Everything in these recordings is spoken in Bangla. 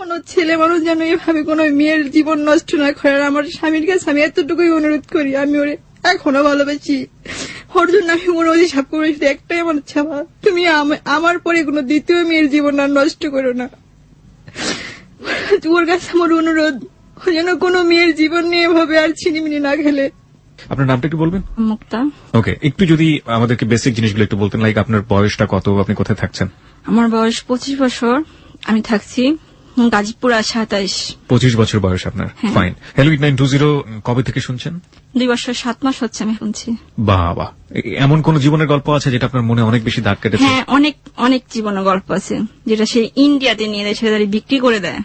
কোনো ছেলে মানুষ যেন এভাবে কোনো মেয়ের জীবন নষ্ট না করে। আমার স্বামীর কাছে আমি এতটুকুই অনুরোধ করি, আমি ওরে এখনো ভালোবাসি, ওর জন্য আমি মনে অভিশাপ করি। একটাই আমার ইচ্ছা, তুমি আমার পরে কোনো দ্বিতীয় মেয়ের জীবন আর নষ্ট করো না। ওর কাছে আমার অনুরোধ, ও যেন কোনো মেয়ের জীবন নিয়ে এভাবে আর ছিনিমিনি না খেলে। আপনার নামটা একটু বলবেন? মুক্তা। ওকে, একটু যদি আমাদেরকে বেসিক জিনিসগুলো একটু বলতেন, লাইক আপনার বয়সটা কত, আপনি কোথায় থাকছেন? আমার বয়স 25 বছর, আমি থাকছি গাজীপুর 27। 25 বছর বয়স আপনার, ফাইন। হ্যালো 8920 কবে থেকে শুনছেন? 2 বছর 7 মাস হচ্ছে আমি শুনছি। বাবা, এমন কোন জীবনের গল্প আছে যেটা আপনার মনে অনেক বেশি দাগ কেটেছে? হ্যাঁ, অনেক অনেক জীবনের গল্প আছে, যেটা সে ইন্ডিয়াতে নিয়ে দেয়, সে বিক্রি করে দেয়,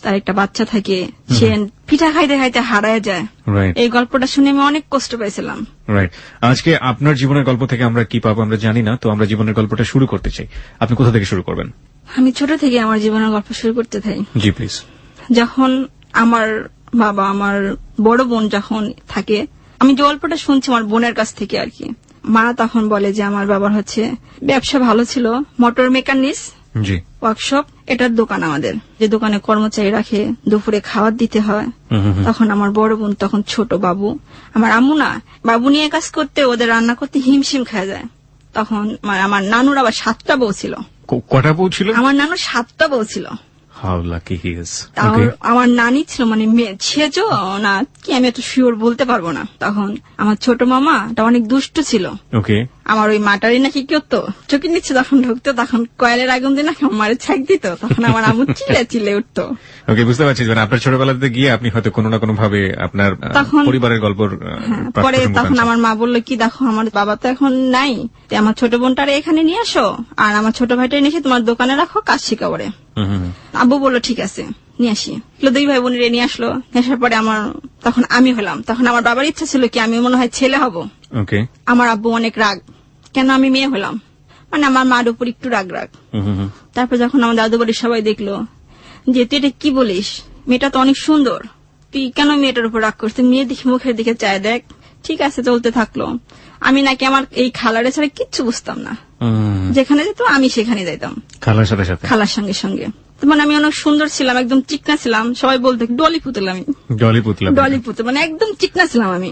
তার একটা বাচ্চা থাকে, সে পিঠা খাইতে খাইতে হারায় যায়। এই গল্পটা শুনে আমি অনেক কষ্ট পেয়েছিলাম। রাইট, আজকে আপনার জীবনের গল্প থেকে আমরা কি পাবো আমরা জানি না, তো আমরা জীবনের গল্পটা শুরু করতে চাই। আপনি কোথা থেকে শুরু করবেন? আমি ছোট থেকে আমার জীবনের গল্প শুরু করতে চাই। জি প্লিজ। যখন আমার বাবা, আমার বড় বোন যখন থাকে, আমি যে গল্পটা শুনছি আমার বোনের কাছ থেকে আর কি, মা তখন বলে যে আমার বাবার হচ্ছে ব্যবসা ভালো ছিল, মোটর মেকানিক্স ওয়ার্কশপ, এটার দোকান আমাদের, যে দোকানে কর্মচারী রাখে, দুপুরে খাবার দিতে হয়। তখন আমার বড় বোন তখন ছোট, বাবু, আমার আম্মু না বাবু নিয়ে কাজ করতে, ওদের রান্না করতে হিমশিম খাওয়া যায়। তখন আমার নানুর আবার 7টা বউ ছিল। কটা বউ ছিল? আমার নানুর 7টা বউ ছিল। How lucky he is. আমার নানি ছিল মানে ছেজো না কি, আমি এত শিওর বলতে পারবো না। তখন আমার ছোট মামাটা অনেক দুষ্ট ছিল। আমার ওই মাটারি নাকি কি হতো, চোখে নিচ্ছে যখন ঢুকতো, তখন কয়েলের আগুন দিয়ে নাকি আমার ছাক দিত, তখন আমার আম্মু চিল্লে চিল্লে উঠতো। ওকে, বুঝতে পারছি। আপনার ছোটবেলাতে গিয়ে আপনি হয়তো কোনো না কোনো ভাবে আপনার পরিবারের গল্প পরে তখন আমার মা বললো কি, দেখো আমার বাবা তো এখন নাই, আমার ছোট বোনটারে এখানে নিয়ে আসো, আর আমার ছোট ভাইটারে নিয়ে এসে তোমার দোকানে রাখো, কাজ শিখাবো। আব্বু বললো ঠিক আছে নিয়ে আসি। 2 ভাই বোনের নিয়ে আসলো। আসার পরে আমার তখন আমি হলাম, তখন আমার বাবার ইচ্ছা ছিল কি আমি মনে হয় ছেলে হব। আমার আব্বু অনেক রাগ, কেন আমি মেয়ে হলাম, মানে আমার মার উপর একটু রাগ। তারপর যখন আমার দাদু বাড়ির সবাই দেখলো যে তুই এটা কি বলিস, মেয়েটা তো অনেক সুন্দর, তুই কেন মেয়েটার উপর রাগ করছিস, মেয়ে দেখি মুখের দিকে চায় দেখ। ঠিক আছে, চলতে থাকলো। আমি নাকি আমার এই খালারে ছাড়া কিচ্ছু বুঝতাম না, যেখানে যেত আমি সেখানে যাইতাম খালার সঙ্গে সঙ্গে। মানে আমি অনেক সুন্দর ছিলাম, একদম চিকনা ছিলাম, সবাই বলতো ডলি পুতুল, আমি ডলি পুতুল, মানে একদম চিকনা ছিলাম আমি।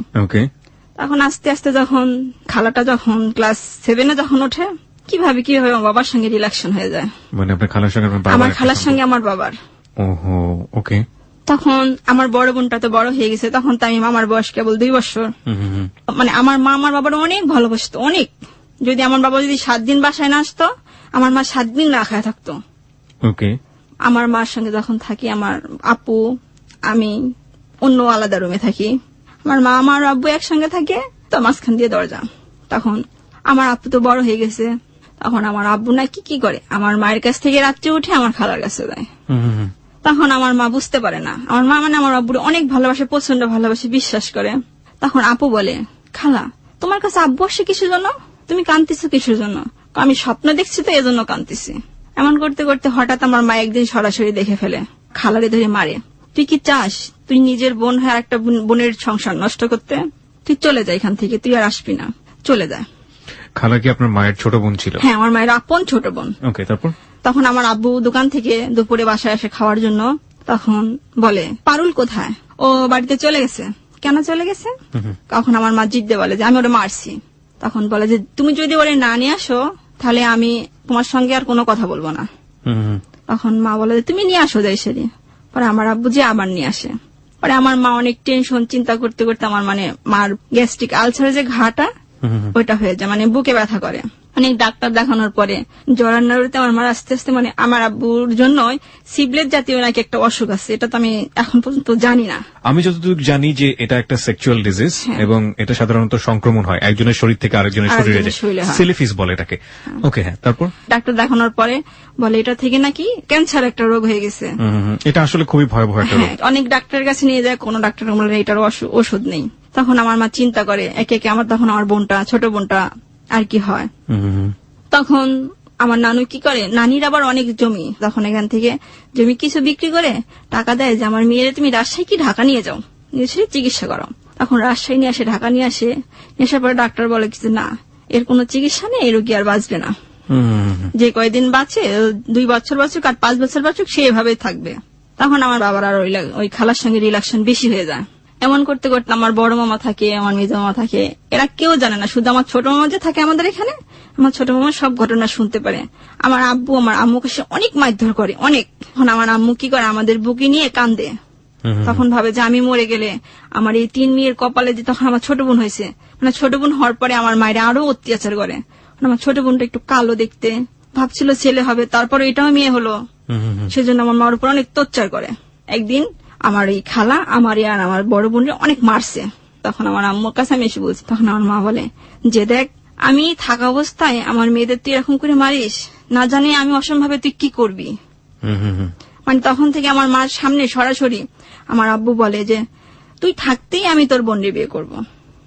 তখন আস্তে আস্তে যখন খালাটা যখন ক্লাস 7-এ যখন ওঠে, কিভাবে আমার বাবার সঙ্গে রিলেশন হয়ে যায়, মানে আপনার খালার সঙ্গে আমার খালার সঙ্গে আমার বাবার। তখন আমার বড় বোনটা তো বড় হয়ে গেছে, তখন তো আমি মামার বয়স কেবল 2 বছর। মানে আমার মা আমার বাবার অনেক ভালোবাসতো, অনেক। যদি আমার বাবা যদি 7 দিন বাসায় না আসতো, আমার মা 7 দিন না খায় থাকতো। আমার মার সঙ্গে যখন থাকি, আমার আপু আমি অন্য আলাদা রুমে থাকি, আমার মা আমার আব্বু একসঙ্গে থাকে, তো মাঝখান দিয়ে দরজা। তখন আমার আপু তো বড় হয়ে গেছে, তখন আমার আব্বু না কি করে আমার মায়ের কাছ থেকে রাত্রে উঠে আমার খালার কাছে যায়। তখন আমার মা বুঝতে পারে না, আমার মা মানে আমার আব্বুর অনেক ভালোবাসে, প্রচন্ড ভালোবাসে, বিশ্বাস করে। তখন আপু বলে, খালা তোমার কাছে আব্বু আসে কিসের জন্য, তুমি কাঁদতেছো কিসের জন্য? আমি স্বপ্ন দেখছি তো এজন্য কাঁদতেছি। এমন করতে করতে হঠাৎ আমার মা একদিন সরাসরি দেখে ফেলে, খালারে ধরে মারে, তুই কি চাস তুই নিজের বোন হয়ে একটা বোনের সংসার নষ্ট করতে? তুই চলে যা এখান থেকে, তুই আর আসবি না, চলে যায়। খালা কি আপনার মায়ের ছোট বোন ছিল? হ্যাঁ, আমার মায়ের আপন ছোট বোন। তারপর তখন আমার আব্বু দোকান থেকে দুপুরে বাসায় এসে খাওয়ার জন্য তখন বলে, পারুল কোথায়? ও বাড়িতে চলে গেছে। কেন চলে গেছে? তখন আমার মা জিদ্দে বলে যে আমি ওটা মারছি। তখন বলে যে তুমি যদি ওরে না নিয়ে আসো, তাহলে আমি তোমার সঙ্গে আর কোনো কথা বলবো না। তখন মা বলে যে তুমি নিয়ে আসো যাই সেরি। পরে আমার আব্বু যে আবার নিয়ে আসে। পরে আমার মা অনেক টেনশন চিন্তা করতে করতে আমার মানে মার গ্যাস্ট্রিক আলসারের যে ঘাটা ওইটা হয়ে যায়, মানে বুকে ব্যথা করে। অনেক ডাক্তার দেখানোর পরে জরান্নারুতে আমার মার আস্তে আস্তে মানে আমার আব্বুর জন্য সিবলেট জাতীয় নাকি একটা অসুখ আছে, এটা তো আমি এখন পর্যন্ত জানি না। আমি যতটুকু জানি যে এটা একটা সেক্সুয়াল ডিজিজ এবং এটা সাধারণত সংক্রমণ হয় একজনের শরীর থেকে আরেকজনের শরীরে যায়, সিলিফিস বলে এটাকে। ওকে, হ্যাঁ, তারপর ডাক্তার দেখানোর পরে বলে এটা থেকে নাকি ক্যান্সার একটা রোগ হয়ে গেছে। এটা আসলে খুবই ভয়াবহ একটা রোগ। অনেক ডাক্তারের কাছে নিয়ে যায়, কোন ডাক্তার বলে এটার ওষুধ নেই। তখন আমার মা চিন্তা করে একে একে আমার তখন আমার বোনটা ছোট বোনটা আর কি হয়। তখন আমার নানু কি করে, নানির আবার অনেক জমি, তখন এখান থেকে জমি কিছু বিক্রি করে টাকা দেয় যে আমার মেয়েরে তুমি রাজশাহী কি ঢাকা নিয়ে যাও, নিয়ে চিকিৎসা করো। তখন রাজশাহী নিয়ে আসে, ঢাকা নিয়ে আসার পরে ডাক্তার বলে কিছু না, এর কোনো চিকিৎসা নেই, এই রোগী আর বাঁচবে না। যে কয়দিন বাঁচে 2 বছর বাঁচুক আর 5 বছর বাঁচুক সে এভাবেই থাকবে। তখন আমার বাবার আর ওই খালার সঙ্গে রিলেশন বেশি হয়ে যায়। এমন করতে করতে আমার বড় মামা থাকে, আমার মেজ মামা থাকে, এরা কেউ জানে না, শুধু আমার ছোট মামা যে থাকে আমাদের এখানে, আমার ছোট মামা সব ঘটনা শুনতে পারে। আমার আব্বু আমার আম্মুকে সে অনেক মারধর করে, অনেক। তখন আমার আম্মু কি করে, আমাদের বুকে নিয়ে কান্দে। তখন ভাবে যে আমি মরে গেলে আমার এই 3 মেয়ের কপালে যে, তখন আমার ছোট বোন হয়েছে, মানে ছোট বোন হওয়ার পরে আমার মায়েরা আরো অত্যাচার করে। আমার ছোট বোনটা একটু কালো দেখতে, ভাবছিল ছেলে হবে, তারপরে এটাও মেয়ে হলো, সেজন্য আমার মার উপর অনেক অত্যাচার করে। একদিন আমার এই খালা আমার আর আমার বড় বোনের অনেক মারছে। তখন আমার আম্মুর কাছে আমি এসে বলছি, তখন আমার মা বলে যে দেখ, আমি থাকা অবস্থায় আমার মেয়েদের তুই এরকম করে মারিস, না জানি আমি অসম্ভাবে তুই কি করবি। মানে তখন থেকে আমার মার সামনে সরাসরি আমার আব্বু বলে যে তুই থাকতেই আমি তোর বোনের বিয়ে করব।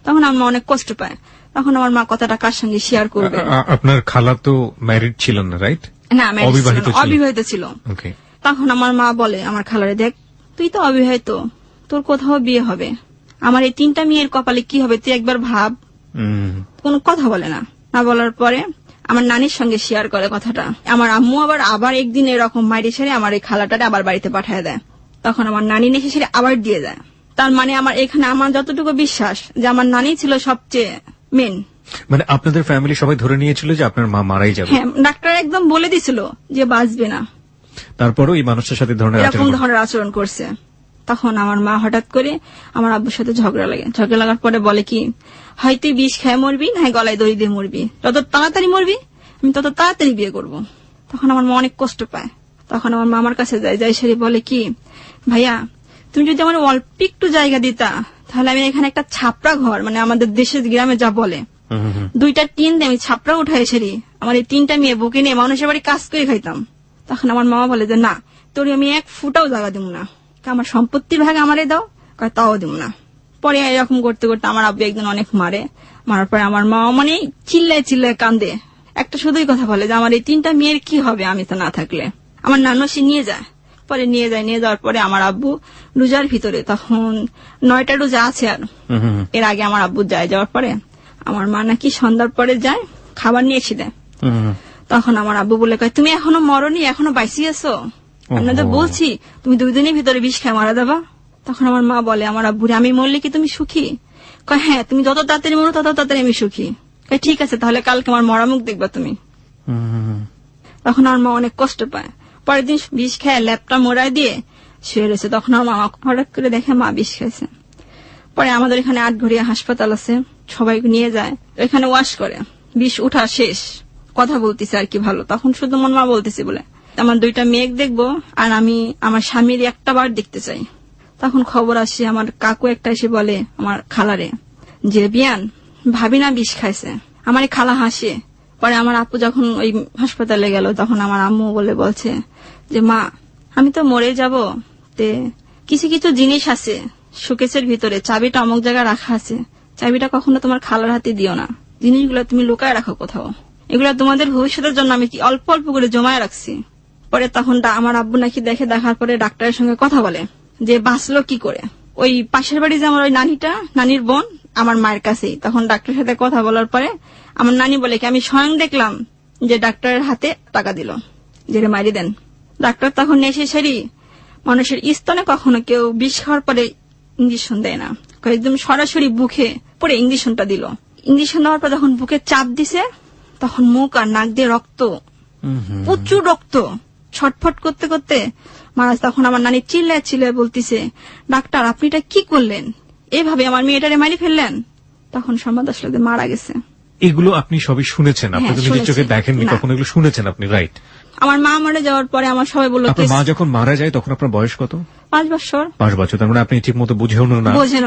তখন আমার মা অনেক কষ্ট পায়। তখন আমার মা কথাটা কার সঙ্গে শেয়ার করবে। আপনার খালা তো ম্যারিড ছিলেন না, রাইট? না, অবিবাহিত ছিল। তখন আমার মা বলে আমার খালারে, দেখ তুই তো অবিবাহিত, তোর কোথাও বিয়ে হবে, আমার এই 3টা মেয়ের কপালে কি হবে তুই একবার ভাব। কোন কথা বলে না। না বলার পরে আমার নানির সঙ্গে শেয়ার করে কথাটা। আমার আম্মু আবার একদিন এরকম মাইরে সেরে আমার এই খালাটারে আবার বাড়িতে পাঠায় দেয়। তখন আমার নানি এসে সেরে আবার দিয়ে যায়। তার মানে আমার এখানে আমার যতটুকু বিশ্বাস যে আমার নানি ছিল সবচেয়ে মেন। মানে আপনাদের ফ্যামিলি সবাই ধরে নিয়েছিল যে আপনার মা মারাই যাবে। হ্যাঁ, ডাক্তার একদম বলে দিছিল যে বাঁচবে না। তারপরও এই মানুষের সাথে এরকম ধরনের আচরণ করছে। তখন আমার মা হঠাৎ করে আমার আব্বুর সাথে ঝগড়া লাগে। ঝগড়া লাগার পরে বলে কি, হয় তুই বিষ খেয়ে মরবি, না গলায় দড়ি দিয়ে মরবি, যত তাড়াতাড়ি মরবি আমি তত তাড়াতাড়ি বিয়ে করব। তখন আমার মা অনেক কষ্ট পায়। তখন আমার মামার কাছে যাই সেরে বলে কি, ভাইয়া তুমি যদি আমার অল্প একটু জায়গা দিতা, তাহলে আমি এখানে একটা ছাপড়া ঘর, মানে আমাদের দেশের গ্রামে যা বলে, 2টা টিন দিয়ে আমি ছাপড়া উঠাই সেরি আমার এই 3টা মেয়ে বুকে নিয়ে মানুষের বাড়ি কাজ করে খাইতাম। তখন আমার মামা বলে যে না, তোর আমি 1 ফুটাও জায়গা দিব না, আমার সম্পত্তির ভাগ আমারে দাও, তাও দিব না। পরে এরকম করতে করতে আমার আব্বু একদিন অনেক মারে। মারার পরে আমার মা মানে চিল্লায় চিল্লায় কান্দে, একটা শুধুই কথা বলে যে আমার এই 3টা মেয়ের কি হবে আমি তো না থাকলে। আমার নানু সে নিয়ে যায়। পরে নিয়ে যাওয়ার পরে আমার আব্বু রোজার ভিতরে, তখন 9টা রোজা আছে আর এর আগে আমার আব্বু যাওয়ার পরে আমার মা নাকি সন্ধ্যার পরে যায় খাবার নিয়ে এসে দেয়। তখন আমার আব্বু বলে কয়, তুমি এখনো মরনি, এখনো বাইসি আছো, আমি তো বলছি তুমি 2 দিনের ভিতরে বিষ খায় মারা দেবা। তখন আমার মা বলে আমার আব্বুরে, আমি মরলে কি তুমি সুখী? কয় হ্যাঁ, তুমি যত তাড়াতাড়ি মরো তত তাড়াতাড়ি আমি সুখী। কয় ঠিক আছে, তাহলে কালকে আমার মরা মুখ দেখবা তুমি। তখন আমার মা অনেক কষ্ট পায়। পরের দিন বিষ খেয়ে ল্যাপটা মোড়ায় দিয়ে শুয়ে রয়েছে। তখন আমার মা হঠাৎ করে দেখে মা বিষ খাইছে। পরে আমাদের এখানে 8ঘরিয়া হাসপাতাল আছে, সবাই নিয়ে যায়, এখানে ওয়াশ করে, বিষ উঠা শেষ, কথা বলতেছে আর কি ভালো। তখন শুধু আমার মা বলতেছে বলে আমার 2টা মেয়ে দেখবো আর আমি আমার স্বামীর একটা বার দেখতে চাই। তখন খবর আসে, আমার কাকু একটা এসে বলে আমার খালারে যে বিয়ান ভাবি না বিষ খাইছে। আমার খালা হাসে। পরে আমার আপু যখন ওই হাসপাতালে গেল, তখন আমার আম্মু বলছে যে মা আমি তো মরে যাব, তে কিছু কিছু জিনিস আছে শোকেসের ভিতরে, চাবিটা অমুক জায়গায় রাখা আছে, চাবিটা কখনো তোমার খালার হাতে দিও না, জিনিসগুলো তুমি লুকায় রাখো কোথাও, এগুলো তোমাদের ভবিষ্যতের জন্য আমি অল্প অল্প করে জমায় রাখছি। পরে তখন আমার আব্বু নাকি দেখার পরে ডাক্তারের সঙ্গে কথা বলে যে বাঁচলো কি করে। ওই পাশের বাড়ি যে আমার ওই নানির বোন আমার মায়ের কাছেই। তখন ডাক্তারের সাথে কথা বলার পরে আমার নানি বলে কি, আমি স্বয়ং দেখলাম যে ডাক্তারের হাতে টাকা দিল যে মারি দেন। ডাক্তার তখন এসে সেরি মানুষের স্তনে কখনো কেউ বিষ খাওয়ার পরে ইঞ্জেকশন দেয় না, একদম সরাসরি বুকে পরে ইঞ্জেকশনটা দিল। ইঞ্জেকশন দেওয়ার পর যখন বুকে চাপ দিছে, তখন মুখ আর নাক দিয়ে রক্ত, প্রচুর রক্ত, ছটফট করতে করতে মারা। তখন আমার নানি চিল্লায় বলতেছে, ডাক্তার আপনি এটা কি করলেন, এভাবে আমার মেয়েটারে মারি ফেললেন। তখন সংবাদ আসলে যে মারা গেছে। এগুলো আপনি সবই শুনেছেন, আপনি তো নিজের চোখে দেখেননি কখনো, এগুলো শুনেছেন আপনি, রাইট? আমার মা মারা যাওয়ার পরে আমার সবাই বলল, আপনার মা যখন মারা যায় তখন আপনার বয়স কত? 5 বছর। 5 বছর, তার মানে আপনি ঠিক মতো বুঝেও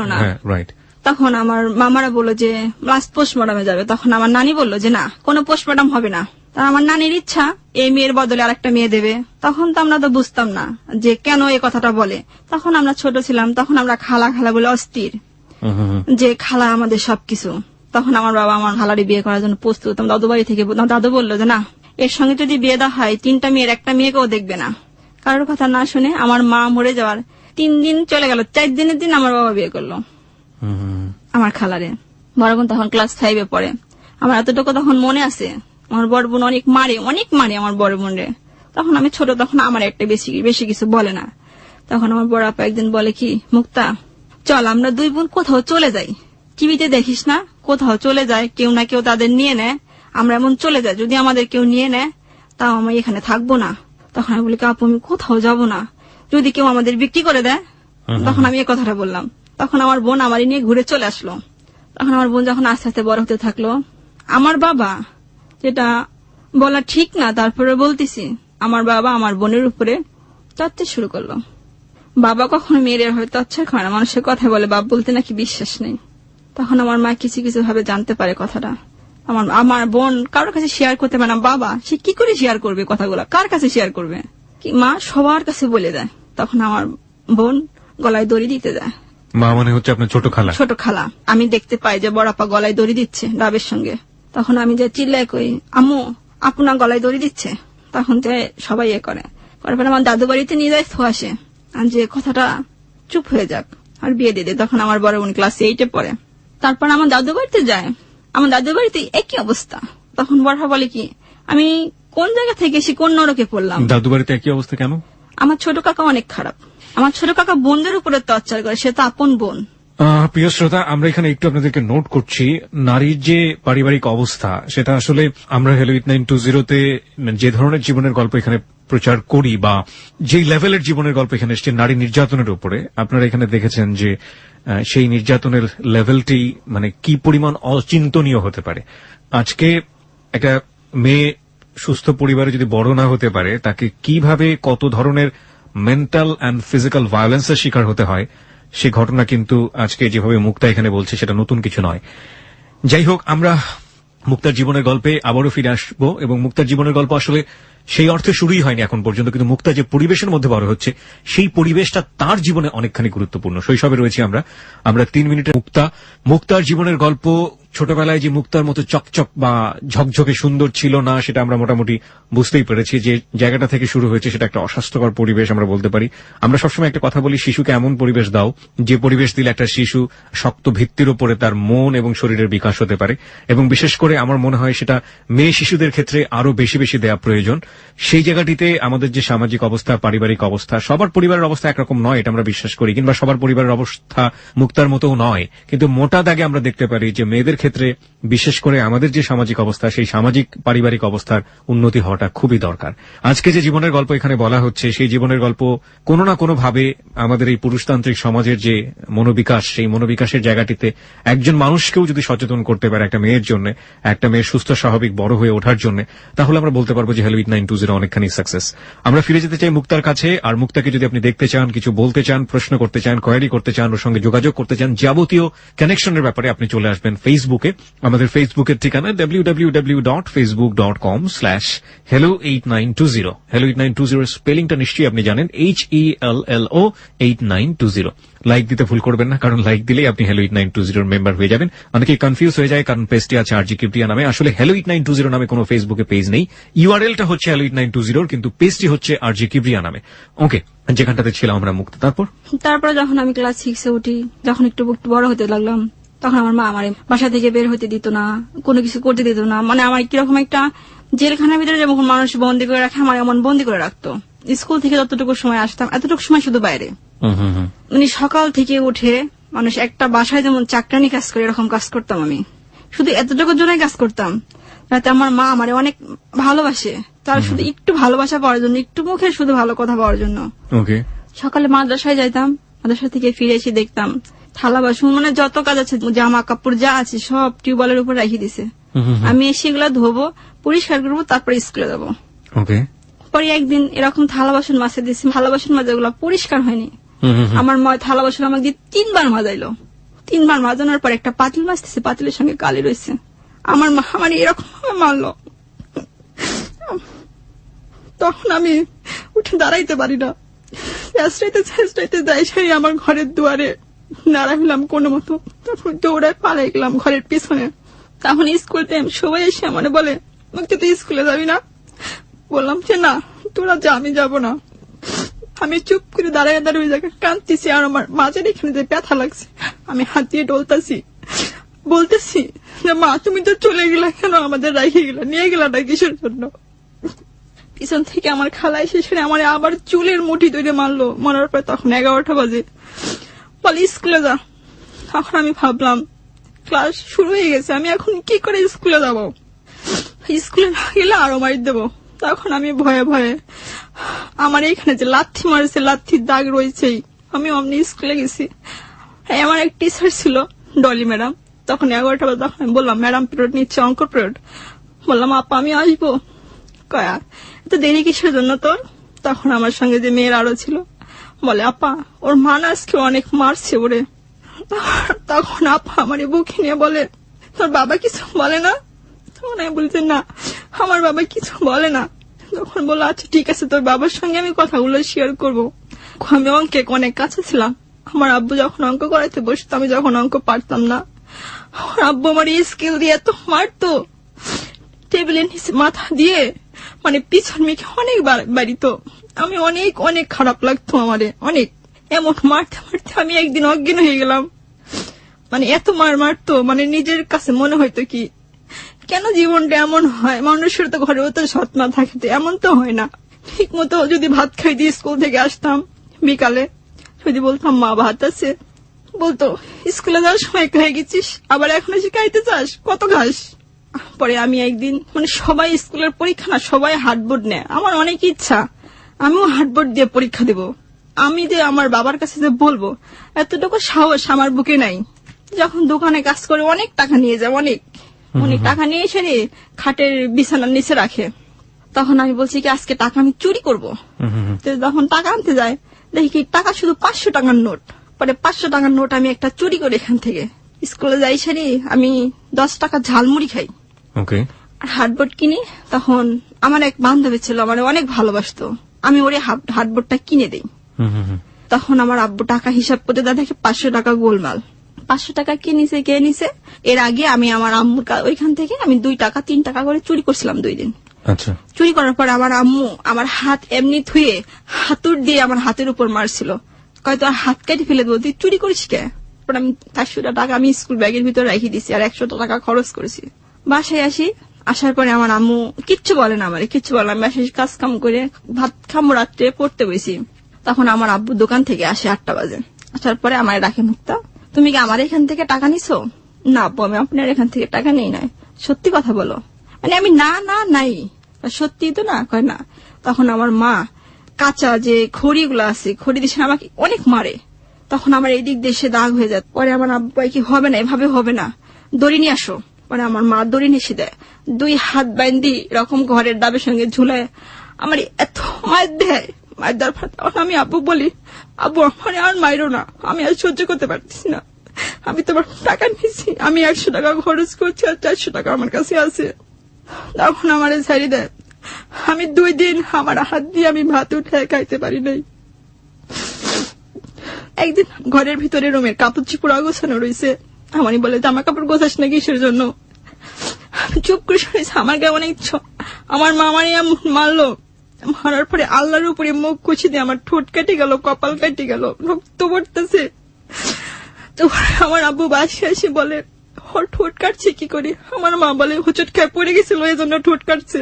না। হ্যাঁ, রাইট। তখন আমার মামারা বলল যে লাস্ট পোস্টমর্টমে যাবে। তখন আমার নানি বলল যে না, কোনো পোস্টমর্টম হবে না। তার আমার নানির ইচ্ছা এই মেয়ের বদলে আরেকটা মেয়ে দেবে। তখন তো আমরা তো বুঝতাম না যে কেন এই কথাটা বলে। তখন আমরা ছোট ছিলাম, তখন আমরা খালা বলে অস্থির যে খালা আমাদের সবকিছু। তখন আমার বাবা আমার খালারই বিয়ে করার জন্য প্রস্তুত। দাদু বাড়ি থেকে দাদু বললো যে না, এর সঙ্গে যদি বিয়ে দেওয়া হয় 3টা মেয়ের একটা মেয়েকেও দেখবে না। কারোর কথা না শুনে আমার মা মরে যাওয়ার 3 দিন চলে গেল, 4 দিনের দিন আমার বাবা বিয়ে করলো আমার খালারে। বড় বোন তখন ক্লাস 5-এ পড়ে। আমার এতটুকু তখন মনে আছে, আমার বড় বোন অনেক মারে আমার বড় বোনরে। তখন আমি ছোট, তখন আমার একটা বেশি কিছু বলে না। তখন আমার বড় আপা একদিন বলে কি, মুক্তা চল আমরা 2 বোন কোথাও চলে যাই, টিভিতে দেখিস না কোথাও চলে যায়, কেউ না কেউ তাদের নিয়ে নেয়, আমরা এমন চলে যাই, যদি আমাদের কেউ নিয়ে নেয় তাও আমি এখানে থাকবো না। তখন আমি বলি আপু আমি কোথাও যাব না, যদি কেউ আমাদের বিক্রি করে দেয়। তখন আমি এই কথাটা বললাম। তখন আমার বোন আমারই নিয়ে ঘুরে চলে আসলো। তখন আমার বোন যখন আস্তে আস্তে বড় হতে থাকলো, আমার বাবা, যেটা বলা ঠিক না তারপরে বলতেছি, আমার বাবা আমার বোনের উপরে টর্চার শুরু করলো। বাবা কখনো মেয়ের হয়তো টর্চার করে না, মানুষের কথা বলে, বাপ বলতে নাকি বিশ্বাস নেই। তখন আমার মা কিছু কিছু ভাবে জানতে পারে কথাটা। আমার বোন কারোর কাছে শেয়ার করতে পারে না। বাবা সে কি করে শেয়ার করবে কথাগুলো, কার কাছে শেয়ার করবে? কি মা সবার কাছে বলে দেয়। তখন আমার বোন গলায় দড়ি দিতে যায়। মা মানে হচ্ছে আপনার ছোট খালা? ছোট খালা। আমি দেখতে পাই যে বড় আপা গলায় দড়ি দিচ্ছে ডাবের সঙ্গে। তখন আমি যে চিল্লায় কই, আম্মু আপনার গলায় দড়ি দিচ্ছে। তখন যে সবাই করে পরে আমার দাদু বাড়িতে নিয়ে যায় আসে, আর যে কথাটা চুপ হয়ে যাক আর বিয়ে দিয়ে দেয়। তখন আমার বড় বোন ক্লাস 8-এ পড়ে। তারপর আমার দাদু বাড়িতে যায়, আমার দাদু বাড়িতে একই অবস্থা। তখন বড়া বলে কি, আমি কোন জায়গা থেকে এসে কোন নরকে পড়লাম? দাদু বাড়িতে একই অবস্থা কেন? আমার ছোট কাকা অনেক খারাপ। আমার ছোট কাকা বোনদের উপরে টর্চার করে, সে তো আপন বোন। প্রিয় শ্রোতা, আমরা এখানে একটু আপনাদেরকে নোট করছি, নারীর যে পারিবারিক অবস্থা সেটা আসলে আমরা হ্যালো 8920-তে যে ধরনের জীবনের গল্প এখানে প্রচার করি বা যে লেভেলের জীবনের গল্প এখানে এসছে নারী নির্যাতনের উপরে, আপনারা এখানে দেখেছেন যে সেই নির্যাতনের লেভেলটি মানে কি পরিমাণ অচিন্তনীয় হতে পারে। আজকে একটা মেয়ে সুস্থ পরিবারে যদি বড় না হতে পারে, তাকে কিভাবে কত ধরনের মেন্টাল অ্যান্ড ফিজিক্যাল ভায়োলেন্সের শিকার হতে হয়, সে ঘটনা কিন্তু আজকে যেভাবে মুক্তা এখানে বলছে সেটা নতুন কিছু নয়। যাই হোক, আমরা মুক্তার জীবনের গল্পে আবারও ফিরে আসবো এবং মুক্তার জীবনের গল্প আসলে সেই অর্থে শুরুই হয়নি এখন পর্যন্ত, কিন্তু মুক্তা যে পরিবেশের মধ্যে বড় হচ্ছে সেই পরিবেশটা তার জীবনে অনেকখানি গুরুত্বপূর্ণ। শৈশবে রয়েছি আমরা 3 মিনিটে মুক্তার জীবনের গল্প। ছোটবেলায় যে মুক্তার মতো চকচক বা ঝকঝকে সুন্দর ছিল না সেটা আমরা মোটামুটি বুঝতেই পেরেছি। যে জায়গাটা থেকে শুরু হয়েছে সেটা একটা অস্বাস্থ্যকর পরিবেশ আমরা বলতে পারি। আমরা সবসময় একটা কথা বলি, শিশুকে এমন পরিবেশ দাও যে পরিবেশ দিলে একটা শিশু শক্ত ভিত্তির উপরে তার মন এবং শরীরের বিকাশ হতে পারে, এবং বিশেষ করে আমার মনে হয় সেটা মেয়ে শিশুদের ক্ষেত্রে আরো বেশি বেশি দেওয়া প্রয়োজন। সেই জায়গাটিতে আমাদের যে সামাজিক অবস্থা, পারিবারিক অবস্থা, সবার পরিবারের অবস্থা একরকম নয় এটা আমরা বিশ্বাস করি, কিংবা সবার পরিবারের অবস্থা মুক্তার মতোও নয়, কিন্তু মোটা দাগে আমরা দেখতে পারি যে মেয়েদের ক্ষেত্রে বিশেষ করে আমাদের যে সামাজিক অবস্থা সেই সামাজিক পারিবারিক অবস্থার উন্নতি হওয়াটা খুবই দরকার। আজকে যে জীবনের গল্প এখানে বলা হচ্ছে সেই জীবনের গল্প কোনো না কোনো ভাবে আমাদের এই পুরুষতান্ত্রিক সমাজের যে মনোবিকাশ, সেই মনোবিকাশের জায়গাটিতে একজন মানুষকেও যদি সচেতন করতে পারে একটা মেয়ের জন্য, একটা মেয়ের সুস্থ স্বাভাবিক বড় হয়ে ওঠার জন্য, তাহলে আমরা বলতে পারবো যে হ্যালো 8920 অনেকখানি সাকসেস। আমরা ফিরে যেতে চাই মুক্তার কাছে। আর মুক্তাকে যদি আপনি দেখতে চান, কিছু বলতে চান, প্রশ্ন করতে চান, কোয়েরি করতে চান, ওর সঙ্গে যোগাযোগ করতে চান, যাবতীয় কানেকশনের ব্যাপারে আপনি চলে আসবেন ফেসবুকে। আমাদের ফেসবুকের ঠিকানা www.facebook.com/hello8920। hello 8920 স্পেলিংটা নিশ্চয়ই আপনি জানেন, HELLO 8920। লাইক দিতে ভুল করবেন না, কারণ লাইক দিলেই আপনি হ্যালো 8920 মেম্বার হয়ে যাবেন। অনেকেই কনফিউজ হয়ে যায় কারণ পেজটি আছে আরজি কিবরিয়া নামে। আসলে হ্যালো 8920 নামে কোনো ফেসবুকে পেজ নেই, ইউআরএলটা হচ্ছে হ্যালো 8920, কিন্তু পেজটি হচ্ছে আরজি কিবরিয়া নামে। ওকে, যেখানটাতে ছিলাম আমরা মুক্ত। তারপর যখন আমি ক্লাস 6-এ উঠি, যখন একটু বড় হতে লাগলাম, তখন আমার মা আমার বাসা থেকে বের হতে দিত না, কোনো কিছু করতে দিত না। মানে আমার কিরকম একটা জেলখানার ভিতরে যেমন মানুষ বন্দি করে রাখে, আমার এমন বন্দি করে রাখতো। স্কুল থেকে যতটুকু সময় আসতাম এতটুকু সময় শুধু বাইরে। মানে সকাল থেকে উঠে মানুষ একটা বাসায় যেমন চাকরানি কাজ করে এরকম কাজ করতাম আমি, শুধু এতটুকুর জন্যই কাজ করতাম। রাতে আমার মা আমার অনেক ভালোবাসে, তার শুধু একটু ভালোবাসা পাওয়ার জন্য, একটু মুখে শুধু ভালো কথা পাওয়ার জন্য। সকালে মাদ্রাসায় যাইতাম, মাদ্রাসা থেকে ফিরে এসে দেখতাম থালা বাসন মানে যত কাজ আছে, জামা কাপড় যা আছে সব টিউবওয়েলের উপর রেখে দিছে। আমি এসে এগুলো ধোবো, পরিষ্কার করবো, তারপরে স্কুলে যাবো। পরে একদিন এরকম থালা বাসন মাজতে দিচ্ছে, থালা বাসন মাজা এগুলো পরিষ্কার হয়নি। আমার মা থালা বাসন আমাকে দিয়ে 3 বার মাজাইলো। 3 বার মাজানোর পর একটা পাতিল মাজতেছে, পাতিলের সঙ্গে কালি রয়েছে। আমার মা আমার এরকম ভাবে মারলো, তখন আমি উঠে দাঁড়াইতে পারি না, চেষ্টাইতে যাই সেই আমার ঘরের দুয়ারে দাঁড়াইলাম কোনো মতো। তখন দৌড়ায় পালাই গেলাম ঘরের পিছনে। তখন স্কুল টাইম, সবাই এসে মানে বলে মুক্তি তুই স্কুলে যাবি না? বললাম যে না তোরা যা, আমি যাবো না। আমি চুপ করে দাঁড়ায় ওই জায়গায় কাঁদতেছি, আর আমার মাঝের এখানে যে ব্যথা লাগছে আমি হাত দিয়ে ডলতাছি। বলতেছি যে মা তুমি তো চলে গেলা, কেন আমাদের রেখে গেলা, নিয়ে গেলা না কিসের জন্য? পিছন থেকে আমার খালা এসে সেরে আমার আবার চুলের মুঠি ধরে মারলো। মারার পর তখন 11টা বাজে, বলে স্কুলে যা। তখন আমি ভাবলাম ক্লাস শুরু হয়ে গেছে, আমি এখন কি করে স্কুলে যাব? স্কুলে না গেলে আরো মারি দেবো। তখন আমি ভয়ে ভয়ে, আমার এখানে যে লাথি মারছে, লাথির দাগ রয়েছেই, আমি অমনি স্কুলে গেছি। আমার এক টিচার ছিল ডলি ম্যাডাম। তখন 11টা বাজে, তখন আমি বললাম ম্যাডাম পিরিয়ড নিচ্ছে, অঙ্ক পিরিয়ড। বললাম আপা আমি আসবো। কয়া তো দেরি কিসের জন্য তোর? তখন আমার সঙ্গে যে মেয়ের আরো ছিল বলে আপা ওর মা না আজকে অনেক মারছে ওরে। তখন আপা আমার বুকে নিয়ে বলে তোর বাবা কিছু বলে না? তখন আমি বলছি না আমার বাবা কিছু বলে না। তখন বললো আচ্ছা ঠিক আছে, তোর বাবার সঙ্গে আমি কথাগুলো শেয়ার করবো। আমি অঙ্কে অনেক কাছে ছিলাম। আমার আব্বু যখন অঙ্ক করাইতে বসতো, আমি যখন অঙ্ক পারতাম না, আমার আব্বু আমার স্কেল দিয়ে এত মারতো, টেবিলের নিচে মাথা দিয়ে, মানে পিছন মেখে অনেক বাড়িতো। আমি অনেক অনেক খারাপ লাগতো আমারে, অনেক। এমন মারতে মারতে আমি একদিন অজ্ঞান হয়ে গেলাম। মানে এত মারতো, মানে নিজের কাছে মনে হইতো কি কেন জীবনটা এমন হয়? মানুষের তো ঘরেও তো সৎ মা থাকে, তো এমন তো হয় না। ঠিক মতো যদি ভাত খাই দিয়ে স্কুল থেকে আসতাম বিকালে, যদি বলতাম মা ভাত আছে, বলতো স্কুলে যাওয়ার সময় খেয়ে গেছিস, আবার এখন এসে খাইতে চাস, কত ঘাস। পরে আমি একদিন, মানে সবাই স্কুলের পরীক্ষা না, সবাই হার্ডবোর্ড নেয়, আমার অনেক ইচ্ছা আমিও হার্ডবোর্ড দিয়ে পরীক্ষা দেব। আমি যে আমার বাবার কাছে যে বলবো এতটুকু সাহস আমার বুকে নাই। যখন দোকানে কাজ করে অনেক টাকা নিয়ে যায়, অনেক টাকা নিয়ে এসে খাটের বিছানার নিচে রাখে। তখন আমি বলছি কি আজকে টাকা আমি চুরি করবো। যখন টাকা আনতে যায় দেখি কি টাকা শুধু 500 টাকার নোট। পরে 500 টাকার নোট আমি একটা চুরি করি এখান থেকে। স্কুলে যাই সারি আমি 10 টাকা ঝালমুড়ি খাই আর হার্ডবোর্ড কিনি। তখন আমার এক বান্ধবী ছিল, আমার অনেক ভালোবাসতো, আমি ওরে হার্ডবোর্ডটা কিনে দেই। তখন আমার আব্বু টাকা হিসাব করতে দেখে 500 টাকা গোলমাল। 500 টাকা কে নিছে। এর আগে আমি আমার আম্মুর ওইখান থেকে আমি 2 টাকা 3 টাকা করে চুরি করছিলাম 2 দিন। আচ্ছা। চুরি করার পর আমার আম্মু আমার হাত এমনি থুয়ে হাতুর দিয়ে আমার হাতের উপর মারছিল, কয় তোর হাত কেটে ফেলে দেবো, তুই চুরি করিস কে? আমি 400 টাকা আমি স্কুল ব্যাগের ভিতরে রেখে দিছি আর 100 টাকা খরচ করেছি। বাসায় আসার পরে আমার আম্মু কিচ্ছু বলে না, আমি বাসায় কাজ কাম করে ভাত খামো, রাত্রে পড়তে বসি। তখন আমার আব্বু দোকান থেকে আসে 8টা বাজে। আসার পরে আমার ডাকে মুক্তা তুমি কি আমার এখান থেকে টাকা নিছো? না আব্বু আমি আপনার এখান থেকে টাকা নেই নাই, সত্যি কথা বলো। মানে আমি না নাই, সত্যি তো না, কয় না। তখন আমার মা কাঁচা যে খড়িগুলো আছে, খড়ি দিয়ে আমাকে অনেক মারে। তখন আমার এই দিক দিয়ে দাগ হয়ে যায়। পরে আমার আব্বু কি হবে না, এভাবে হবে না, দড়ি নিয়ে আসো। পরে আমার মা দড়ি নিয়ে দেয়, 2 হাত বাইন্দি এরকম ঘরের ডাবের সঙ্গে ঝুলায় আমার এত মায়ের দেয়। মায়ের দেওয়ার পর তখন আমি আব্বু বলি আব্বু আমার আর মাইরো না, আমি আর সহ্য করতে পারতেছি না, আমি তোমার টাকা নিয়েছি, আমি 100 টাকা খরচ করছি আর 400 টাকা আমার কাছে আছে। তখন আমার ছাড়ি দেয়। আমি 2 দিন আমার হাত দিয়ে আমি ভাত উঠে খাইতে পারি নাই। একদিন ঘরের ভিতরে রুমের কাপড় চোপড় গোছানো রয়েছে, আমারই বলে জামা কাপড় গোছাস না কিসের জন্য? চুপ করে শুনেছে। আমার কেমন আমার মা আমারই মারলো, মারার পরে আল্লাহর উপরে মুখ কুচি দিয়ে আমার ঠোঁট কেটে গেল, কপাল কেটে গেল, রক্ত পড়তেছে। তো আমার আব্বু বাসে আসে বলে ওর ঠোঁট কাটছে কি করে? আমার মা বলে হোঁচট খেয়ে পড়ে গেছিল এই জন্য ঠোঁট কাটছে।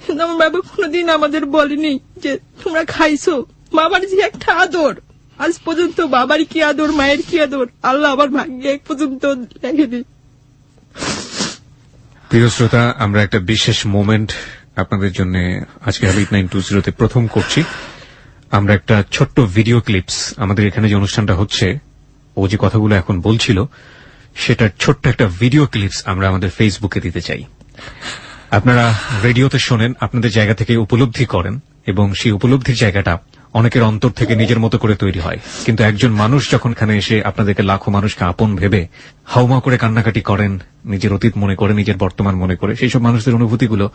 কিন্তু আমার বাবা কোনোদিন আমাদের বলেনি যে তোমরা খাইছো। বাবার যে একটা আদর, আজ পর্যন্ত বাবার কি আদর, মায়ের কি আদর, আল্লাহ আবার ভাগ্যে এক পর্যন্ত লেখেনি। প্রিয় শ্রোতা, আমরা একটা বিশেষ মোমেন্ট আপনাদের জন্য আজকে হ্যাবিট 920 প্রথম করছি। আমরা একটা ছোট্ট ভিডিও ক্লিপস, আমাদের এখানে যে অনুষ্ঠানটা হচ্ছে, ও যে কথাগুলো এখন বলছিল সেটার ছোট্ট একটা ভিডিও ক্লিপস আমরা আমাদের ফেসবুকে দিতে চাই। আপনারা রেডিওতে শোনেন, আপনাদের জায়গা থেকে উপলব্ধি করেন, এবং সেই উপলব্ধির জায়গাটা অনেকের অন্তর থেকে নিজের মতো করে তৈরি হয়। কিন্তু একজন মানুষ যখন এখানে এসে আপনাদেরকে লাখো মানুষকে আপন ভেবে হাউমা করে কান্নাকাটি করেন, নিজের অতীত মনে করে, নিজের বর্তমান মনে করে, সেই সব মানুষদের অনুভূতিগুলো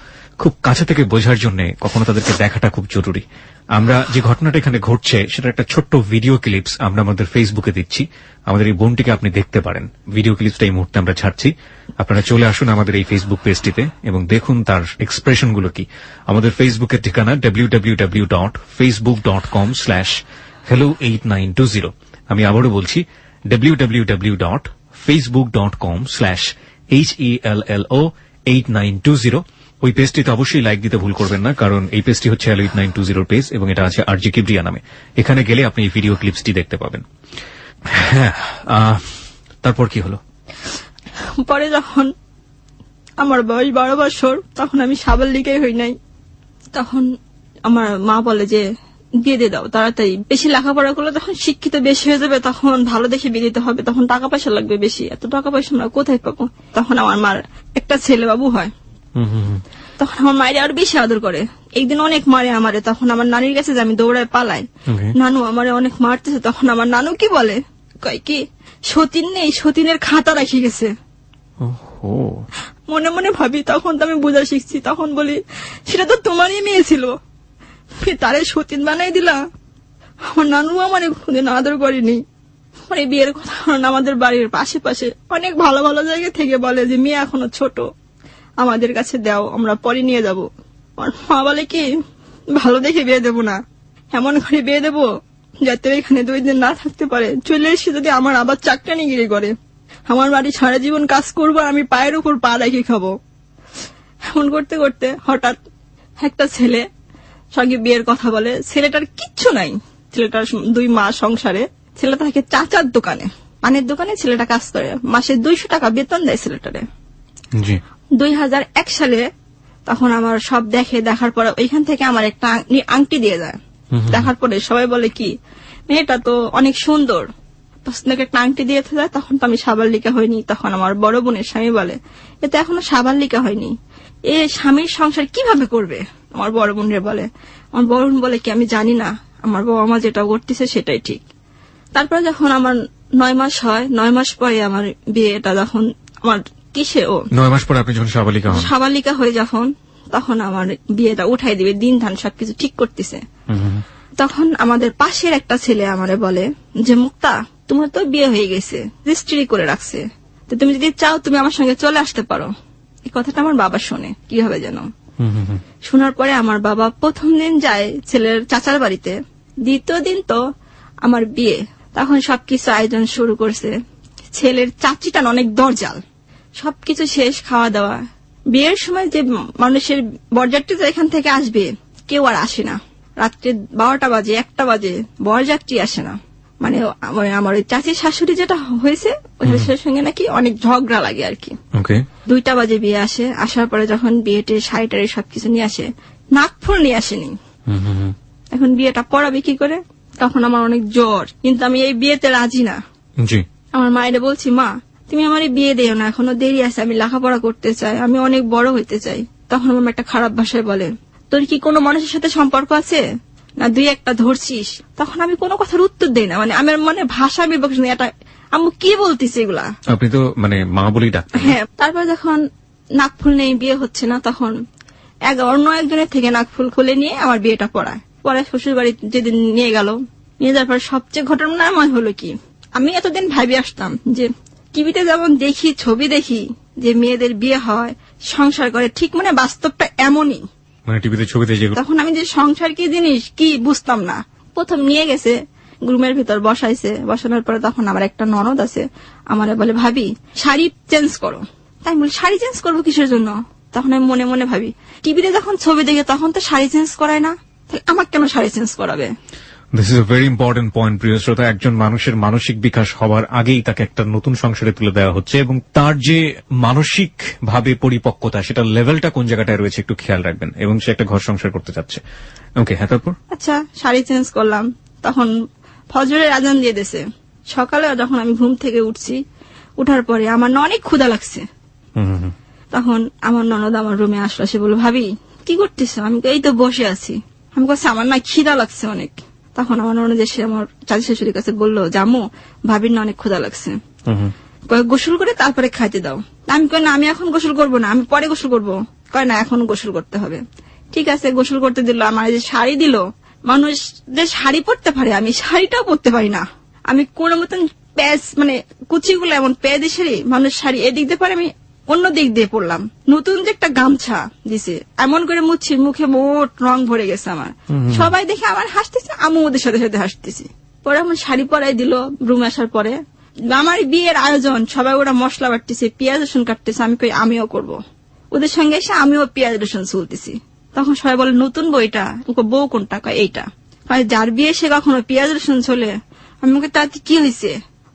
খুব কাছে থেকে বোঝার জন্য কখনো তাদেরকে দেখাটা খুব জরুরি। আমরা যে ঘটনাটা এখানে ঘটছে সেটা একটা ছোট্ট ভিডিও ক্লিপস আমরা আমাদের ফেসবুকে দিচ্ছি। আমাদের এই বোনটিকে আপনি দেখতে পারেন। ভিডিও ক্লিপসটা এই মুহূর্তে আমরা ছাড়ছি। আপনারা চলে আসুন আমাদের এই ফেসবুক পেজটিতে এবং দেখুন তার এক্সপ্রেশনগুলো কি। আমাদের ফেসবুকের ঠিকানা www.facebook.com/hello8920। আমি আবারও বলছি www.facebook.com/hello8920। facebook.com/HELLO8920। ওই পেজটিতে অবশ্যই লাইক দিতে ভুল করবেন না, কারণ এই পেজটি হচ্ছে হেলো 8920 পেজ এবং এটা আছে আরজে কিবরিয়া নামে। এখানে গেলে আপনি এই ভিডিও ক্লিপসটি দেখতে পাবেন। হ্যাঁ, তারপর কি হলো? পরে যখন আমার বয়স 12 বছর, তখন আমি সাবালিকাই হই নাই। তখন আমার মা বলে যে বিয়ে দিয়ে দাও তাড়াতাড়ি, বেশি লেখাপড়া করলে তখন শিক্ষিত বেশি হয়ে যাবে, তখন ভালো দেখে বিয়ে দিতে হবে, তখন টাকা পয়সা লাগবে বেশি, এত টাকা পয়সা আমরা কোথায় পাবো। তখন আমার মার একটা ছেলে বাবু হয়, তখন আমার মায়ের আরো বেশি আদর করে। একদিন অনেক মারে আমারে, তখন আমার নানির কাছে যে আমি দৌড়ায় পালাই, নানু আমারে অনেক মারতেছে। তখন আমার নানু কি বলে, কয় কি সতীন নেই, সতীনের খাতা রাখি গেছে। মনে মনে ভাবি, তখন তো আমি বোঝা শিখছি, তখন বলি সেটা তো তোমারই মেয়ে ছিল, তারে সতীন বানাই দিলা। আমার নানু আমার কোনদিন আদর করেনি। মানে বিয়ের কথা আমাদের বাড়ির পাশে অনেক ভালো ভালো জায়গা থেকে বলে যে মেয়ে এখনো ছোট, আমাদের কাছে দাও, আমরা পরে নিয়ে যাব। আমার মা বলে কি ভালো দেখে বিয়ে দেবো না, এমন করে বিয়ে দেবো যাতে এখানে 2 দিন না থাকতে পারে, চলে এসে যদি আমার আবার চাকরানিগিরি করে, আমার বাড়ি সারা জীবন কাজ করবো, আমি পায়ের উপর পা রেখে খাবো। এমন করতে করতে হঠাৎ একটা ছেলে সঙ্গে বিয়ের কথা বলে। ছেলেটার কিচ্ছু নাই, ছেলেটার 2 মাস সংসারে। ছেলে থাকে চাচার দোকানে, পানের দোকানে ছেলেটা কাজ করে, মাসে 200 টাকা বেতন দেয় ছেলেটারে। 2001 সালে তখন আমার সব দেখার পরে ওইখান থেকে আমার একটা আংটি দিয়ে যায়। দেখার পরে সবাই বলে কি মেয়েটা তো অনেক সুন্দর, একটা আংটি দিয়ে যায়। তখন তো আমি সাবালিকা হয়নি। তখন আমার বড় বোনের স্বামী বলে এ তো এখনো সাবালিকা হয়নি, এ স্বামীর সংসার কিভাবে করবে। আমার বড় বোনের বলে, আমার বড় বোন বলে কি আমি জানি না, আমার বাবা মা যেটা করতেছে সেটাই ঠিক। তারপরে যখন আমার 9 মাস হয়, 9 মাস পরে আমার বিয়েটা, যখন আমার কিসে 9 মাস পরে আপনি যখন সাবালিকা হয়ে যখন, তখন আমার বিয়েটা উঠাই দিবে, দিন ধান সবকিছু ঠিক করতেছে। তখন আমাদের পাশের একটা ছেলে আমারে বলে যে মুক্তা তোমার তো বিয়ে হয়ে গেছে, রেজিস্ট্রি করে রাখছে, তো তুমি যদি চাও তুমি আমার সঙ্গে চলে আসতে পারো। এই কথাটা আমার বাবা শোনে কিভাবে যেন। শোনার পরে আমার বাবা প্রথম দিন যায় ছেলের চাচার বাড়িতে, দ্বিতীয় দিন তো আমার বিয়ে। তখন সবকিছু আয়োজন শুরু করছে। ছেলের চাচিটা অনেক দরজাল, সবকিছু শেষ, খাওয়া দাওয়া। বিয়ের সময় যে মানুষের বরযাত্রী এখান থেকে আসবে কেউ আর আসে না, রাত্রে 12টা বাজে 1টা বাজে বরযাত্রী আসে না। মানে আমার ওই চাচির শাশুড়ি যেটা হয়েছে ওই শাশুড়ির সঙ্গে নাকি অনেক ঝগড়া লাগে আর কি। 2টা বাজে বিয়ে আসে, আসার পরে যখন বিয়েতে শাড়িটারি সবকিছু নিয়ে আসে, নাকফুল নিয়ে আসেনি। এখন বিয়েটা পড়াবে কি করে, তখন আমার অনেক জ্বর, কিন্তু আমি এই বিয়েতে রাজি না। আমার মায়ের বলছি মা তুমি আমার বিয়ে দিও না, এখনো দেরি আছে, আমি লেখাপড়া করতে চাই, আমি অনেক বড় হইতে চাই। তখন আমার একটা খারাপ ভাষায় বলে তোর কি কোনো মানুষের সাথে সম্পর্ক আছে না, 2-1টা ধরছিস। তখন আমি কোনো কথার উত্তর দেই না, মানে আমার মনে ভাষা বিভক্ত, এটা আম্মু কি বলতিস এগুলা, আপনি তো মানে মা বলেই ডাকতেন। হ্যাঁ। তারপর যখন নাকফুল নেই, বিয়ে হচ্ছে না, তখন অন্য একজনের থেকে নাকফুল খুলে নিয়ে আমার বিয়েটা পড়ায়। পরে শ্বশুর বাড়ি যেদিন নিয়ে গেল, নিয়ে যাওয়ার পর সবচেয়ে ঘটনাময় হলো কি, আমি এতদিন ভাবি আসতাম যে টিভিতে যেমন দেখি, ছবি দেখি যে মেয়েদের বিয়ে হয়, সংসার করে, ঠিক মানে বাস্তবটা এমনই, মানে টিভিতে ছবিতে যেগুলো। তখন আমি যে সংসার কি জিনিস কি বুঝতাম না। প্রথম নিয়ে গেছে রুমের ভিতর বসাইছে, বসানোর পরে তখন আমার একটা ননদ আছে, আমারে বলে ভাবি শাড়ি চেঞ্জ করো। তাই বলি শাড়ি চেঞ্জ করবো কিসের জন্য। তখন আমি মনে মনে ভাবি টিভিতে যখন ছবি দেখে তখন তো শাড়ি চেঞ্জ করায় না, তাহলে আমার কেন শাড়ি চেঞ্জ করাবে। This is a very important point প্রিয় শ্রোতা। একজন মানুষের মানসিক বিকাশ হওয়ার আগেই তাকে একটা নতুন সংসারে তুলে দেওয়া হচ্ছে এবং তার যে মানসিক ভাবে পরিপক্কতা, সেটা লেভেলটা কোন জায়গাটায় রয়েছে একটু খেয়াল রাখবেন, এবং সে একটা ঘর সংসার করতে চাচ্ছে। ওকে, হ্যাঁ তারপর? আচ্ছা, শাড়ি চেঞ্জ করলাম, তখন ফজরের আজান দিয়ে দিয়েছে। সকালে যখন আমি ঘুম থেকে উঠছি, উঠার পরে আমার অনেক ক্ষুধা লাগছে। তখন আমার ননদ আমার রুমে আসলো, সে বলল ভাবি কি করতেছ। আমি এই তো বসে আছি। আমি বলছি আমার না খিদা লাগছে অনেক। তখন আমার ননদ এসে আমার চাচি শাশুড়ির কাছে বললো জামু ভাবির না অনেক ক্ষুধা লাগছে, গোসল করে তারপরে খাইতে দাও। আমি কই না আমি এখন গোসল করবো না, আমি পরে গোসল করবো। কয় না এখন গোসল করতে হবে। ঠিক আছে, গোসল করতে দিল। আমার যে শাড়ি দিল, মানুষ যে শাড়ি পরতে পারে আমি শাড়িটাও পরতে পারি না। আমি কোন মতন প্যাচ মানে কুচিগুলো এমন প্যাদি শাড়ি, মানুষ শাড়ি এদিক দিয়ে পারে, আমি অন্য দিক দিয়ে পড়লাম। নতুন যে একটা গামছা দিছে, এমন করে মুছছি, মুখে মোট রং ভরে গেছে আমার। সবাই দেখে আমার হাসতেছে, আমি ওদের সাথে সাথে হাসতেছি। পরে আমার শাড়ি পরাই দিল। রুমে আসার পরে আমার বিয়ের আয়োজন, সবাই ওরা মশলা বাটতেছে, পেঁয়াজ রসুন কাটতেছে, আমি কই আমিও করব। ওদের সঙ্গে এসে আমিও পেঁয়াজ রসুন চলতেছি। তখন সবাই বলে নতুন বইটা, বউ কোনটা? কয় এইটা। যার বিয়ে সে কখনো পেঁয়াজ রসুন চলে? আমি ওকে তাতে কি হয়েছে?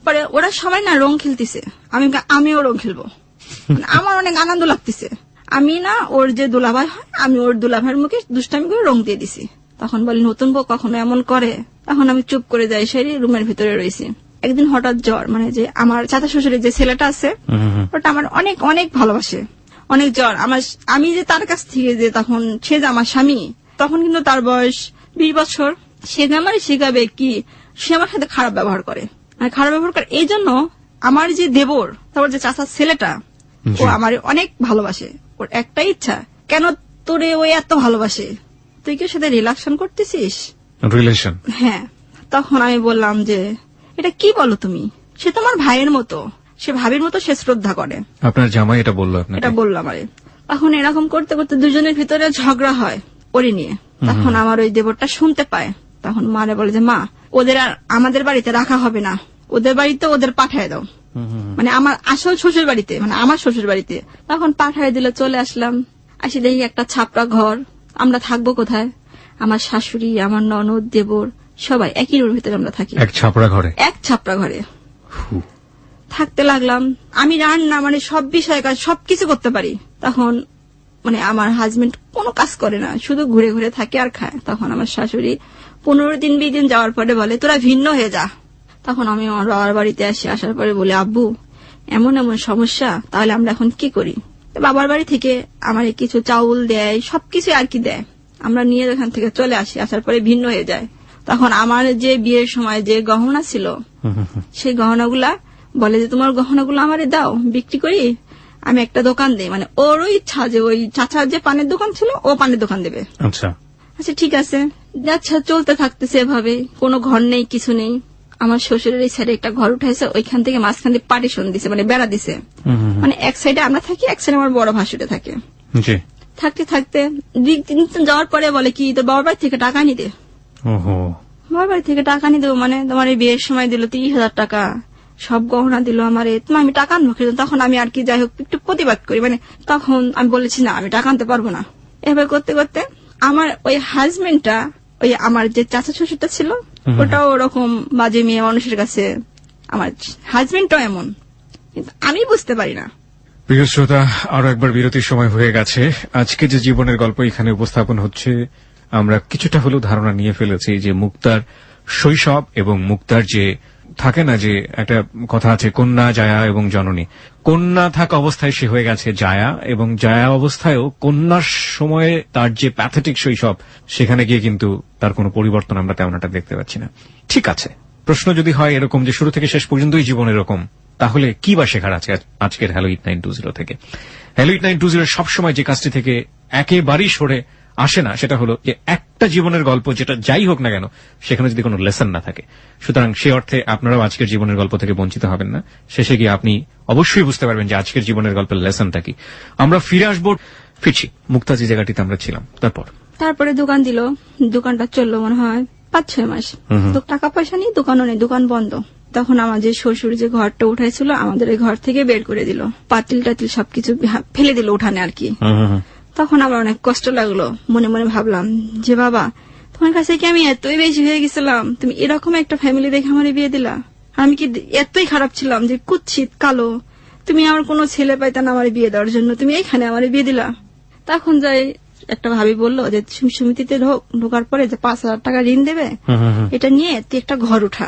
পরে ওরা সবাই না রং খেলতেছে, আমিও রং খেলবো। আমার অনেক আনন্দ লাগতেছে। আমি না ওর যে দুলাভাই হয়, আমি ওর দুলাভাইয়ের মুখে দুষ্টামি করে রং দিয়ে দিছি। তখন বলি নতুন বউ কখনো এমন করে? তখন আমি চুপ করে যাই, সেই রুমের ভিতরে রয়েছি। একদিন হঠাৎ জ্বর, মানে যে আমার চাচা শ্বশুরের যে ছেলেটা আছে ওটা আমার অনেক অনেক ভালোবাসে, অনেক জ্বর। আমি যে তার কাছ থেকে যে তখন সে যে আমার স্বামী, তখন কিন্তু তার বয়স 20 বছর। সে আমার শিখাবে কি? সে আমার সাথে খারাপ ব্যবহার করে, মানে খারাপ ব্যবহার করে। এই জন্য আমার যে দেবর, তারপর যে চাচার ছেলেটা, ও আমার অনেক ভালোবাসে। ওর একটাই ইচ্ছা, কেন তোরে ও এত ভালোবাসে, তুই কি ওর সাথে রিলেশন করতেছিস? রিলেশন? হ্যাঁ। তখন আমি বললাম যে এটা কি বলো তুমি? সে তোমার ভাইয়ের মতো, সে ভাবির মতো সে শ্রদ্ধা করে। আপনার জামাই এটা বললো? এটা বললো আমারে। এখন এরকম করতে করতে দুজনের ভিতরে ঝগড়া হয় ওরে নিয়ে। তখন আমার ওই দেবরটা শুনতে পায়, তখন মারে বলে যে মা, ওদের আর আমাদের বাড়িতে রাখা হবে না, ওদের বাড়িতে ওদের পাঠায় দাও, মানে আমার আসল শ্বশুর বাড়িতে, মানে আমার শ্বশুর বাড়িতে। তখন পাঠায় দিলে চলে আসলাম। আসি দেখি একটা ছাপড়া ঘর, আমরা থাকবো কোথায়? আমার শাশুড়ি, আমার ননদ, দেবর সবাই একই রুমের ভিতরে আমরা থাকি। এক ছাপড়া ঘরে? এক ছাপড়া ঘরে থাকতে লাগলাম। আমি রান্না, মানে সব বিষয়ে কাজ সবকিছু করতে পারি। তখন মানে আমার হাজবেন্ড কোনো কাজ করে না, শুধু ঘুরে ঘুরে থাকে আর খায়। তখন আমার শাশুড়ি 15 দিন 20 দিন যাওয়ার পরে বলে তোরা ভিন্ন হয়ে যা। তখন আমি আমার বাবার বাড়িতে আসি, আসার পরে বলি আব্বু এমন এমন সমস্যা, তাহলে আমরা এখন কি করি? বাবার বাড়ি থেকে আমার কিছু চাউল দেয়, সবকিছু আর কি দেয়, আমরা নিয়ে এখান থেকে চলে আসি। আসার পরে ভিন্ন হয়ে যায়। তখন আমার যে বিয়ের সময় যে গহনা ছিল, সেই গহনাগুলা বলে যে তোমার গহনাগুলো আমারে দাও, বিক্রি করি, আমি একটা দোকান দেই। মানে ওরও ইচ্ছা যে ওই চাচার যে পানের দোকান ছিল, ও পানের দোকান দেবে। আচ্ছা আচ্ছা ঠিক আছে, আচ্ছা চলতে থাকতেছে এভাবে। কোনো ঘর নেই, কিছু নেই। আমার শ্বশুরের এই সাইডে একটা ঘর উঠাইছে, ওইখান থেকে মাঝখান দিয়ে পার্টিশন দিছে, মানে বেড়া দিছে। মানে এক সাইডে আমরা থাকি, এক সাইডে আমার বড় ভাসুরে থাকে। থাকতে থাকতে 2 দিন যাওয়ার পরে বলে কি তোর বাবার বাড়ি থেকে টাকা নিতে। বাবার বাড়ি থেকে টাকা নিতে মানে তোমার এই বিয়ের সময় দিল 30,000 টাকা, সব গহনা দিল আমারে। তোমার আমি টাকা আনবো। তখন আমি আর কি যাই হোক একটু প্রতিবাদ করি, মানে তখন আমি বলেছি না আমি টাকা আনতে পারবো না। এবার করতে করতে আমার ওই হাজবেন্ডটা, ওই আমার যে চাচা শ্বশুরটা ছিল, ওটাও ওরকম বাজে মেয়ে মানুষের কাছে। আমার হাজবেন্ডটাও এমন, কিন্তু আমি বুঝতে পারি না। প্রিয় শ্রোতা, আরো একবার বিরতির সময় হয়ে গেছে। আজকে যে জীবনের গল্প এখানে উপস্থাপন হচ্ছে, আমরা কিছুটা হলেও ধারণা নিয়ে ফেলেছি যে মুক্তার শৈশব এবং মুক্তার যে থাকে না, যে একটা কথা আছে কন্যা, জায়া এবং জননী। কন্যা থাকা অবস্থায় সে হয়ে গেছে জায়া, এবং জায়া অবস্থায়ও কন্যার সময়ে তার যে প্যাথেটিক শৈশব, সেখানে গিয়ে কিন্তু তার কোনো পরিবর্তন আমরা তেমন একটা দেখতে পাচ্ছি না। ঠিক আছে, প্রশ্ন যদি হয় এরকম যে শুরু থেকে শেষ পর্যন্তই জীবন এরকম, তাহলে কি বা শেখার আছে আজকের হ্যালো ইট 920 থেকে? হ্যালো ইট 920 সবসময় যে কাজটি থেকে একেবারেই সরে আসে না, সেটা হলো যে একটা জীবনের গল্প, যেটা যাই হোক না কেন, সেখানে যদি কোনো লেসন না থাকে। সুতরাং সে অর্থে আপনারাও আজকের জীবনের গল্প থেকে বঞ্চিত হবেন না। শেষে গিয়ে আপনি অবশ্যই বুঝতে পারবেন যে আজকের জীবনের গল্পের লেসনটা কি। আমরা ফিরছি মুক্তা যে জায়গাটিতে আমরা ছিলাম। তারপরে দোকান দিল, দোকানটা চললো মনে হয় 5-6 মাস। টাকা পয়সা নেই, দোকানও নেই, দোকান বন্ধ। তখন আমার যে শ্বশুর যে ঘরটা উঠাইছিল, আমাদের এই ঘর থেকে বের করে দিল, পাতিল টাতিল সবকিছু ফেলে দিল উঠানে আর কি। তখন আমার অনেক কষ্ট লাগলো, মনে মনে ভাবলাম যে বাবা তোমার কাছে কি আমি এতই বেশি হয়ে গেছিলাম, তুমি এরকম একটা ফ্যামিলি দেখে আমার বিয়ে দিলা। আমি কি এতই খারাপ ছিলাম যে কুৎসিত কালো, তুমি আমার কোনো ছেলে পাইতা না আমার বিয়ে দেওয়ার জন্য, তুমি এইখানে আমার বিয়ে দিলা। তখন যাই একটা ভাবি বললো যে সমিতিতে ঢোকার পরে যে 5,000 টাকা ঋণ দেবে, এটা নিয়ে তুই একটা ঘর উঠা।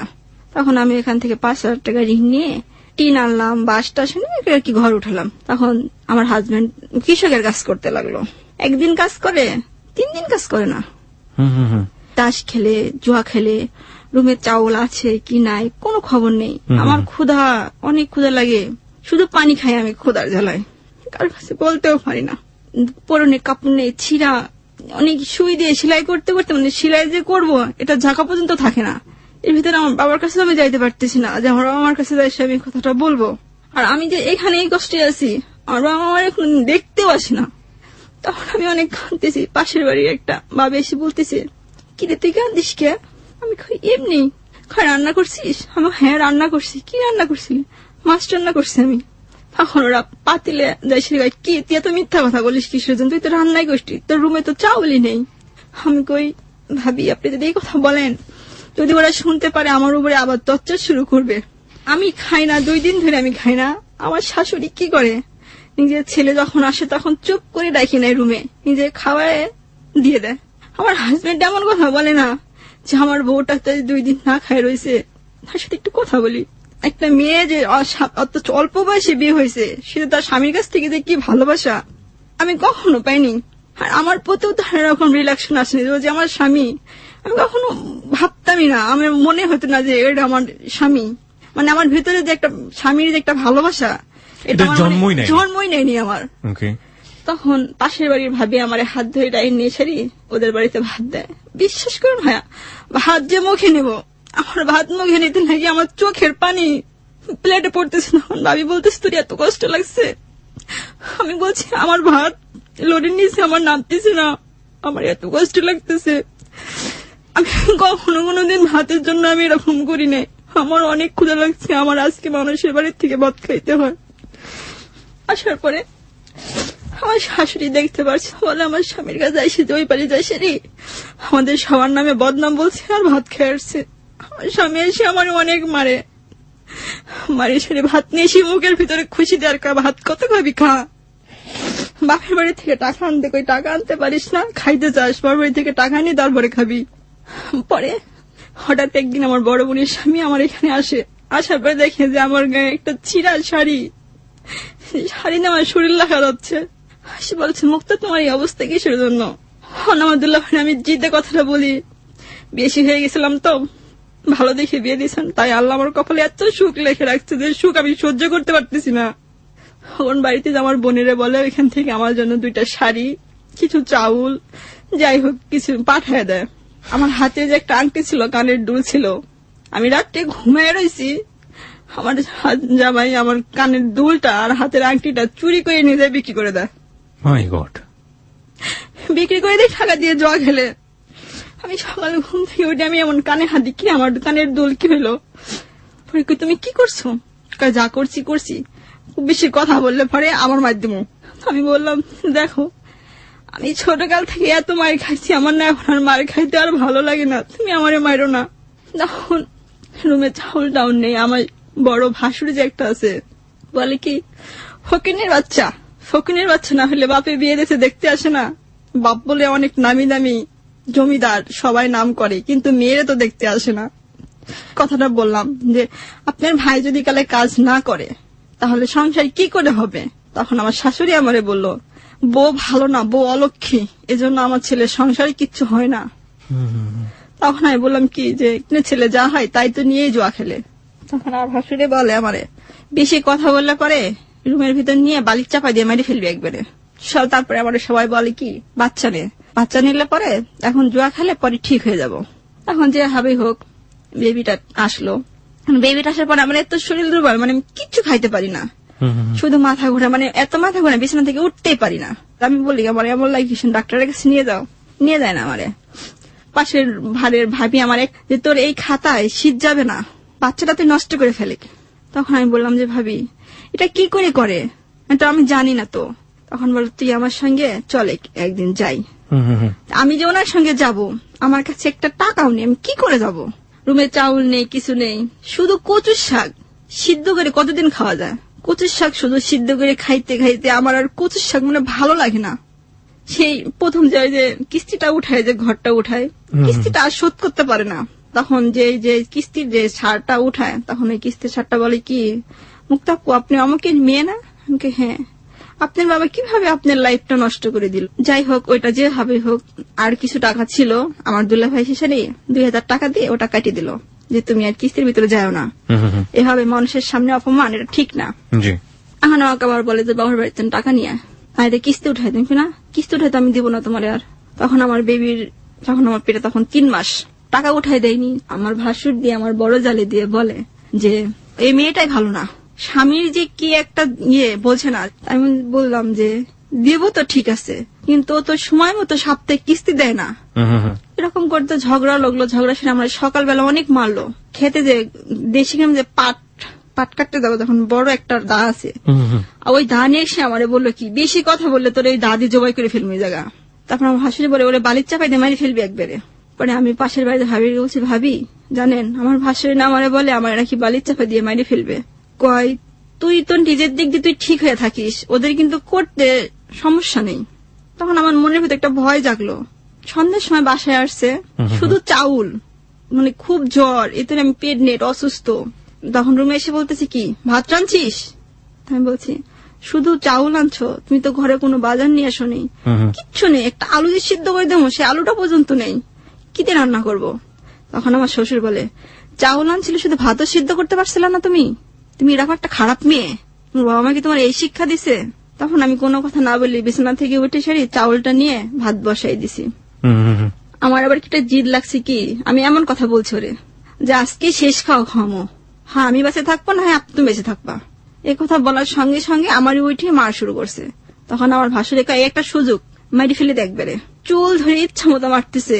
তখন আমি এখান থেকে 5,000 টাকা ঋণ নিয়ে টিন আনলাম, বাসটা শুনে আর কি ঘর উঠালাম। তখন আমার হাজবেন্ড কৃষকের কাজ করতে লাগলো। একদিন কাজ করে, 3 দিন কাজ করে না। তাস খেলে, জুয়া খেলে, রুমে চাউল আছে কি নাই কোনো খবর নেই। আমার ক্ষুধা, অনেক ক্ষুধা লাগে, শুধু পানি খাই আমি ক্ষুধার জ্বালায়, কারোর কাছে বলতেও পারি না। পরনে কাপড় নেই, ছিঁড়া, অনেক সুই দিয়ে সেলাই করতে করতে, মানে সেলাই যে করবো এটা ঝাঁকা পর্যন্ত থাকে না। এর ভিতরে আমার বাবার কাছে আমি যাইতে পারতেছি না, যে আমার বাবা আমার কাছে যাই আমি কথাটা বলবো। আর আমি যে এখানে এই কষ্টে আছি, আমার বাবা আমার এখন দেখতেও আসে না। তখন আমি অনেক কাঁদতেছি। পাশের বাড়ির একটা বাবা এসে বলতেছে, কিরে তুই কাঁদিস কে? আমি এমনি রান্না করছিস? আমি হ্যাঁ রান্না করছি। কি রান্না করছিলি? মাছ রান্না করছি আমি। তখন ওরা পাতিলে যাই সে কি তুই এত মিথ্যা কথা বলিস কিসের জন্য? তুই তো রান্নাই করছিস, তোর রুমে তো চাউলই নেই। আমি কই ভাবি আপনি যদি এই কথা বলেন, যদি ওরা শুনতে পারে আমার উপরে আবার টর্চার শুরু করবে। আমি খাই না, 2 দিন ধরে আমি খাই না। আমার শাশুড়ি কি করে, নিজের ছেলে যখন আসে তখন চুপ করে ডাকি নেয় রুমে, নিজে খাওয়ায় দিয়ে দেয়। আমার হাজবেন্ড এমন কথা বলে না যে আমার বউটা 2 দিন না খায় রয়েছে, তার সাথে একটু কথা বলি। একটা মেয়ে যে অল্প বয়সে বিয়ে হয়েছে, সেটা তার স্বামীর কাছ থেকে যে কি ভালোবাসা আমি কখনো পাইনি। আর আমার প্রতিও তার এরকম রিলাকশন আসেনি যে আমার স্বামী। আমি কখনো ভাবতামই না, আমার মনে হতো না যে এটা আমার স্বামী। মানে আমার ভেতরে যে একটা স্বামীর যে একটা ভালোবাসা, এটা জন্মই নেয়নি আমার। তখন পাশের বাড়ির ভাবি আমার হাত ধরে ডাইন নিয়ে সারি ওদের বাড়িতে ভাত দেয়। বিশ্বাস করুন ভাইয়া, ভাত যে মুখে নেব, আমার ভাত মুখে নিতে নাকি আমার চোখের পানি প্লেটে পড়তেছে না। ভাবি বলতেছে তোর এত কষ্ট লাগছে? আমি বলছি আমার ভাত লোডের নিচে আমার নামতেছে না, আমার এত কষ্ট লাগতেছে। আমি কখনো কোনোদিন ভাতের জন্য আমি এরকম করি নাই। আমার অনেক ক্ষুধা লাগছে, আমার আজকে মানুষের বাড়ির থেকে ভাত খাইতে হয়। আসার পরে আমার শাশুড়ি দেখতে পারছে, বলে আমার স্বামীর কাছে এসে ওই বাড়ি যাইছে রে, আমাদের সবার নামে বদনাম বলছে আর ভাত খেয়ে আসছে। আমার স্বামী এসে আমার অনেক মারে সেরে ভাত নিয়ে এসে মুখের ভিতরে খুশি দেওয়ার ভাত কত খাবি খা। বাপের বাড়ি থেকে টাকা আনতে কই, টাকা আনতে পারিস না, খাইতে চাস, বাপের বাড়ি থেকে টাকা নিয়ে তারপরে খাবি। পরে হঠাৎ একদিন আমার বড় বোনের স্বামী আমার এখানে আসে। আসার পরে দেখে যে আমার গায়ে একটা ছিঁড়া শাড়ি নিয়ে আমার শরীর লাগা যাচ্ছে। সে বলছে মুক্তা তোমার এই অবস্থা কিসের জন্য? আলহামদুলিল্লাহ আমি জিদে কথাটা বলি, বেশি হয়ে গেছিলাম তো, ভালো দেখে বিয়ে দিয়েছেন, তাই আল্লাহ আমার কপালে এত সুখ লেখে রাখছে যে সুখ আমি সহ্য করতে পারতেছি না। ওর বাড়িতে আমার বোনেরা বলে ওইখান থেকে আমার জন্য 2টা শাড়ি, কিছু চাউল, যাই হোক কিছু পাঠায় দেয়। আমার হাতে যে একটা আংটি ছিল, কানের দুল ছিল, আমি রাত্রে ঘুমায় রয়েছি, আমার জামাই আমার কানের দুলটা আর হাতের আংটিটা চুরি করে নিয়ে যায় বিক্রি করে দেয়। মাই গড। বিক্রি করে দিয়ে টাকা দিয়ে জোয়া খেলে। আমি সকালে ঘুম থেকে উঠে আমি এমন কানে হাত দিই, কি আমার কানের দুল কি হলো? তুমি কি করছো? যা করছি করছি, খুব বেশি কথা বললে পরে আমার মাধ্যম। আমি বললাম দেখো আমি ছোটকাল থেকে এত মার খাইছি, আমার না এখন আর মার খাইতে আর ভালো লাগে না, তুমি আমারে মারো না। তখন রুমে চাউল টাউন নেই। আমার বড় ভাসুর যে একটা আছে, বলে কি ফকিনের বাচ্চা না হলে বাপে বিয়ে দিতে দেখতে আসে না। বাপ বলে অনেক নামি দামি জমিদার, সবাই নাম করে, কিন্তু মেয়েরা তো দেখতে আসে না। কথাটা বললাম যে আপনার ভাই যদি কালে কাজ না করে তাহলে সংসার কি করে হবে? তখন আমার শাশুড়ি আমারে বলল বউ ভালো না, বউ অলক্ষী, এজন্য আমার ছেলের সংসারে কিচ্ছু হয় না। তখন আমি বললাম কি যে ছেলে যা হয় তাই তো নিয়েই জুয়া খেলে। তখন আমার শাশুড়ি বলে আমারে বেশি কথা বললে পরে রুমের ভিতর নিয়ে বালিশ চাপা দিয়ে মেরে ফেলবি একবারে সব। তারপরে আমার সবাই বলে কি বাচ্চা নিলে পরে এখন জুয়া খেলে পরে ঠিক হয়ে যাব। এখন যে হবে হোক বেবিটা আসলো। বেবিটা আসার পরে আমার এত শরীর দুর্বল, মানে কিচ্ছু খাইতে পারি না, শুধু মাথা ঘোরা, মানে এত মাথা ঘোরা বিছানা থেকে উঠতেই পারি না। আমি বলি আমার এমন লাগে ডাক্তারের কাছে নিয়ে যাও, নিয়ে যায় না আমারে। পাশের ভাড়ের ভাবি আমার যে তোর এই খাতায় শীত যাবে না, বাচ্চাটা তুই নষ্ট করে ফেলে। তখন আমি বললাম যে ভাবি এটা কি করে তো আমি জানি না তো। তখন বল তুই আমার সঙ্গে চলে একদিন যাই। আমি যে ওনার সঙ্গে যাব, আমার কাছে একটা টাকাও নেই, আমি কি করে যাব? রুমে চাউল নেই, কিছু নেই, শুধু কচুর শাক সিদ্ধ করে কতদিন খাওয়া যায়? কচুর শাক শুধু সিদ্ধ করে খাইতে খাইতে আমার আর কচুর শাক মানে ভালো লাগে না। সেই প্রথম যে কিস্তিটা উঠায়, যে ঘরটা উঠায়, কিস্তিটা আর শোধ করতে পারে না। তখন যে কিস্তির যে ছাড়টা উঠায়, তখন ওই কিস্তির ছাড়টা বলে কি মুক্তাপু আপনি আমাকে মেয়ে না? আমাকে হ্যাঁ। আপনার বাবা কিভাবে আপনার লাইফটা নষ্ট করে দিল? যাই হোক ওইটা যে হবে হোক, আর কিছু টাকা ছিল আমার দুল্লা ভাই শেষে 2000 টাকা দিয়ে ওটা কাটিয়ে দিল যে তুমি আর কিস্তির ভিতরে যাও না। এভাবে মানুষের সামনে অপমান, এটা ঠিক না। এখন আমাকে আবার বলে যে বাবার বাড়িতে টাকা নিয়ে কিস্তি উঠাই দিন না, কিস্তি উঠাই তো আমি দিব না তোমার আর। তখন আমার বেবির যখন আমার পেটে তখন 3 মাস, টাকা উঠাই দেয়নি। আমার ভাসুর দিয়ে আমার বড় জালে দিয়ে বলে যে এই মেয়েটাই ভালো না, স্বামীর যে কি একটা বোঝে না। আমি বললাম যে দেব তো ঠিক আছে, কিন্তু ও তো সময় মতো সপ্তাহে কিস্তি দেয় না। এরকম করতে ঝগড়া লাগলো, ঝগড়া সেরে আমরা সকালবেলা অনেক মারলো, খেতে যে দেশি গ্রাম যে পাট কাটতে যাবো, তখন বড় একটা দা আছে, আর ওই দা নিয়ে এসে আমারে বললো কি, বেশি কথা বললে তোর এই দা দিয়ে জবাই করে ফেলবো এই জায়গা। তারপর আমার হাসুরি বলে ওরে বালির চাপাই দিয়ে মারি ফেলবি একবারে। পরে আমি পাশের বাড়িতে ভাবি বলছি, ভাবি জানেন আমার ভাসুরি না আমারে বলে আমার নাকি বালির চাপা দিয়ে মারি ফেলবে। কয় তুই তো নিজের দিক দিয়ে তুই ঠিক হয়ে থাকিস, ওদের কিন্তু করতে সমস্যা নেই। তখন আমার মনের ভিতরে একটা ভয় জাগলো। সন্ধ্যের সময় বাসায় আসছে, শুধু চাউল, মানে খুব জ্বর, এতে আমি পেট নেট অসুস্থ। তখন রুমে এসে বলতেছি কি ভাত রাঁধছিস? আমি বলছি শুধু চাউল আনছো, তুমি তো ঘরে কোনো বাজার নিয়ে আসো নি, কিচ্ছু নেই, একটা আলু দিয়ে সিদ্ধ করে দেবো, সে আলুটা পর্যন্ত নেই, কি দিয়ে রান্না করবো? তখন আমার শ্বশুর বলে চাউল আনছিল শুধু ভাতও সিদ্ধ করতে পারছিল না তুমি এরকম একটা খারাপ মেয়ে, তোমার বাবা মা কি তোমার এই শিক্ষা দিছে? তখন আমি কোনো কথা না বলি বিছানা থেকে উঠে সারি চাউলটা নিয়ে ভাত বসাই দিছি। আমার আবার একটা জিদ লাগছে কি, আমি এমন কথা বলছি ওরে যে আজকে শেষ খাওয়ামো, হ্যাঁ আমি বেঁচে থাকবো না, হ্যাঁ তুমি বেঁচে থাকবা। এই কথা বলার সঙ্গে সঙ্গে আমার উঠে মার শুরু করছে। তখন আমার ভাসুরে কয় একটা সুযোগ, মারি ফেলে দেখবে, চুল ধরে ইচ্ছা মতো মারতেছে।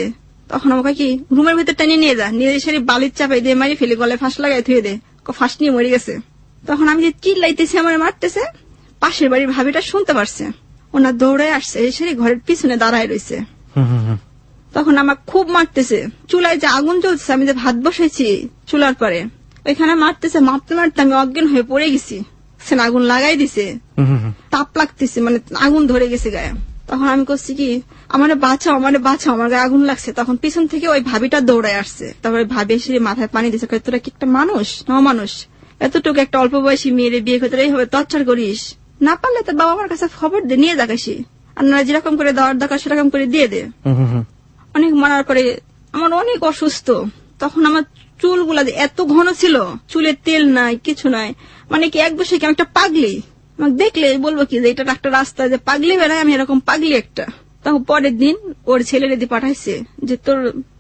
তখন আমাকে কি রুমের ভিতর টানিয়ে নিয়ে যা, নিয়ে সারি বালির চাপাই দিয়ে মারি ফেলে গলায় ফাঁস লাগাই ধুয়ে দে, ফাঁস নিয়ে মরে গেছে। তখন আমি যে চিল্লাইতেছি আমার মারতেছে, পাশের বাড়ির ভাবিটা শুনতে পারছে, ওনার দৌড়ে আসছে, এসে ঘরের পিছনে দাঁড়ায় রয়েছে। তখন আমার খুব মারতেছে, চুলায় যে আগুন জ্বলছে, আমি যে ভাত বসাইছি চুলার পরে ওইখানে মারতেছে, মারতে মারতে আমি অজ্ঞান হয়ে পড়ে গেছি। সে আগুন লাগাই দিছে, তাপ লাগতেছে, মানে আগুন ধরে গেছে গায়ে। তখন আমি করছি কি আমারে বাঁচাও, আমার গায়ে আগুন লাগছে। তখন পিছন থেকে ওই ভাবিটা দৌড়ায় আসছে, তারপরে ভাবি এসে মাথায় পানি দিছে, তোরা কি একটা মানুষ না মানুষ, এতটুকু একটা অল্প বয়সী মেয়েরে বিয়ে করতে এইভাবে টর্চার করিস, না পারলে তোর বাবা মার কাছে খবর দে, নিয়ে যাকাশি, আর না যেরকম করে দেওয়ার দরকার সেরকম করে দিয়ে দে। অনেক মারার পরে আমার অনেক অসুস্থ। তখন আমার চুলগুলা এত ঘন ছিল, চুলের তেল নাই, কিছু নাই, মানে কি এক বসে কি আমি একটা পাগলি, আমাকে দেখলে বলবো কি যে এটা একটা রাস্তা যে পাগলি বেড়ায়, আমি এরকম পাগলি একটা। তখন পরের দিন ওর ছেলের দিয়ে পাঠাইছে যে তোর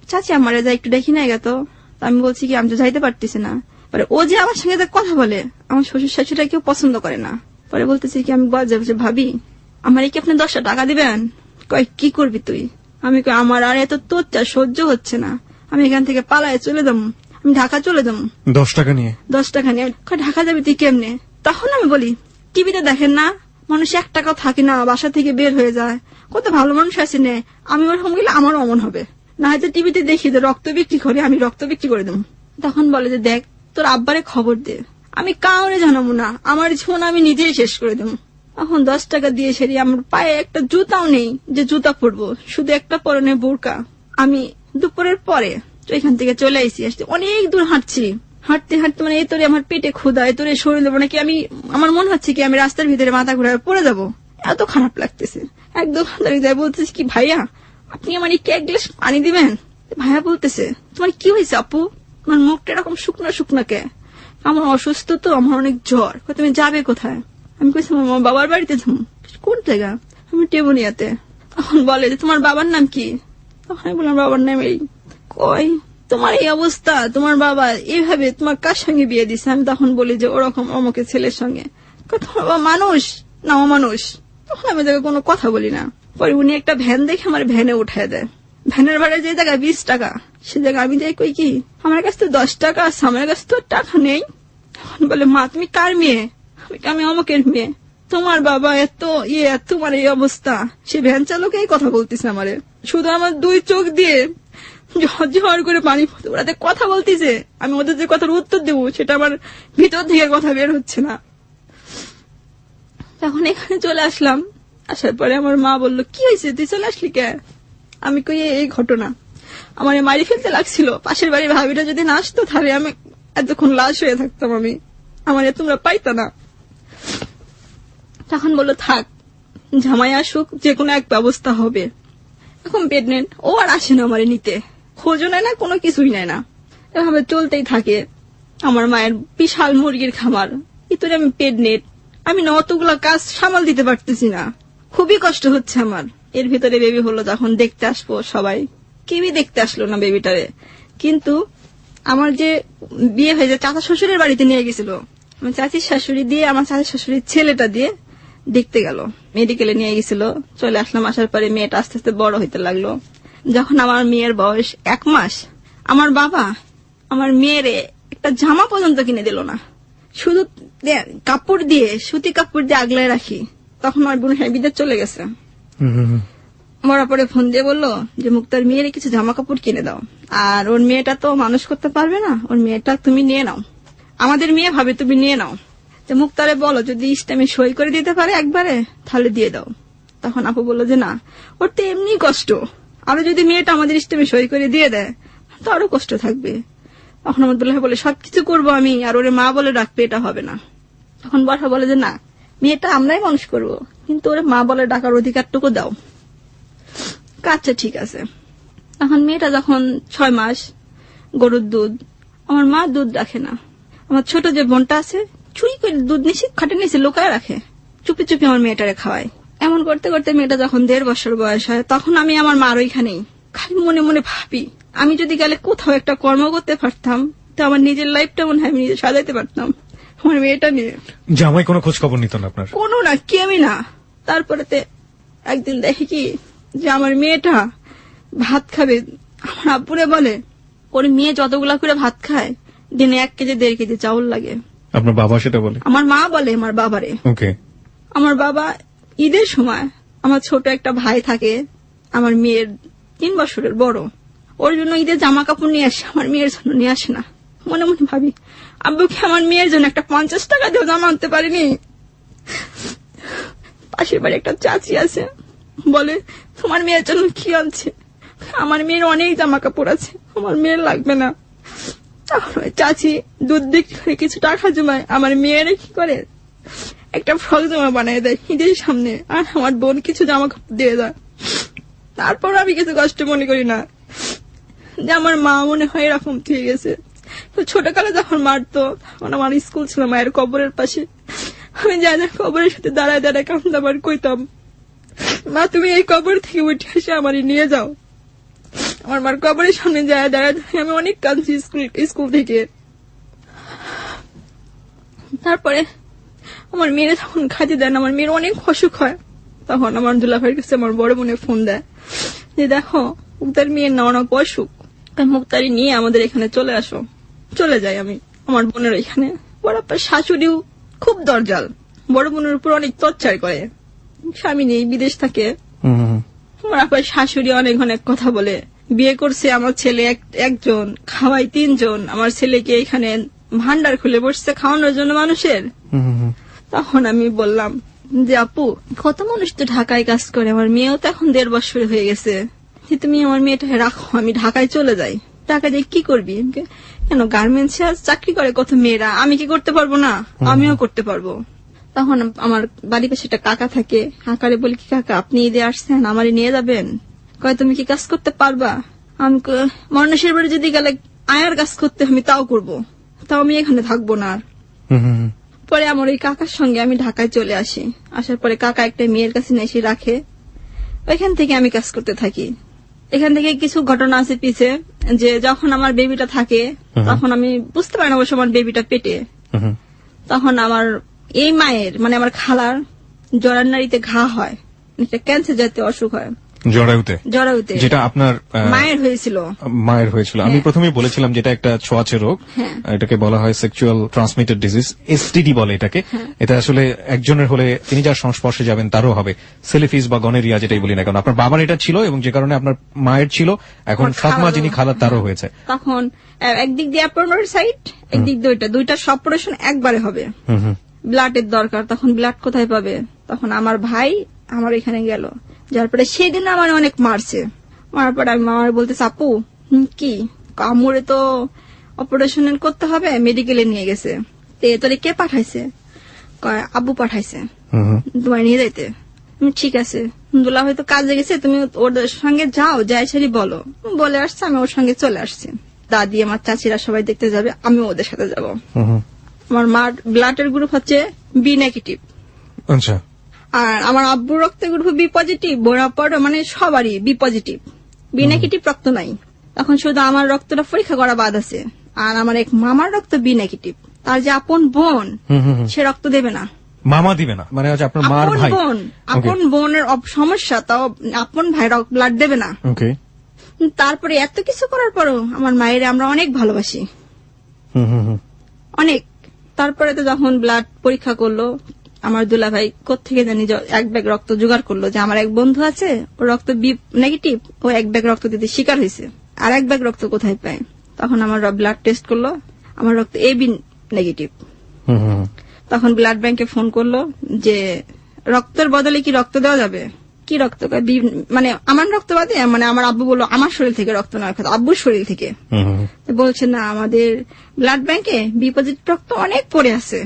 চাচি আমার যা একটু দেখি নাই গেত। আমি বলছি কি আমি তো যাইতে পারতেছি না। পরে ও যে আমার সঙ্গে কথা বলে, আমার শ্বশুর শাশুড়া কেউ পছন্দ করে না। পরে বলতেছি কি আমি বলছি ভাবি আমার কি আপনি 10টা টাকা দিবেন? কয় কি করবি তুই? আমি কই আমার আর এত তোরটা সহ্য হচ্ছে না, আমি এখান থেকে পালায় চলে যাবো, আমি ঢাকা চলে যাবো। 10 টাকা নিয়ে? 10 টাকা নিয়ে। ঢাকা যাবি তুই কেমনে? তখন আমি বলি টিভিতে দেখেন না মানুষ 1 টাকাও থাকে না, বাসা থেকে বের হয়ে যায়, কত ভালো মানুষ আছে নে, আমি ওরকম গেলে আমারও অমন হবে না, হয়তো টিভিতে দেখি যে রক্ত বিক্রি করে, আমি রক্ত বিক্রি করে দেবো। তখন বলে যে দেখ তোর আব্বারে খবর দে, আমি কাউরে জানাবো না, আমার জীবন আমি নিজেই শেষ করে দেবো। এখন 10 টাকা দিয়ে সেরি আমার পায়ে একটা জুতাও নেই যে জুতা পরবো, শুধু একটা পরনে বোরকা। আমি দুপুরের পরে এখান থেকে চলে আইসি, আসতে অনেক দূর হাঁটছি, হাঁটতে হাঁটতে মানে এতরে আমার পেটে ক্ষুধা, এতরে শরীর দেবো নাকি, আমি আমার মনে হচ্ছে কি আমি রাস্তার ভিতরে মাথা ঘুরে পড়ে যাবো, এত খারাপ লাগতেছে। একদম যাই বলতেছি কি ভাইয়া আপনি আমার এক গ্লাস পানি দিবেন? ভাইয়া বলতেছে তোমার কি হয়েছে আপু, তোমার মুখটা এরকম শুকনো শুকনো কে? আমার অসুস্থ তো, আমার অনেক জ্বর। তুমি যাবে কোথায়? আমি কইছি আমার বাবার বাড়িতে যাবো। কোন জায়গা? আমি টেবুনিয়াতে। তখন বলে যে তোমার বাবার নাম কি? তখন আমি বললাম বাবার নাম এই। কয় তোমার এই অবস্থা, তোমার বাবা এইভাবে তোমার কার সঙ্গে বিয়ে দিছে? আমি তখন বলি যে ওরকম অমুকের ছেলের সঙ্গে। তোমার বাবা মানুষ না অমানুষ? তখন আমি তাকে কোনো কথা বলি না। পরে উনি একটা ভ্যান দেখে আমার ভ্যানে উঠায় দেয়, ভ্যানের ভাড়া যে জায়গায় 20 টাকা, সে জায়গায় আমি যাই কই কি আমার কাছে তো 10 টাকা আছে, আমার কাছে তো টাকা নেই। তখন বলে মা তুমি কার মেয়ে? আমি অমুকের মেয়ে। তোমার বাবা এত তোমার এই অবস্থা। সে ভ্যান চালক এই কথা বলতেছে আমারে, শুধু আমার 2 চোখ দিয়ে ঝড় করে পানি পড়তে, ওরাতে কথা বলতেছে, আমি ওদের যে কথার উত্তর দেবো সেটা আমার ভিতর থেকে কথা বের হচ্ছে না। তখন এখানে চলে আসলাম, আসার পরে আমার মা বললো কি হয়েছে তুই চলে আসলি কে? আমি কই এই ঘটনা, আমার মারি ফেলতে লাগছিল, পাশের বাড়ির ভাবিটা যদি না আসতো তাহলে আমি এতক্ষণ লাশ হয়ে থাকতাম, আমার তোমরা পাইতা না। তখন বললো থাক জামাই আসুক, যে কোনো এক ব্যবস্থা হবে। এখন প্রেগনেন্ট, ও আর আসে না আমার নিতে, খোঁজও নেয় না, কোনো কিছুই নেয় না, এভাবে চলতেই থাকে। আমার মায়ের বিশাল মুরগির খামার, ইতরে আমি প্রেগনেন্ট, আমি না অতগুলা কাজ সামাল দিতে পারতেছি না, খুবই কষ্ট হচ্ছে আমার। এর ভিতরে বেবি হলো, যখন দেখতে আসবো সবাই, কেউই দেখতে আসলো না বেবিটারে। কিন্তু আমার যে বিয়ে হয়ে যায় চাচা শ্বশুরের বাড়িতে নিয়ে গেছিল, আমার চাচির শাশুড়ি দিয়ে আমার চাচির শাশুড়ির ছেলেটা দিয়ে দেখতে গেল, মেডিকেলে নিয়ে গেছিল। চলে আসলাম, আসার পরে মেয়েটা আস্তে আস্তে বড় হইতে লাগলো। যখন আমার মেয়ের বয়স 1 মাস, আমার বাবা আমার মেয়েরে একটা জামা পর্যন্ত কিনে দিল না, শুধু কাপড় দিয়ে, সুতি কাপড় দিয়ে আগলে রাখি। তখন আমার বোন বিদেশ চলে গেছে। মরার পরে ফোন দিয়ে বললো যে মুক্তার মেয়েরে কিছু জামা কাপড় কিনে দাও, আর ওর মেয়েটা তো মানুষ করতে পারবে না, ওর মেয়েটা তুমি নিয়ে নাও, আমাদের মেয়ে ভাবে তুমি নিয়ে নাও। যে মুক্তারে বলো যদি ইস্টামে সই করে দিতে পারে একবারে তাহলে দিয়ে দাও। তখন আপু বললো যে না, ওর তো এমনি কষ্ট, আরো যদি মেয়েটা আমাদের ইস্টামে সই করে দিয়ে দেয় তো আরো কষ্ট থাকবে। তখন আহমদুল্লাহ বলে সবকিছু করবো আমি, আর ওরে মা বলে ডাকবে এটা হবে না। তখন বর্ষা বলে যে না, মেয়েটা আমরাই মানুষ করবো, কিন্তু ওরে মা বলে ডাকার অধিকারটুকু দাও। আচ্ছা ঠিক আছে। এখন মেয়েটা যখন 6 মাস, গরুর দুধ, আমার মা দুধ রাখে না, আমার ছোট যে বোনটা আছে চুরি করে দুধ নিচে খাটে নিচে লুকায় রাখে, চুপি চুপি আমার মেয়েটারে খাওয়ায়। এমন করতে করতে মেয়েটা যখন 1.5 বছর বয়স হয়, তখন আমি আমার মার ওইখানেই খালি মনে মনে ভাবি আমি যদি গেলে কোথাও একটা কর্ম করতে পারতাম তো আমার নিজের লাইফটা মনে হয় আমি নিজে সাজাইতে পারতাম। আমার মেয়েটা নিয়ে জামাই কোনো খোঁজ খবর নিত না আপনার? কোনো না, কেমই না। তারপরেতে একদিন দেখি কি যে আমার মেয়েটা ভাত খাবে, আমার আব্বুরে বলে ওর মেয়ে যতগুলা করে ভাত খায় দিনে 1 কেজি 1.5 কেজি চাউল লাগে। আপনার বাবা সেটা বলে? আমার মা বলে আমার বাবারে। ওকে। আমার বাবা ঈদের সময়, আমার ছোট একটা ভাই থাকে আমার মেয়ের 3 বছরের বড়, ওর জন্য ঈদের জামা কাপড় নিয়ে আসে, আমার মেয়ের জন্য নিয়ে আসে না। মনে মনে ভাবি আব্বুকে আমার মেয়ের জন্য একটা 50 টাকা দিয়েও জামা আনতে পারিনি। পাশের বাড়ি একটা চাচি আছে, বলে তোমার মেয়ের জন্য কি আনছে? আমার মেয়ের অনেক জামা কাপড় আছে, আমার মেয়ের লাগবে না। তখন ওই চাচি দুধ বিক্রি করে কিছু টাকা জমায়, আমার মেয়েরে কি করে একটা ফ্রক জামা বানিয়ে দেয় ঈদের সামনে, আর আমার বোন কিছু জামা কাপড় দিয়ে দেয়। তারপর আমি কিছু কষ্ট মনে করি না যে আমার মা মনে হয় এরকম ঠিক গেছে। তো ছোটকালে যখন মারতো তখন আমার স্কুল ছিল মায়ের কবরের পাশে, আমি যা যা কবরের সাথে দাঁড়ায় দাঁড়ায় কান্দাবার কইতাম মা তুমি এই কবর থেকে উঠে এসে আমারই নিয়ে যাও। আমার মার কবরের সামনে যায় দাঁড়ায় দাঁড়ায় আমি অনেক কাঁদছি স্কুল থেকে। তারপরে আমার মেয়েরা যখন খাইতে দেন, আমার মেয়ের অনেক অসুখ হয়, তখন আমার দুলাভাইয়ের কাছে আমার বড় বোনে ফোন দেয় যে দেখো মুক্তার মেয়ের না অনেক অসুখ, মুক্তারি নিয়ে আমাদের এখানে চলে আসো। চলে যাই আমি আমার বোনের এখানে। বড় শাশুড়িও খুব দরজাল, বড় বোনের উপর অনেক টর্চার করে, স্বামী নেই বিদেশ থাকে। আমার আবার শাশুড়ি অনেক অনেক কথা বলে, বিয়ে করছে আমার ছেলে একজন, খাওয়াই 3 জন, আমার ছেলেকে এখানে ভান্ডার খুলে বসছে খাওয়ানোর জন্য মানুষের। তখন আমি বললাম যে আপু কত মানুষ তো ঢাকায় কাজ করে, আমার মেয়েও তো এখন 1.5 বছর হয়ে গেছে, যে তুমি আমার মেয়েটাকে রাখো, আমি ঢাকায় চলে যাই। ঢাকায় যাই কি করবি? কেন গার্মেন্টসে চাকরি করে কত মেয়েরা, আমি কি করতে পারবো না? আমিও করতে পারবো। তখন আমার বাড়ির পাশে একটা কাকা থাকে, কাকারে বলি কি কাকা আপনি ঈদে আসছেন আমারই নিয়ে যাবেন? কয় তুমি কি কাজ করতে পারবা? আমি মানুষের বাড়ি যদি গেলে আয়ার কাজ করতে আমি তাও করবো, তাও আমি এখানে থাকবো না। আর পরে আমার ওই কাকার সঙ্গে আমি ঢাকায় চলে আসি। আসার পরে কাকা একটা মেয়ের কাছে নিয়ে এসে রাখে, ওইখান থেকে আমি কাজ করতে থাকি। এখান থেকে কিছু ঘটনা আছে পিছে, যে যখন আমার বেবিটা থাকে তখন আমি বুঝতে পারি না অবশ্য আমার বেবিটা পেটে, তখন আমার এই মায়ের মানে আমার খালার জরার নাড়িতে ঘা হয়, ক্যান্সার জাতীয় অসুখ হয় জরায়ুতে, যেটা আপনার মায়ের হয়েছিল। আমি প্রথমেই বলেছিলাম যেটা একটা ছোঁয়াচে রোগ, এটাকে বলা হয় সেক্সুয়াল ট্রান্সমিটেড ডিজিজ, এসটিডি বলে এটাকে। এটা আসলে একজনের হলে তিনি যার সংস্পর্শে যাবেন তারও হবে, সেলিফিস বা গনেরিয়া যেটাই বলি না কেন। আপনার বাবার এটা ছিল এবং যে কারণে আপনার মায়ের ছিল, এখন ফাতমা যিনি খালার তারও হয়েছে। তখন একদিক দিয়ে অ্যাপেন্ডিসাইট, একদিক দিয়ে দুইটা অপারেশন একবারে হবে, ব্লাডের দরকার। তখন ব্লাড কোথায় পাবে? তখন আমার ভাই আমার এখানে গেল, যার পরে সেদিন আমার অনেক মারছে। মারার পরে আমি মামার বলতে আপু কি কামড়ে তো অপারেশন করতে হবে, মেডিকেলে নিয়ে গেছে। তোরে কে পাঠাইছে? আব্বু পাঠাইছে তোমার নিয়ে যাইতে। ঠিক আছে, দুলা হয়তো কাজে গেছে, তুমি ওদের সঙ্গে যাও, যাই সারি বলো। বলে আসছে, আমি ওর সঙ্গে চলে আসছি। দাদি আমার চাচিরা সবাই দেখতে যাবে, আমি ওদের সাথে যাব। আমার মার ব্লাডের গ্রুপ হচ্ছে বি নেগেটিভ। আচ্ছা। আর আমার আব্বুর রক্তের গ্রুপ বি পজিটিভ, বোরাপড় মানে সবারই বি পজিটিভ, বি নেগেটিভ রক্ত নাই। তখন শুধু আমার রক্তটা পরীক্ষা করা বাদ আছে। আর আমার এক মামার রক্ত বি নেগেটিভ, তার যে আপন বোন সে রক্ত দেবে না। মামা দিবে না মানে হচ্ছে আপনার মার ভাই? আপন বোনের সমস্যা, তাও আপন ভাই ব্লাড দেবে না। তারপরে এত কিছু করার পরও আমার মায়ের আমরা অনেক ভালোবাসি। হুম হুম হুম। অনেক। তারপরে তো যখন ব্লাড পরীক্ষা করলো, আমার দুলাভাই কোত্থেকে জানি এক ব্যাগ রক্ত জোগাড় করলো, যে আমার এক বন্ধু আছে ওর রক্ত বি নেগেটিভ, ও এক ব্যাগ রক্ত দিতে শিকার হয়েছে, আর এক ব্যাগ রক্ত কোথায় পায়। তখন আমার ব্লাড টেস্ট করলো, আমার রক্ত AB নেগেটিভ। হুম হুম হুম। তখন ব্লাড ব্যাংকে ফোন করলো যে রক্তের বদলে কি রক্ত দেওয়া যাবে। কি রক্ত? মানে আমার রক্ত বাদে, মানে আমার আব্বু বললো আমার শরীর থেকে রক্ত নেওয়ার কথা, আব্বুর শরীর থেকে। হুম হুম তো বলছে না, আমাদের ব্লাড ব্যাংকে বি পজিটিভ রক্ত অনেক পড়ে আছে,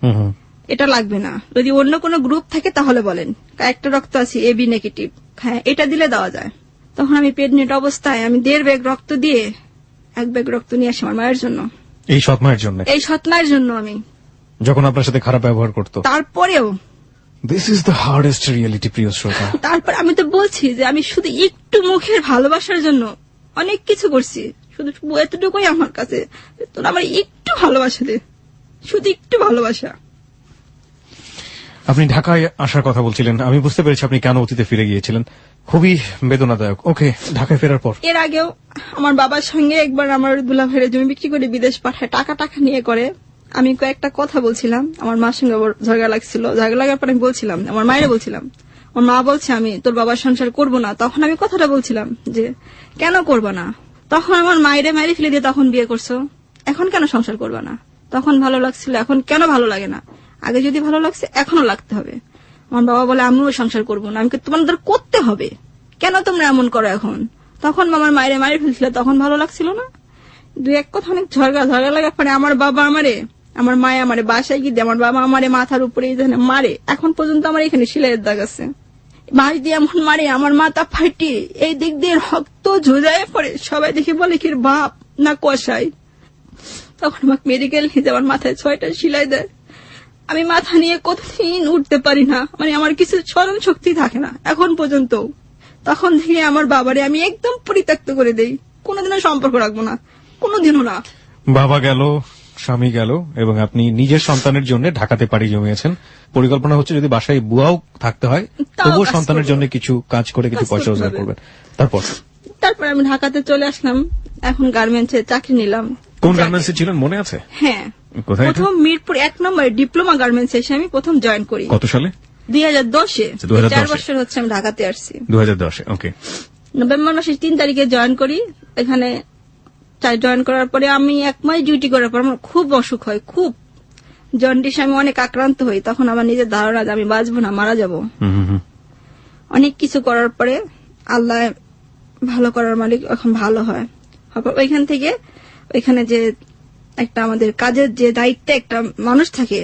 হুম হুম। এটা লাগবে না। যদি অন্য কোনো গ্রুপ থাকে তাহলে বলেন, একটা রক্ত আছে AB নেগেটিভ, হ্যাঁ এটা দিলে দেওয়া যায়। তখন আমি প্রেগনেন্ট অবস্থায় আমি 1.5 ব্যাগ রক্ত দিয়ে 1 ব্যাগ রক্ত নিয়ে আসি আমার মায়ের জন্য, এই সৎ মায়ের জন্য, এই সৎ মায়ের জন্য। আমি যখন আপনার সাথে খারাপ ব্যবহার করতো। তারপরেও this is the hardest reality, প্রিয় শ্রোতা। তারপর আমি তো বলছি যে আমি শুধু একটু মুখের ভালোবাসার জন্য অনেক কিছু করছি, শুধু এতটুকুই আমার কাছে, তোরা আমার একটু ভালোবাসা দে, শুধু একটু ভালোবাসা। আপনি ঢাকায় আসার কথা বলছিলেন, আমি বুঝতে পেরেছি আপনি কেন অতীতে ফিরে গিয়েছিলেন। খুবই বেদনাদায়ক। ওকে, ঢাকায় ফেরার পর এর আগেও আমার বাবার সঙ্গে একবার আমার দুলাভাইয়ের জমি বিক্রি করে বিদেশ পাঠায়, টাকা নিয়ে করে। আমি কয়েকটা কথা বলছিলাম, আমার মার সঙ্গে ঝগড়া লাগছিল, ঝগড়া লাগার পর আমি বলছিলাম, আমার মায়ের বলছিলাম, আমার মা বলছে আমি তোর বাবার সংসার করব না। তখন আমি কথাটা বলছিলাম যে কেন করব না, তখন আমার মায়েরে মায়েরে ফেলে দিয়ে তখন বিয়ে করছো, এখন কেন সংসার করবা না? তখন ভালো লাগছিল, এখন কেন ভালো লাগে না? আগে যদি ভালো লাগছে এখনো লাগতে হবে। আমার বাবা বলে আমিও সংসার করব না। আমি তোমাদের করতে হবে, কেন তোমরা এমন করো এখন? তখন আমার মায়েরে মায়ের ফেলছিল, তখন ভালো লাগছিল না। দুই এক কথা অনেক ঝগড়া লাগার পরে আমার বাবা আমার মায়ে আমারে বাসায় গিয়ে আমার বাবা আমারে মাথার উপরে মারে, এখন পর্যন্ত আমার এখানে সেলাইয়ের দাগ আছে। বাঁশ দিয়ে এমন মারে, আমার মাথা ফাটি, এই দিক দিয়ে রক্ত ঝোজায় পড়ে, সবাই দেখে বলে কি বাপ না কষাই। তখন আমাকে মেডিকেল নিয়ে আমার মাথায় 6টা সেলাই দেয়। আমি মাথা নিয়ে কতদিন উঠতে পারি না, মানে আমার কিছু স্মরণ শক্তি থাকে না এখন পর্যন্ত। তখন থেকে আমার বাবারে আমি একদম পরিত্যক্ত করে দেই, কোনোদিনও সম্পর্ক রাখবো না, কোনোদিনও না। বাবা গেল, স্বামী গেল, এবং আপনি নিজের সন্তানের জন্য ঢাকাতে পাড়ি জমিয়েছেন। পরিকল্পনা হচ্ছে যদি বাসায় বুয়াও থাকতে হয় তবুও কাজ সন্তানের করবো। জন্য কিছু কাজ করে কিছু কাজ পয়সা করতে রোজগার হবে। করবেন। তারপর আমি ঢাকাতে চলে আসলাম, এখন গার্মেন্টসে চাকরি নিলাম। কোন গার্মেন্টসে ছিলেন মনে আছে? হ্যাঁ, কোথায় এটা? প্রথম মিরপুর 1 নম্বরে ডিপ্লোমা গার্মেন্টস এসে আমি প্রথম জয়েন করি কত সালে? 2010-এ। 2010 4 বছর হচ্ছে আমি ঢাকাতে আসছি। 2010-এ। ওকে। নভেম্বর মাসের 3 তারিখে জয়েন করি এখানে। জয়েন করার পরে আমি 1 মাস ডিউটি করার পর আমার খুব অসুখ হয়, খুব জন্ডিস, আমি অনেক আক্রান্ত হই। তখন আমার নিজের ধারণা যে আমি বাঁচবো না, মারা যাব। হুম হুম হুম। অনেক কিছু করার পরে আল্লাহ ভালো করার মালিক, এখন ভালো হয়। ওইখান থেকে ওইখানে যে একটা আমাদের কাজের যে দায়িত্বে একটা মানুষ থাকে,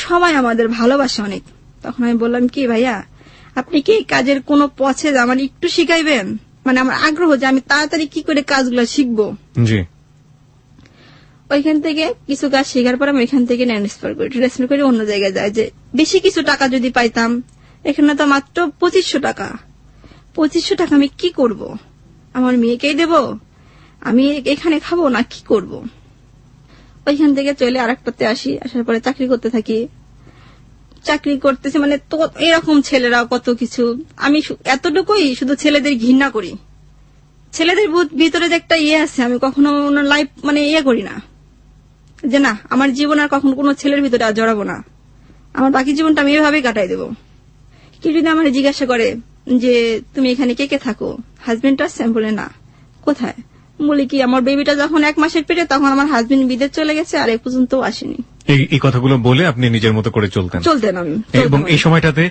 সবাই আমাদের ভালোবাসে অনেক। তখন আমি বললাম কি ভাইয়া, আপনি কি কাজের কোনো পথে আমার একটু শিখাইবেন? মানে আমার আগ্রহ যে আমি তাড়াতাড়ি কি করে কাজগুলো শিখবো। জি। ওইখান থেকে কিছু কাজ শেখার পর আমি ওইখান থেকে ট্রান্সফার করে অন্য জায়গায় যাই, যে বেশি কিছু টাকা যদি পাইতাম। এখানে তো মাত্র 2500 টাকা। 2500 টাকা আমি কি করব? আমার মেয়েকেই দেব? আমি এখানে খাবো না কি করব? ওইখান থেকে চলে আরেকটাতে আসি, আসার পরে চাকরি করতে থাকি। চাকরি করতেছি মানে তো এরকম ছেলেরা কত কিছু, আমি এতটুকুই শুধু ছেলেদের ঘৃণা করি। ছেলেদের ভিতরে যে একটা ইয়ে আছে, আমি কখনো লাইফ মানে ইয়ে করি না, যে না আমার জীবন আর কখনো কোনো ছেলের ভিতরে আর জড়াবো না, আমার বাকি জীবনটা আমি এভাবেই কাটাই দেবো। কেউ যদি আমার জিজ্ঞাসা করে যে তুমি এখানে কে কে থাকো, হাজবেন্ড আছে? আমি বলে না। কোথায়? বলি কি আমার বেবিটা যখন 1 মাসের পেটে তখন আমার হাজবেন্ড বিদেশ চলে গেছে, আর এ পর্যন্ত আসেনি। এই কথাগুলো বলে আপনি নিজের মতো করে চলতেন? আমি এবং এই সময়টাতে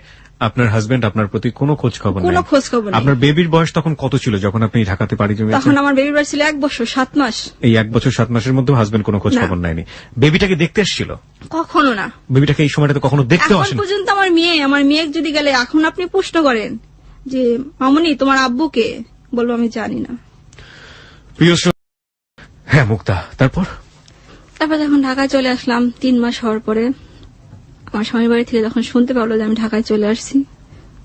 আপনার হাজবেন্ড আপনার প্রতি কোনো খোঁজ খবর কোনো খোঁজ খবর নেই। আপনার বেবির বয়স তখন কত ছিল যখন আপনি ঢাকাতে পাড়ি জমিয়েছেন? তখন আমার বেবির বয়স ছিল 1 বছর 7 মাস। এই 1 বছর 7 মাসের মধ্যে হাজবেন্ড কোনো খোঁজ না। খবর নেয়নি? বেবিটাকে দেখতে এসেছিল? কখনো না। বেবিটাকে এই সময়টাতে কখনো দেখতে এখন আসেনি? পর্যন্ত আমার মেয়ে যদি গেলে এখন আপনি প্রশ্ন করেন যে মামুনি তোমার আব্বুকে, বলবো আমি জানি না। প্রিয় হ্যাঁ মুক্তা, তারপর যখন ঢাকায় চলে আসলাম 3 মাস হওয়ার পরে আমার স্বামীর বাড়ি থেকে যখন শুনতে পারলো যে আমি ঢাকায় চলে আসছি,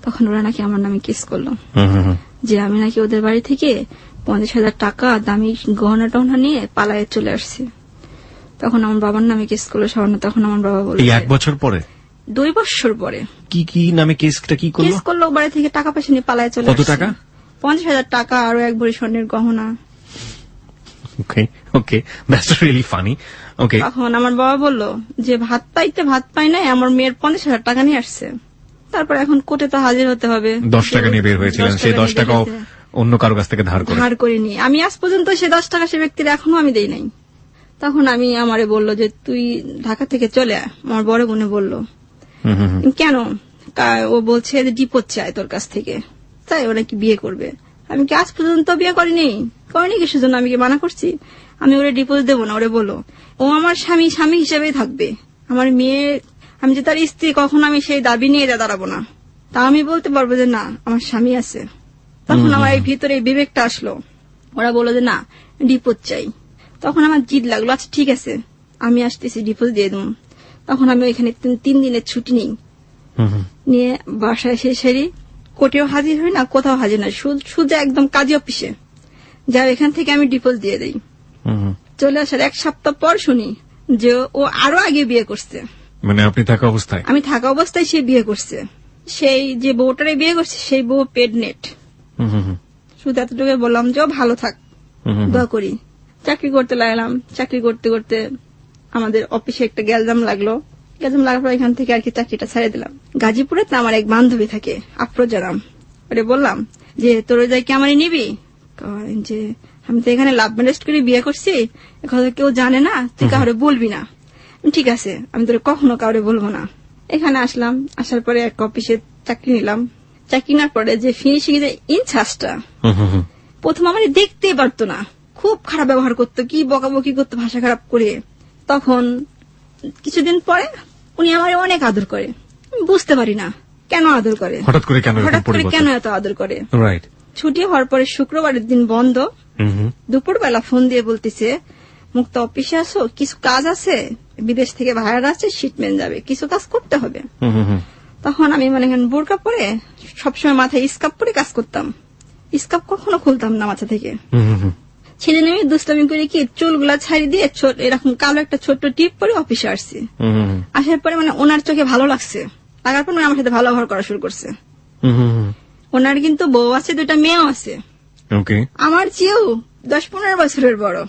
তখন ওরা নাকি আমার নামে কেস করলো যে আমি নাকি ওদের বাড়ি থেকে 50,000 টাকা দামি গহনা টহনা নিয়ে পালায়ে চলে আসছি। তখন আমার বাবার নামে কেস করলো সামান্য। তখন আমার বাবা বলল এই 1 বছর পরে 2 বছর পরে কি নামে কেসটা কি করলো? কেস করলো, বাড়ি থেকে টাকা পয়সা নিয়ে পালায়ে চলে কত আসছি। টাকা? 50,000 টাকা, আরো 1 ভরি স্বর্ণের গহনা। ওকে ওকে, দ্যাটস রিয়েলি ফানি। ওকে, তখন আমার বাবা বললো যে ভাত পাই নাই, আমার মেয়ের 50,000 টাকা নিয়ে আসছে। তারপর এখন কোর্টে তো হাজির হতে হবে। 10 টাকা নিয়ে বের হয়েছিলেন, সেই 10 টাকাও অন্য কারো কাছ থেকে ধার করিনি আমি। আজ পর্যন্ত সে 10 টাকা সে ব্যক্তির এখনো আমি দেই নাই। তখন আমি আমারে বললো যে তুই ঢাকা থেকে চলে আয়। আমার বড় বোনে বললো কেন? ও বলছে যে ডিপোজ চায় তোর কাছ থেকে, তাই ওরা কি বিয়ে করবে। আমি কি আজ পর্যন্ত বিয়ে করিনি কিছু জন্য আমি কি মানা করছি? আমি ওরে ডিপোজ দেবো না। ওরে বলো ও আমার স্বামী হিসেবেই থাকবে। আমার মেয়ে, আমি যে তার স্ত্রী, কখনো আমি সেই দাবি নিয়ে দাঁড়াবো না। তা আমি বলতে পারবো যে না আমার স্বামী আছে। তখন আমার এই ভিতরে এই বিবেকটা আসলো। ওরা বললো যে না ডিপোজ চাই। তখন আমার জিদ লাগলো, আচ্ছা ঠিক আছে আমি আসতেছি, ডিপোজ দিয়ে দেবো। তখন আমি ওইখানে 3 দিনের ছুটি নিয়ে বাসায় এসে সেরি কোর্টেও হাজির হই না, কোথাও হাজির না, শুধু একদম কাজী অফিসে যা, এখান থেকে আমি ডিপোজ দিয়ে দেই। চলে আসার 1 সপ্তাহ পর শুনি যে ও আরো আগে বিয়ে করছে। মানে আপনি থাকা অবস্থায়? আমি থাকা অবস্থায় সে বিয়ে করছে। সেই যে বউটারে বিয়ে করছে সেই বউ প্রেগনেন্ট। শুধু এতটুকু বললাম যে ও ভালো থাক, দোয়া করি। চাকরি করতে লাগলাম। চাকরি করতে করতে আমাদের অফিসে একটা গ্যালজাম লাগলো। লাগার পর এখান থেকে আর কি চাকরিটা ছেড়ে দিলাম। গাজীপুরে তো আমার এক বান্ধবী থাকে, আফরোজা নাম। ওরে বললাম যে তোর যাই কি আমার নিবি? যে আমি তো এখানে লাভ ম্যারেজ করে বিয়ে করছি, কথা কেউ জানে না, তুই কাউরে বলবি না। ঠিক আছে, আমি তোর কখনো কাউরে বলবো না। এখানে আসলাম। আসার পরে এক অফিসে চাকরি নিলাম। চাকরি নেওয়ার পরে যে ফিনিশিং এর ইনচার্জটা, প্রথম আমার দেখতেই পারতো না, খুব খারাপ ব্যবহার করতো, কি বকাবকি করতো ভাষা খারাপ করে। তখন কিছুদিন পরে উনি আমার অনেক আদর করে। বুঝতে পারি না কেন আদর করে, হঠাৎ করে কেন এত আদর করে। রাইট। ছুটি হওয়ার পরে শুক্রবারের দিন বন্ধ, দুপুরবেলা ফোন দিয়ে বলতেছে মুক্তা অফিসে আসো, কিছু কাজ আছে, বিদেশ থেকে ভাইয়ারা আছে, শিটমেন্ট যাবে, কিছু কাজ করতে হবে। তখন আমি মনে করেন বোরকা পরে সবসময় মাথায় স্কার্ফ পরে কাজ করতাম। স্কার্ফ কখনো খুলতাম না মাথা থেকে। সেদিন আমি দুষ্টামি করে কি চুলগুলা ছাড়ি দিয়ে এরকম কালো একটা ছোট্ট টিপ পরে অফিসে আসছি। আসার পরে মানে ওনার চোখে ভালো লাগছে, লাগার পর আমার সাথে ভালো ব্যবহার করা শুরু করছে। ওনার কিন্তু বউ আছে, 2টা মেয়েও আছে, আমার চেয়েও 10-15 বছরের বড়।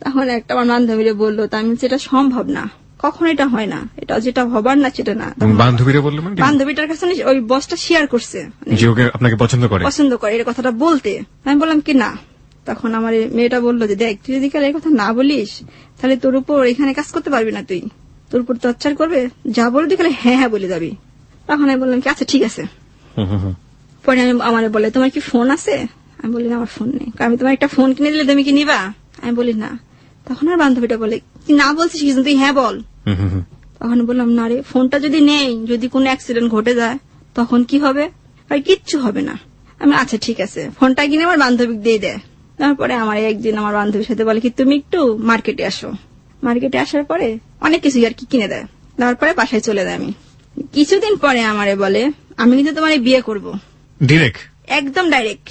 তখন একটা আমার বান্ধবীরা বললো, তা আমি সেটা সম্ভব না, কখনো এটা হয় না, এটা যেটা হবার না সেটা না। বান্ধবীরা বললো? বান্ধবীটার কাছে ওই বসটা শেয়ার করছে, আপনাকে পছন্দ করে এর কথাটা বলতে। আমি বললাম কি না। তখন আমার মেয়েটা বললো যে দেখ, তুই যদি কাল এই কথা না বলিস তাহলে তোর উপর এখানে কাজ করতে পারবি না, তুই তোর উপর টর্চার করবে, যা বলে তুই খালি হ্যাঁ হ্যাঁ বলে যাবি। তখন আমি বললাম কি আচ্ছা ঠিক আছে। পরে আমি আমার বলে তোমার কি ফোন আছে? আমি বলি না আমার ফোন নেই। আমি তোমার একটা ফোন কিনে দিলে তুমি কি নিবা? আমি বলি না। তখন আর বান্ধবীটা বলে তুই না বলছিস কিন্তু তুই হ্যাঁ বল। তখন বললাম না রে, ফোনটা যদি নেই, যদি কোনো অ্যাক্সিডেন্ট ঘটে যায় তখন কি হবে? আর কিচ্ছু হবে না। আমি আচ্ছা ঠিক আছে। ফোনটা কিনে আমার বান্ধবী দিয়ে দেয়। তারপরে আমার একদিন আমার বান্ধবীর সাথে বলে কি তুমি একটু মার্কেটে আসো। মার্কেটে আসার পরে অনেক কিছু আর কি কিনে দেয়। তারপরে বাসায় চলে যায়। আমি কিছুদিন পরে আমারে বলে আমি কিন্তু তোমার বিয়ে করবো। ডিরেক্ট, একদম direct.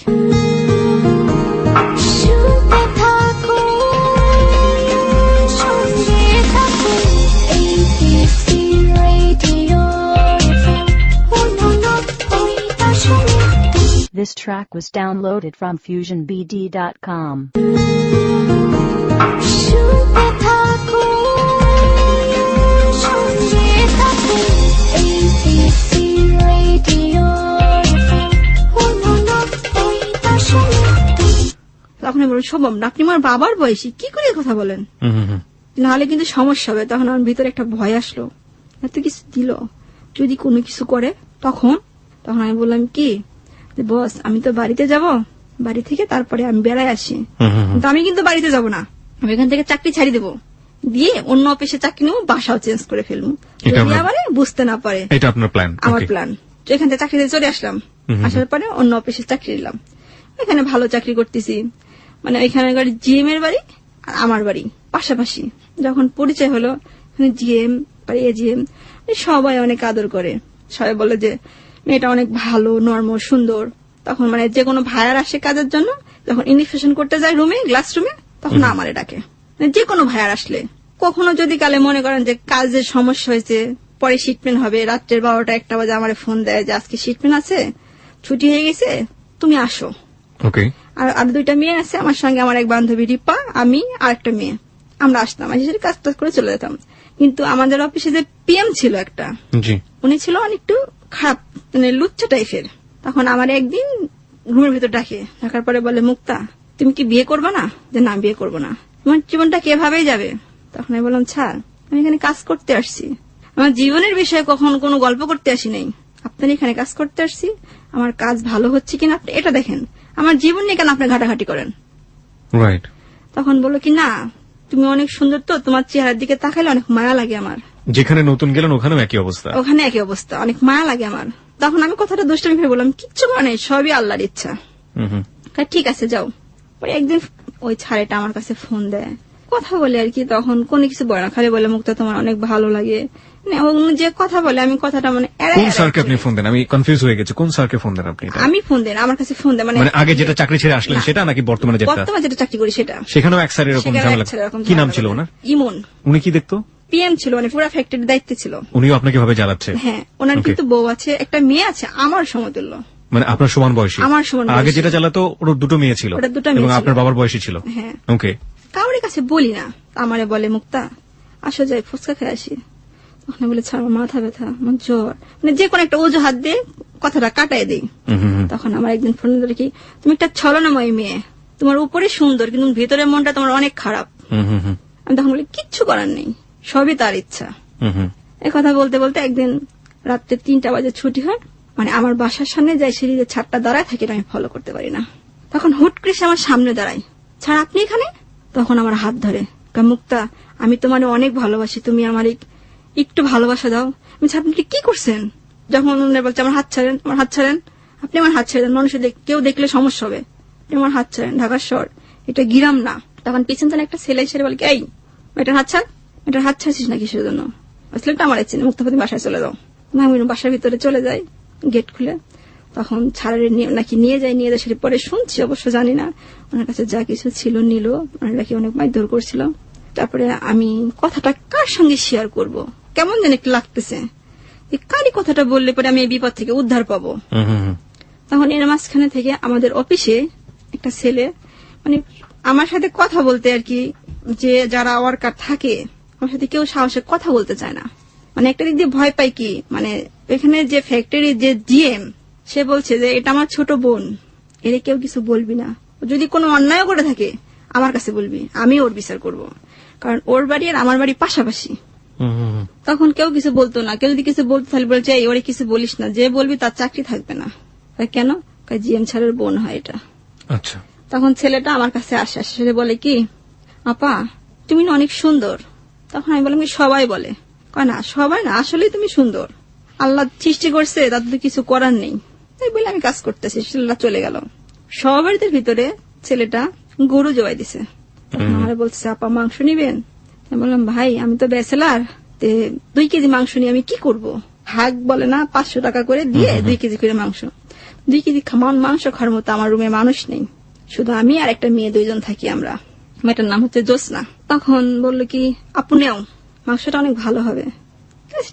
This track was downloaded from FusionBD.com. তখন আমি বলি শোভম, আপনি আমার বাবার বয়সী, কি করে কথা বলেন? নাহলে কিন্তু সমস্যা হবে। তখন আমার ভিতরে একটা ভয় আসলো, এত কিছু দিল, যদি কোনো কিছু করে তখন আমি বললাম কি বস, আমি তো বাড়িতে যাব, বাড়ি থেকে তারপরে আমি বেড়ায় আসি, কিন্তু আমি কিন্তু বাড়িতে যাব না, আমি এখান থেকে চাকরি ছাড়ি দেবো, দিয়ে অন্য অফিসে চাকরি নেবো, বাসাও চেঞ্জ করে ফেলবো, যদি আবার বুঝতে না পারে। এটা আপনার প্ল্যান? আমার প্ল্যান। এখান থেকে চাকরিতে চলে আসলাম। আসার পরে অন্য অফিসে চাকরি নিলাম। এখানে ভালো চাকরি করতেছি, মানে এখানে জিএম এর বাড়ি আর আমার বাড়ি পাশাপাশি। যখন পরিচয় হলো জিএম আর এজিএম সবাই অনেক আদর করে, সবাই বলে যে মেয়েটা অনেক ভালো, নর্ম, সুন্দর। তখন মানে যে কোনো ভাইয়ার আসে কাজের জন্য, যখন ইনভিটেশন করতে যায় রুমে, গ্লাস রুমে, তখন আমারে ডাকে। যে কোনো ভাইয়ার আসলে, কখনো যদি কালে মনে করেন যে কাজের সমস্যা হয়েছে, পরে শিটমেন্ট হবে, রাত্রের 12টা 1টা বাজে আমার ফোন দেয় যে আজকে শিটমেন্ট আছে, ছুটি হয়ে গেছে, তুমি আসো। আর 2টা মেয়ে আছে আমার সঙ্গে, আমার এক বান্ধবী রিপা, আমি আর একটা মেয়ে। আমরা আসতাম, এসে কাজ টাজ করে চলে যেতাম। কিন্তু আমাদের অফিসে যে পিএম ছিল একটা, জি। উনি ছিল অনেকটু খারাপ, মানে লুচ্চা টাইপের। তখন আমার একদিন রুমের ভিতর ডাকার পরে বলে, মুক্তা তুমি কি বিয়ে করবে না? যে না, বিয়ে করবো না। তোমার জীবনটা কিভাবেই যাবে? তখন আমি বললাম, স্যার আমি এখানে কাজ করতে আসছি, আমার জীবনের বিষয়ে কখনো কোনো গল্প করতে আসি নাই। আপনি এখানে কাজ করতে আসছি, আমার কাজ ভালো হচ্ছে কিনা আপনি এটা দেখেন, আমার জীবন নিয়ে কেন আপনি ঘাটাঘাটি করেন? রাইট। তখন বললো কি, না তুমি অনেক সুন্দর, তো তোমার চেহারার দিকে তাকাইলে অনেক মায়া লাগে আমার। যেখানে নতুন গেলেন ওখানেও একই অবস্থা? ওখানে একই অবস্থা, অনেক মায়া লাগে আমার। তখন আমি কথাটা দুষ্টামি করে বললাম, কিচ্ছু মানে সবই আল্লাহর ইচ্ছা। ঠিক আছে যাও। পরে একদিন ওই ছাড়েটা আমার কাছে ফোন দেয়, কথা বলে আর কি। তখন কোনো কিছু বলে না, খালি বলে, মুক্তা তোমার অনেক ভালো লাগে। যে কথা বলে আমি কথাটা মানে কোন স্যারকে আপনি ফোন দেন? আমি কনফিউজ হয়ে গেছি, কোন স্যারকে ফোন দেন আপনি? আমি ফোন দেন, আমার কাছে ফোন দেন মানে আগে যেটা চাকরি ছেড়ে আসলেন সেটা, নাকি বর্তমানে যেটা চাকরি করি সেটা? সেখানেও এক স্যার এরকম ঝামেলা? কি নাম ছিল ওনার? ইমন। উনি কি দেখতো? পিএম ছিল, মানে পুরো ফ্যাক্টরির দায়িত্বে ছিল। উনিও আপনাকে ভাবে জ্বালাচ্ছে? হ্যাঁ, ওনার কিন্তু বউ আছে, একটা মেয়ে আছে আমার সমতুল্য। মানে আপনার সমান বয়সী? আমার সমান বয়সী। আগে যেটা জ্বালাতো ওর 2টো মেয়ে ছিল এবং আপনার বাবার বয়সী ছিল? হ্যাঁ। ওকে। কাউরে কাছে বলি না, আমারে বলে, মুক্তা আসো যাই ফুচকা খেয়ে আসি। ওখানে বলে, ছাড় আমার মাথা ব্যথা, আমার জ্বর, মানে যে কোনো একটা অজুহাত দিয়ে কথাটা কাটাই দিই। তখন আমার একদিন ফোন ধরে, কি তুমি একটা ছলনাময়ী মেয়ে, তোমার উপরে সুন্দর কিন্তু ভেতরের মনটা তোমার অনেক খারাপ। আমি তখন বলি, কিচ্ছু করার নেই, সবই তার ইচ্ছা। এই কথা বলতে বলতে একদিন রাত্রে 3টা বাজে ছুটি হয়, মানে আমার বাসার সামনে যাই, সিঁড়িতে ছাদটা দাঁড়ায় থাকে, আমি ফলো করতে পারি না। তখন হুট করে আমার সামনে দাঁড়াই, ছাড় আপনি এখানে? তখন আমার হাত ধরে, মুক্তা আমি তোমার অনেক ভালোবাসি, তুমি আমার একটু ভালোবাসা দাও। আমি, আপনি কি করছেন? যখন বলছে আমার হাত ছাড়েন, আমার হাত ছাড়েন, আপনি আমার হাত ছেড়ে দেন, মানুষ কেউ দেখলে সমস্যা হবে, আপনি আমার হাত ছাড়েন, ঢাকার শহর, এটা গিরাম না। তখন পিছন থেকে একটা ছেলে এসে বলে, এই এটার হাত ছাড়, এটার হাত ছাড়ছিস না কিসের জন্য? ছেলেটা আমার ইচ্ছে, মুক্তাপতি বাসায় চলে যাও। আমি বাসার ভিতরে চলে যাই, গেট খুলে। তখন ছাড়ের নাকি নিয়ে যায় সেটা পরে শুনছি, অবশ্য জানি না, ওনার কাছে যা কিছু ছিল নিল, ওনার নাকি অনেক মারধর করছিল। তারপরে আমি কথাটা কার সঙ্গে শেয়ার করব, কেমন যেন একটু লাগতেছে, কারই কথাটা বললে পরে আমি এই বিপদ থেকে উদ্ধার পাবো। তখন এর মাঝখানে থেকে আমাদের অফিসে একটা ছেলে, মানে আমার সাথে কথা বলতে আর কি, যে যারা ওয়ার্কার থাকে আমার সাথে কেউ সাহসে কথা বলতে চায় না, মানে একটা দিক দিয়ে ভয় পাই কি, মানে এখানে যে ফ্যাক্টরির যে জিএম, সে বলছে যে এটা আমার ছোট বোন, এর কেউ কিছু বলবি না, যদি কোনো অন্যায় করে থাকে আমার কাছে বলবি, আমি ওর বিচার করব, কারণ ওর বাড়ি আর আমার বাড়ি পাশাপাশি। তখন কেউ কিছু বলতো না, কেউ যদি কিছু বলতো তাহলে বলছে, এই ওরে কিছু বলিস না, যে বলবি তার চাকরি থাকবে না। কেন? জিএম স্যারের বোন হয় এটা। আচ্ছা। তখন ছেলেটা আমার কাছে আসে বলে, কি আপা তুমি না অনেক সুন্দর। তখন আমি বললাম, সবাই বলে? কয় না, সবাই না, আসলেই তুমি সুন্দর, আল্লাহ সৃষ্টি করছে, তাতে তো কিছু করার নেই। তাই বলে আমি কাজ করতেছি। ছেলেটা চলে গেল। সবার ভিতরে ছেলেটা গরু জবাই দিছে। আমার বলছে, আপা মাংস নিবেন? আমি বললাম, ভাই আমি তো ব্যাচেলার, 2 কেজি মাংস নিয়ে আমি কি করব? হাক বলে না 500 টাকা করে দিয়ে 2 কেজি করে মাংস, 2 কেজি মাংস খাওয়ার মতো আমার রুমে মানুষ নেই, শুধু আমি আর একটা মেয়ে, 2জন থাকি আমরা। মেয়েটার নাম হচ্ছে জোসনা। তখন বললো কি, আপু নেও, মাংসটা অনেক ভালো হবে।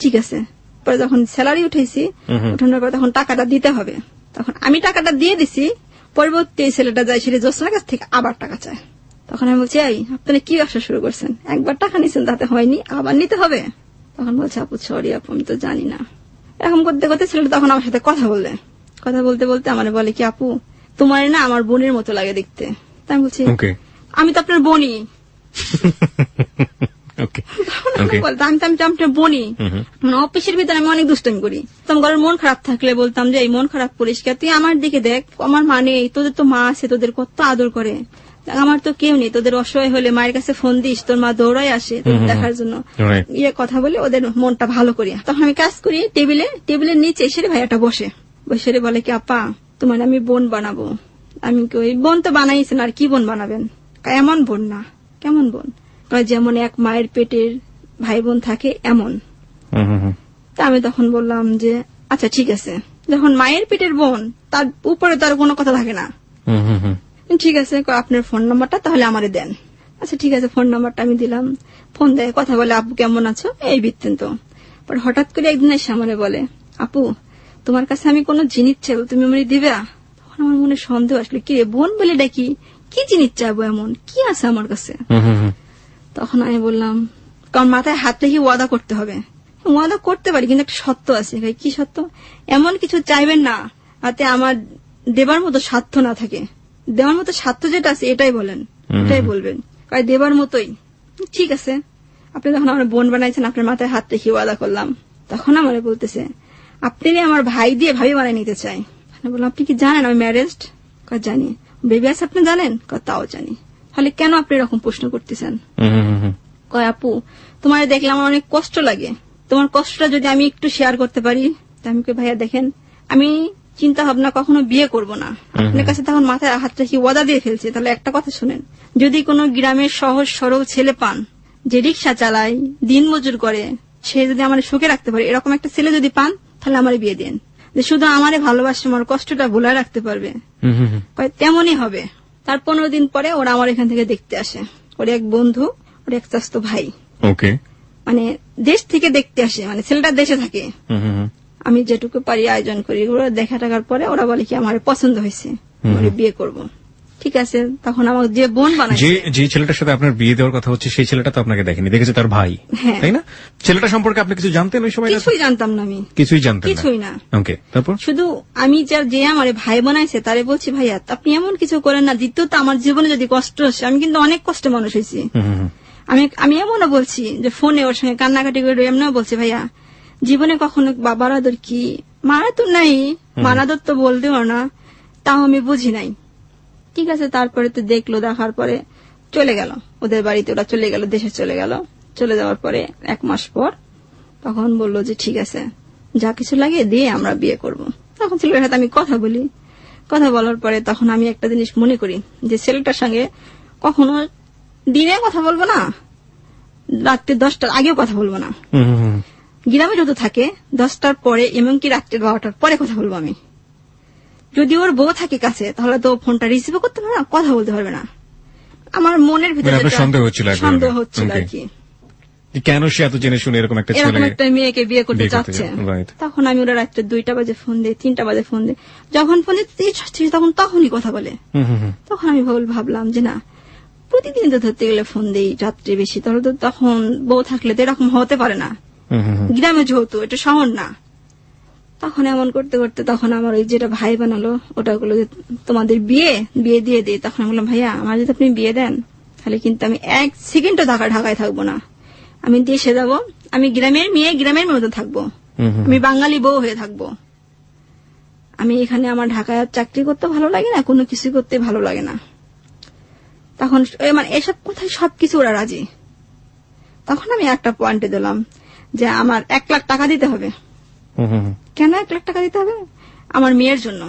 ঠিক আছে। পরে যখন স্যালারি উঠেছি, উঠানোর পর তখন টাকাটা দিতে হবে, তখন আমি টাকাটা দিয়ে দিছি। পরবর্তী ছেলেটা যায়, সেটা জোসনার কাছ থেকে আবার টাকা চায়। তখন আমি বলছি, এই আপনারা কি ব্যবসা শুরু করছেন, একবার টাকা নিচ্ছেন তাতে হয়নি, আবার নিতে হবে? তখন বলছে, আপু সরি আপু, আমি তো জানি না। এরকম করতে করতে ছেলেটা তখন আমার সাথে কথা বলতে বলতে আমার বলে, কি আপু তোমার না আমার বোনের মতো লাগে দেখতে। তাই আমি বলছি, আমি তো আপনার বোনই। আমি আপনার বোনই। অফিসের ভিতরে আমি অনেক দুষ্টামি করি। তোমার মন খারাপ থাকলে বলতাম যে, এই মন খারাপ পরিষ্কার, তুই আমার দিকে দেখ, আমার মা নেই, তোদের তো মা আছে, তোদের কত আদর করে, আমার তো কেউ নেই, তোদের অসহায় হলে মায়ের কাছে ফোন দিস, তোর মা দৌড়াই আসে দেখার জন্য। কথা বলে ওদের মনটা ভালো করি। তখন আমি কাজ করি, টেবিলের নিচে এসে ভাইয়াটা বসে বলে, কি আপা তোমার আমি বোন বানাবো। আমি ওই বোন তো বানাইছেন, আর কি বোন বানাবেন? এমন বোন না। কেমন বোন? যেমন এক মায়ের পেটের ভাই বোন থাকে এমন। তা আমি তখন বললাম যে, আচ্ছা ঠিক আছে, যখন মায়ের পেটের বোন, তার উপরে তার কোনো কথা থাকে না। ঠিক আছে, আপনার ফোন নাম্বারটা তাহলে আমারে দেন। আচ্ছা ঠিক আছে, ফোন নাম্বারটা আমি দিলাম। ফোন দেয়, কথা বলে, আপু কেমন আছো, এই বৃত্তান্ত। পর হঠাৎ করে একদিন এসে আমারে বলে, আপু তোমার কাছে আমি কোনো জিনিস চাইবো, তুমি আমারে দিবা? তখন আমার মনে সন্দেহ আসলে কি রে বোন বলে ডাকি, কি জিনিস চাইবো, এমন কি আছে আমার কাছে। তখন আমি বললাম, কারণ মাথায় হাত রেখে ওয়াদা করতে হবে। ওয়াদা করতে পারি, কিন্তু একটা সত্য আছে। কি সত্য? এমন কিছু চাইবেন না যাতে আমার দেবার মতো স্বার্থ না থাকে। দেওয়ার মতো স্বার্থ যেটা আছে এটাই বলেন, এটাই বলবেন। দেবার মতোই। ঠিক আছে, আপনি যখন আমার বোন বানাইছেন, আপনার মাথায় হাত রেখে ওয়াদা করলাম। তখন আমার বলতেছে, আপনি আমার ভাই দিয়ে ভাবি বানাই নিতে চাই। বললাম, আপনি কি জানেন আমি ম্যারেজড? জানি। বেবি আছে আপনি জানেন? তাও জানি। তাহলে কেন আপনি এরকম প্রশ্ন করতেছেন? কয়, আপু তোমার দেখলে আমার অনেক কষ্ট লাগে, তোমার কষ্টটা যদি আমি একটু শেয়ার করতে পারি। আমি কই, ভাইয়া দেখেন, আমি চিন্তা ভাবনা কখনো বিয়ে করব না। আপনার কাছে তখন মাথায় হাত রেখে ওয়াদা দিয়ে ফেলছে। তাহলে একটা কথা শুনেন, যদি কোনো গ্রামের সহজ সরল ছেলে পান, যে রিক্সা চালায়, দিন মজুর করে, সে যদি আমার সুখে রাখতে পারে, এরকম একটা ছেলে যদি পান, তাহলে আমার বিয়ে দেন। যে শুধু আমারে ভালোবাসে, আমার কষ্টটা ভুলে রাখতে পারবে, তেমনই হবে। তার 15 দিন পরে ওরা আমার এখান থেকে দেখতে আসে। ওর এক বন্ধু, ওর এক চাস্তো ভাই, ওকে, মানে দেশ থেকে দেখতে আসে, মানে ছেলেটা দেশে থাকে। আমি যেটুকু পারি আয়োজন করি। ওরা দেখা টাকার পরে ওরা বলে কি আমার পছন্দ হয়েছে, আমি বিয়ে করব। ঠিক আছে, তখন আমার যে বোন বানায়, যে ছেলেটার সাথে আপনার বিয়ে দেওয়ার কথা হচ্ছে, সেই ছেলেটা তো আপনাকে দেখেনি, দেখেছে তার ভাই, তাই না? ছেলেটা সম্পর্কে আপনি কিছু জানতেন ওই সময়? কিছুই জানতাম না, আমি কিছুই জানতেন কিছুই না। ওকে, তারপর শুধু আমি যে আমার ভাই বানাইছে তারে বলছি, ভাইয়া আপনি এমন কিছু করেন না। দ্বিতীয়ত আমার জীবনে যদি কষ্ট আসে, আমি কিন্তু অনেক কষ্টে মানুষ হয়েছি। আমি এমনও বলছি যে ফোনে ওর সঙ্গে কান্নাকাটি করে এমনও বলছি, ভাইয়া জীবনে কখনো বাবার আদর কি, মারা তো নাই, মারাদর তো বলতেও না, তাও আমি বুঝি নাই। ঠিক আছে, তারপরে তো দেখলো, দেখার পরে চলে গেল ওদের বাড়িতে। ওরা চলে গেল, দেশে চলে গেল। চলে যাওয়ার পরে 1 মাস পর তখন বললো যে ঠিক আছে, যা কিছু লাগে দিয়ে আমরা বিয়ে করব। তখন ছেলেটার সাথে আমি কথা বলি। কথা বলার পরে তখন আমি একটা জিনিস মনে করি, যে ছেলেটার সঙ্গে কখনো দিনে কথা বলবো না, রাত্রে 10টার আগেও কথা বলবো না। গ্রামে যত থাকে 10টার পরে, এমনকি রাত্রে 12টার পরে কথা বলবো আমি। যদি ওর বউ থাকে কাছে, তাহলে তো ফোনটা রিসিভ করতে পারবে না, কথা বলতে পারবে না। আমার মনের ভিতরে সন্দেহ হচ্ছিল আর কি, কেন সে এত জেনে শুনে এরকম একটা মেয়েকে বিয়ে করতে চাচ্ছে। তখন আমি ওরা রাত্রে 2টা বাজে ফোন দিই, 3টা বাজে ফোন দিই। যখন ফোন দিই তখনই কথা বলে। তখন আমি ভাবলাম যে না, প্রতিদিন তো ধরতে গেলে ফোন দিই রাত্রে বেশি, তাহলে তো তখন বউ থাকলে তো এরকম হতে পারে না। গ্রামে যেহেতু এটা শহর না। তখন এমন করতে করতে তখন আমার ওই যেটা ভাই বানালো, ওটা বললো যে তোমাদের বিয়ে দিয়ে দিই। তখন আমি বললাম, ভাইয়া আমার যদি আপনি বিয়ে দেন, তাহলে কিন্তু আমি 1 সেকেন্ডও ঢাকায় থাকবো না, আমি দেশে যাব। আমি গ্রামের মেয়ে, গ্রামের মতো থাকবো, আমি বাঙালি বউ হয়ে থাকবো। আমি এখানে আমার ঢাকায় চাকরি করতে ভালো লাগে না, কোনো কিছু করতে ভালো লাগে না। তখন মানে এসব কথায় সবকিছু ওরা রাজি। তখন আমি একটা পয়েন্টে দিলাম যে আমার 1 লাখ টাকা দিতে হবে। কেন 1 লাখ টাকা দিতে হবে? আমার মেয়ের জন্য।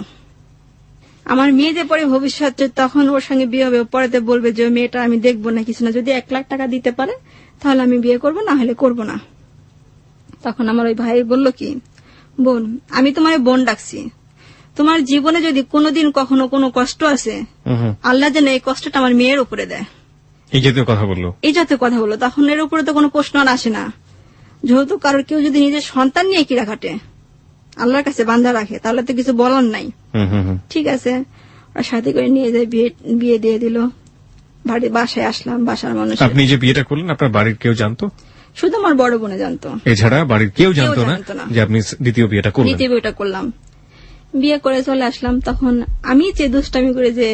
আমার মেয়ে যে পরে ভবিষ্যৎ, তখন ওর সঙ্গে বিয়ে হবে, পরেতে বলবে যে মেয়েটা আমি দেখবো না, কিছু না। যদি 1 লাখ টাকা দিতে পারে তাহলে আমি বিয়ে করবো, না হলে করবো না। তখন আমার ওই ভাই বলল কি, বোন আমি তোমার বোন ডাকছি, তোমার জীবনে যদি কোনোদিন কখনো কোনো কষ্ট আছে, আল্লাহ যেন এই কষ্টটা আমার মেয়ের উপরে দেয়। এই জাতীয় কথা বললো। তখন এর উপরে তো কোনো প্রশ্ন আর আসে না। যেহেতু কারোর কেউ যদি নিজের সন্তান নিয়ে কিরা কাটে, আল্লাহর কাছে বান্ধা রাখে, তাহলে তো কিছু বলার নাই। ঠিক আছে, ওরা সাথে করে নিয়ে যায়, বিয়ে দিয়ে দিল। বাসায় আসলাম, বাসার মানুষ। আপনি যে বিয়েটা করলেন, আপনার বাড়ির কেউ জানতো? শুধু আমার বড় বোনে জানতো, এছাড়া বাড়ির কেউ জানতো না যে আপনি দ্বিতীয় বিয়েটা করলাম। বিয়ে করে চলে আসলাম। তখন আমি যে দুষ্টামি করে যে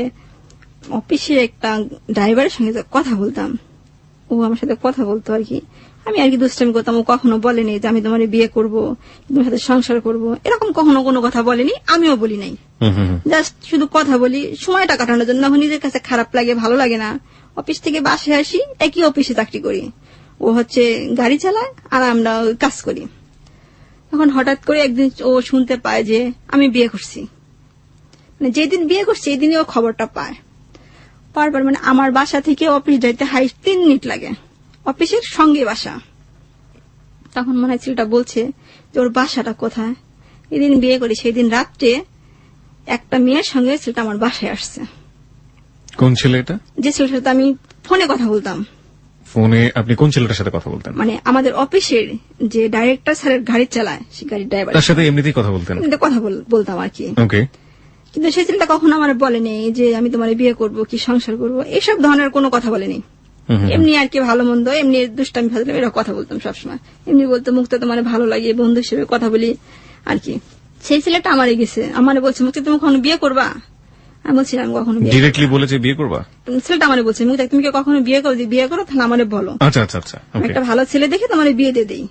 অফিসের একটা ড্রাইভারের সঙ্গে কথা বলতাম, ও আমার সাথে কথা বলতো আর কি, আমি আর কি দুষ্টামি করতাম। ও কখনো বলেনি যে আমি তোমার বিয়ে করব, তোমার সাথে সংসার করব, এরকম কখনো কোনো কথা বলেনি, আমিও বলি নাই। জাস্ট শুধু কথা বলি সময়টা কাটানোর জন্য। নিজের কাছে খারাপ লাগে, ভালো লাগে না। অফিস থেকে বাসায় আসি, একই অফিসে চাকরি করি, ও হচ্ছে গাড়ি চালায় আর আমরা কাজ করি। তখন হঠাৎ করে একদিন ও শুনতে পায় যে আমি বিয়ে করছি। মানে যেদিন বিয়ে করছি এই দিনই ও খবরটা পায়। পাওয়ার পর মানে আমার বাসা থেকে অফিস যাইতে 3 মিনিট লাগে, অফিসের সঙ্গে বাসা। তখন মনে হয় ছেলেটা বলছে যে ওর বাসাটা কোথায়। এদিন বিয়ে করি, সেই দিন রাত্রে একটা মেয়ের সঙ্গে ছেলেটা আমার বাসায় আসছে। কোন ছেলেটা? যে ছেলেটার সাথে আমি ফোনে কথা বলতাম। ফোনে আপনি কোন ছেলেটার সাথে কথা বলতেন? মানে আমাদের অফিসের যে ডাইরেক্টর স্যারের গাড়ি চালায়, সে গাড়ির ড্রাইভার, তার সাথে এমনিতেই কথা বলতেন? কথা বলতাম আর কি। ওকে। কিন্তু সেই ছেলেটা কখনো আমার বলেনি যে আমি তোমার বিয়ে করব কি সংসার করব, এসব ধরনের কোনো কথা বলেনি। এমনি আর কি ভালো মন্দ, এমনি দুষ্টামি ফাজলামি এরকম কথা বলতাম সবসময়। এমনি বলতো মুক্তা তোমার ভালো লাগে, বন্ধু হিসেবে কথা বলি আর কি। সেই ছেলেটা আমারে গেছে, আমারে বলছে মুক্তা তুমি কখনো বিয়ে করবা? আমি বলছি আমি কখনো বিয়ে ডিরেক্টলি বলেছে বিয়ে করবা? ছেলেটা আমারে বলছে মুক্তা তুমি কি কখনো বিয়ে করো? বিয়ে করো তাহলে আমারে বলো, আচ্ছা আচ্ছা আচ্ছা, ওকে। একটা ভালো ছেলে দেখে তোমার বিয়ে দিয়ে দেই।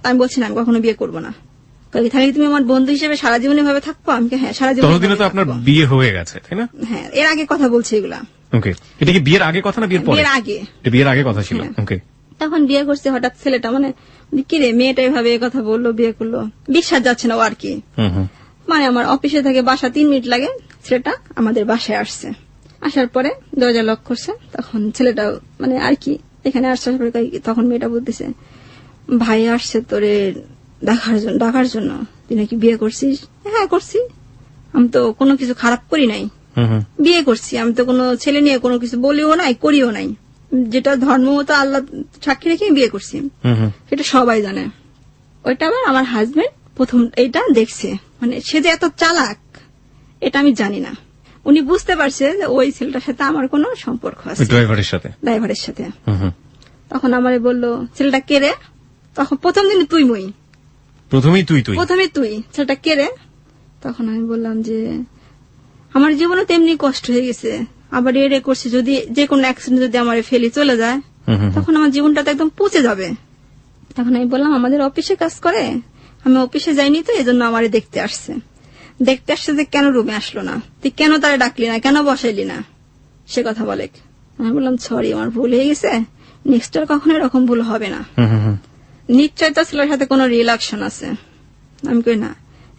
আমি বলছি না আমি কখনো বিয়ে করবো না। তাহলে তুমি আমার বন্ধু হিসেবে সারা জীবন এভাবে থাকবো? আমি হ্যাঁ সারা জীবন। ততদিনে তো আপনার বিয়ে হয়ে গেছে তাই না? হ্যাঁ, এর আগে কথা বলছে এগুলা। ওকে, এটা কি বিয়ের আগে কথা না বিয়ের পরে? বিয়ের আগে। এটা বিয়ের আগে কথা ছিল। ওকে, তখন বিয়ে করছে, হঠাৎ ছেলেটা মানে কি রে মেয়েটা এভাবে কথা বললো, বিয়ে করলো, বিশ্বাস যাচ্ছে না ও আর কি। মানে আমার অফিসে থেকে বাসা 3 মিনিট লাগে, ছেলেটা আমাদের বাসায় আসছে। আসার পরে দরজা লক করছে, তখন ছেলেটা মানে আর কি এখানে আসার পরে তখন মেয়েটা বলতেছে ভাই আসছে তোরে ডাকার জন্য, তুই নাকি বিয়ে করছিস? হ্যাঁ করছি, আমি তো কোনো কিছু খারাপ করি নাই, বিয়ে করছি, আমি তো কোনো ছেলে নিয়ে কোনো কিছু বলিও নাই করিও নাই, যেটা ধর্ম মতো আল্লাহ সাক্ষী রেখে বিয়ে করছি, সেটা সবাই জানে। ওইটা আবার আমার হাজবেন্ড প্রথম এইটা দেখছে, মানে সে যে এত চালাক এটা আমি জানি না। উনি বুঝতে পারছে যে ওই ছেলেটার সাথে আমার কোনো সম্পর্ক আছে, ড্রাইভারের সাথে। তখন আমারে বললো ছেলেটা কে রে? তখন প্রথম দিন প্রথমেই তুই ছেলেটা কে রে? তখন আমি বললাম যে আমার জীবনে তেমনি কষ্ট হয়ে গেছে, আবার এরে করছে, যদি যে কোনো অ্যাক্সিডেন্ট যদি আমার ফেলে চলে যায় তখন আমার জীবনটা তো একদম পচে যাবে। তখন আমি বললাম আমাদের অফিসে কাজ করে, আমি অফিসে যাইনি তো এজন্য আমারে দেখতে আসছে যে কেন রুমে আসলো না, তুই কেন তারা ডাকলি না, কেন বসাইলি না, সে কথা বলে। আমি বললাম সরি আমার ভুল হয়ে গেছে, নেক্সট আর কখনো এরকম ভুল হবে না। নিশ্চয় তো ছেলের সাথে কোনো রিলাকশন আছে। আমি কই না।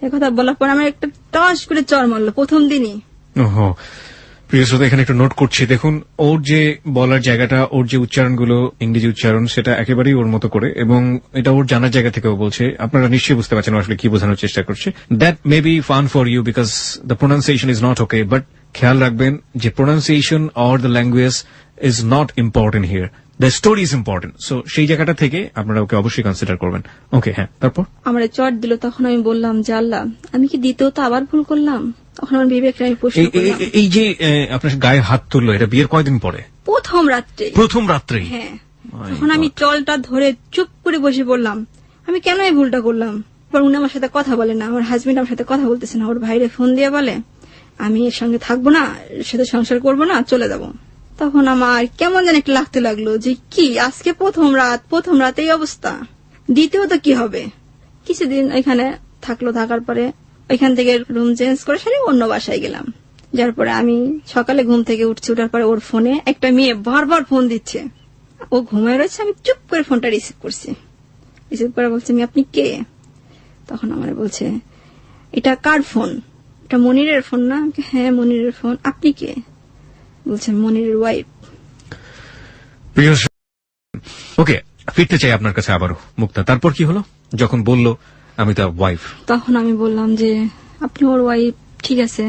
একথা বলার পর আমার একটা টস করে চড় মারলো প্রথম দিনই। ওহো, প্রিয় শ্রোতা এখানে একটু নোট করছি, দেখুন ওর যে বলার জায়গাটা, ওর যে উচ্চারণগুলো ইংরেজি উচ্চারণ সেটা একেবারেই ওর মতো করে, এবং এটা ওর জানার জায়গা থেকেও বলছে। আপনারা নিশ্চয়ই বুঝতে পারছেন আসলে কি বোঝানোর চেষ্টা করছে। That may be fun for you because the pronunciation is not okay, but খেয়াল রাখবেন যে pronunciation or the language is not important here, the story is important. So সেই জায়গাটা থেকে আপনারা ওকে অবশ্যই কনসিডার করবেন। ওকে, হ্যাঁ, তারপর আমার চট দিল, তখন আমি বললাম যে আল্লাহ আমি কি দ্বিতীয় তো আবার ভুল করলাম? তখন আমার বিবেককে আমি প্রশ্ন করলাম। এই যে আপনার গায়ে হাত তুললো, এটা বিয়ের কয়দিন পরে? প্রথম রাত্রে। হ্যাঁ, তখন আমি চলটা ধরে চুপ করে বসে পড়লাম, আমি কেন এই ভুলটা করলাম। এবার উনি আমার সাথে কথা বলে না, আমার হাজবেন্ড আমার সাথে কথা বলতেছে না, ওর ভাইরে ফোন দিয়ে বলে আমি এর সঙ্গে থাকবো না, এর সাথে সংসার করবো না, চলে যাব। তখন আমার কেমন যেন একটা লাগতে লাগলো যে কি আজকে প্রথম রাত এই অবস্থা, দ্বিতীয়ত কি হবে। কিছুদিন এখানে থাকার পরে ওইখান থেকে রুম চেঞ্জ করে সারি অন্য বাসায় গেলাম। যার পরে আমি সকালে ঘুম থেকে উঠছি, উঠার পরে ওর ফোনে একটা মেয়ে বারবার ফোন দিচ্ছে, ও ঘুমায় রয়েছে, আমি চুপ করে ফোনটা রিসিভ করছি। রিসিভ করে বলছে আপনি কে? তখন আমার বলছে এটা কার ফোন? এটা মনিরের ফোন না? হ্যাঁ মনিরের ফোন। আপনি কে? বলছে মনিরের ওয়াইফ। ওকে, ফিরতে চাই আপনার কাছে আবারও মুক্তা, তারপর কি হলো যখন বললো আমি তার ওয়াইফ? তখন আমি বললাম যে আপনি ওর ওয়াইফ, ঠিক আছে,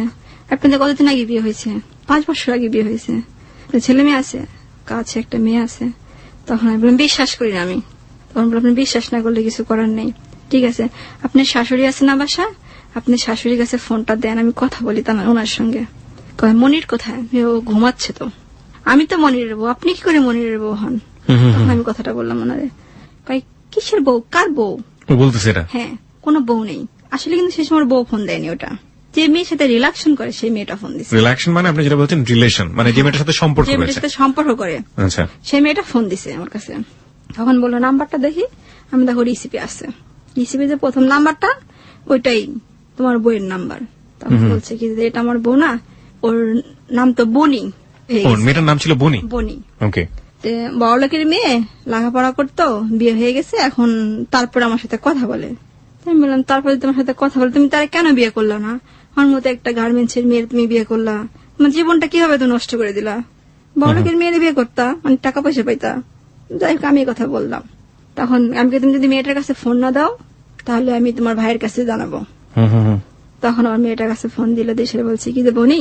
আপনাদের কতদিন আগে বিয়ে হয়েছে? 5 বছর আগে বিয়ে হয়েছে, ছেলে মেয়ে আছে, কাছে একটা মেয়ে আছে। তখন আমি বললাম বিশ্বাস করি না আমি। তখন বললাম আপনি বিশ্বাস না করলে কিছু করার নেই, ঠিক আছে আপনার শাশুড়ি আছে না বাসা, আপনি শাশুড়ির কাছে ফোনটা দেন, আমি কথা বলি তার ওনার সঙ্গে। মনির কোথায়? ও ঘুমাচ্ছে তো। আমি তো মনিরের বউ, আপনি কি করে মনিরের বউ হন? তখন আমি কথাটা বললাম ওনারে। কিসের বউ? কার বউ বলতেছে? হ্যাঁ, কোনো বউ নেই আসলে, কিন্তু সে সময় বউ ফোন দেয়নি, ওটা যে মেয়ের সাথে রিলেশন করে সেই মেয়েটা ফোন দিচ্ছে। রিলেশন মানে আপনি যেটা বলছেন রিলেশন, মানে যে মেয়েটার সাথে সম্পর্ক যে মেয়েটার সাথে সম্পর্ক করে, আচ্ছা, সেই মেয়েটা ফোন দিছে আমার কাছে। তখন বললো নাম্বারটা দেখি, আমি দেখো রিসিপি আছে, রিসিপি যে প্রথম নাম্বারটা ওইটাই তোমার বউয়ের নাম্বার। তখন বলছে কি যে এটা আমার বউ না, ওর নাম তো বনি। মেয়েটার নাম ছিল বনি? বনি। ওকে। বড় লোকের মেয়ে, লেখাপড়া করতো, বিয়ে হয়ে গেছে, এখন তারপর আমার সাথে কথা বলে। আমি বললাম তারপরে তোমার সাথে কথা বলে তুমি তারা কেন বিয়ে করলো না? আমার মতো একটা গার্মেন্টস এর মেয়ের তুমি বিয়ে করলা, তোমার জীবনটা কিভাবে তুমি নষ্ট করে দিলা? বড় লোকের মেয়ের বিয়ে করতা, মানে টাকা পয়সা পাইতা। যাই হোক আমি কথা বললাম। তখন আমি তুমি যদি মেয়েটার কাছে ফোন না দাও তাহলে আমি তোমার ভাইয়ের কাছে জানাবো। তখন আমার মেয়েটার কাছে ফোন দিল, দেশে বলছি কি যে বনি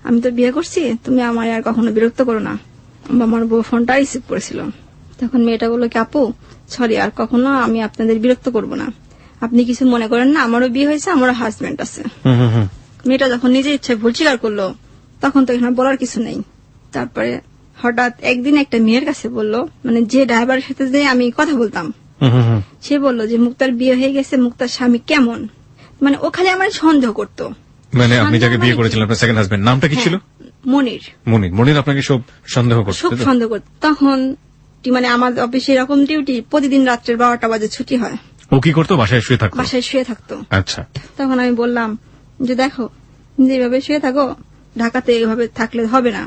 আমি তো বিয়ে করছি, তুমি আমার আর কখনো বিরক্ত করো না। আমার বউ ফোনটা রিসিভ করেছিল। তখন মেয়েটা বললো কি আপু সরি, আর কখনো আমি আপনাদের বিরক্ত করব না, আপনি কিছু মনে করেন না, আমারও বিয়ে হয়েছে, আমারও হাজবেন্ড আছে। মেয়েটা যখন নিজের ইচ্ছায় ভুল স্বীকার করলো তখন তো এখানে বলার কিছু নেই। তারপরে হঠাৎ একদিন একটা মেয়ের কাছে বলল, মানে যে ড্রাইভারের সাথে যে আমি কথা বলতাম, সে বলল যে মুক্তার বিয়ে হয়ে গেছে, মুক্তার স্বামী কেমন, মানে ও খালি আমার সন্দেহ করতো। মানে আপনি যাকে বিয়ে করেছিলেন আপনার সেকেন্ড হাজবেন্ড, নামটা কি ছিল? মনির। মনির আপনাকে সব সন্দেহ করতো? খুব সন্দেহ করতো। তখন মানে আমাদের অফিসে এরকম ডিউটি, প্রতিদিন রাত্রের 12টা বাজে ছুটি হয়। ও কি করতো? বাসায় শুয়ে থাকতো? বাসায় শুয়ে থাকতো। আচ্ছা। তখন আমি বললাম যে দেখো, যেভাবে শুয়ে থাকো ঢাকাতে এইভাবে থাকলে হবে না,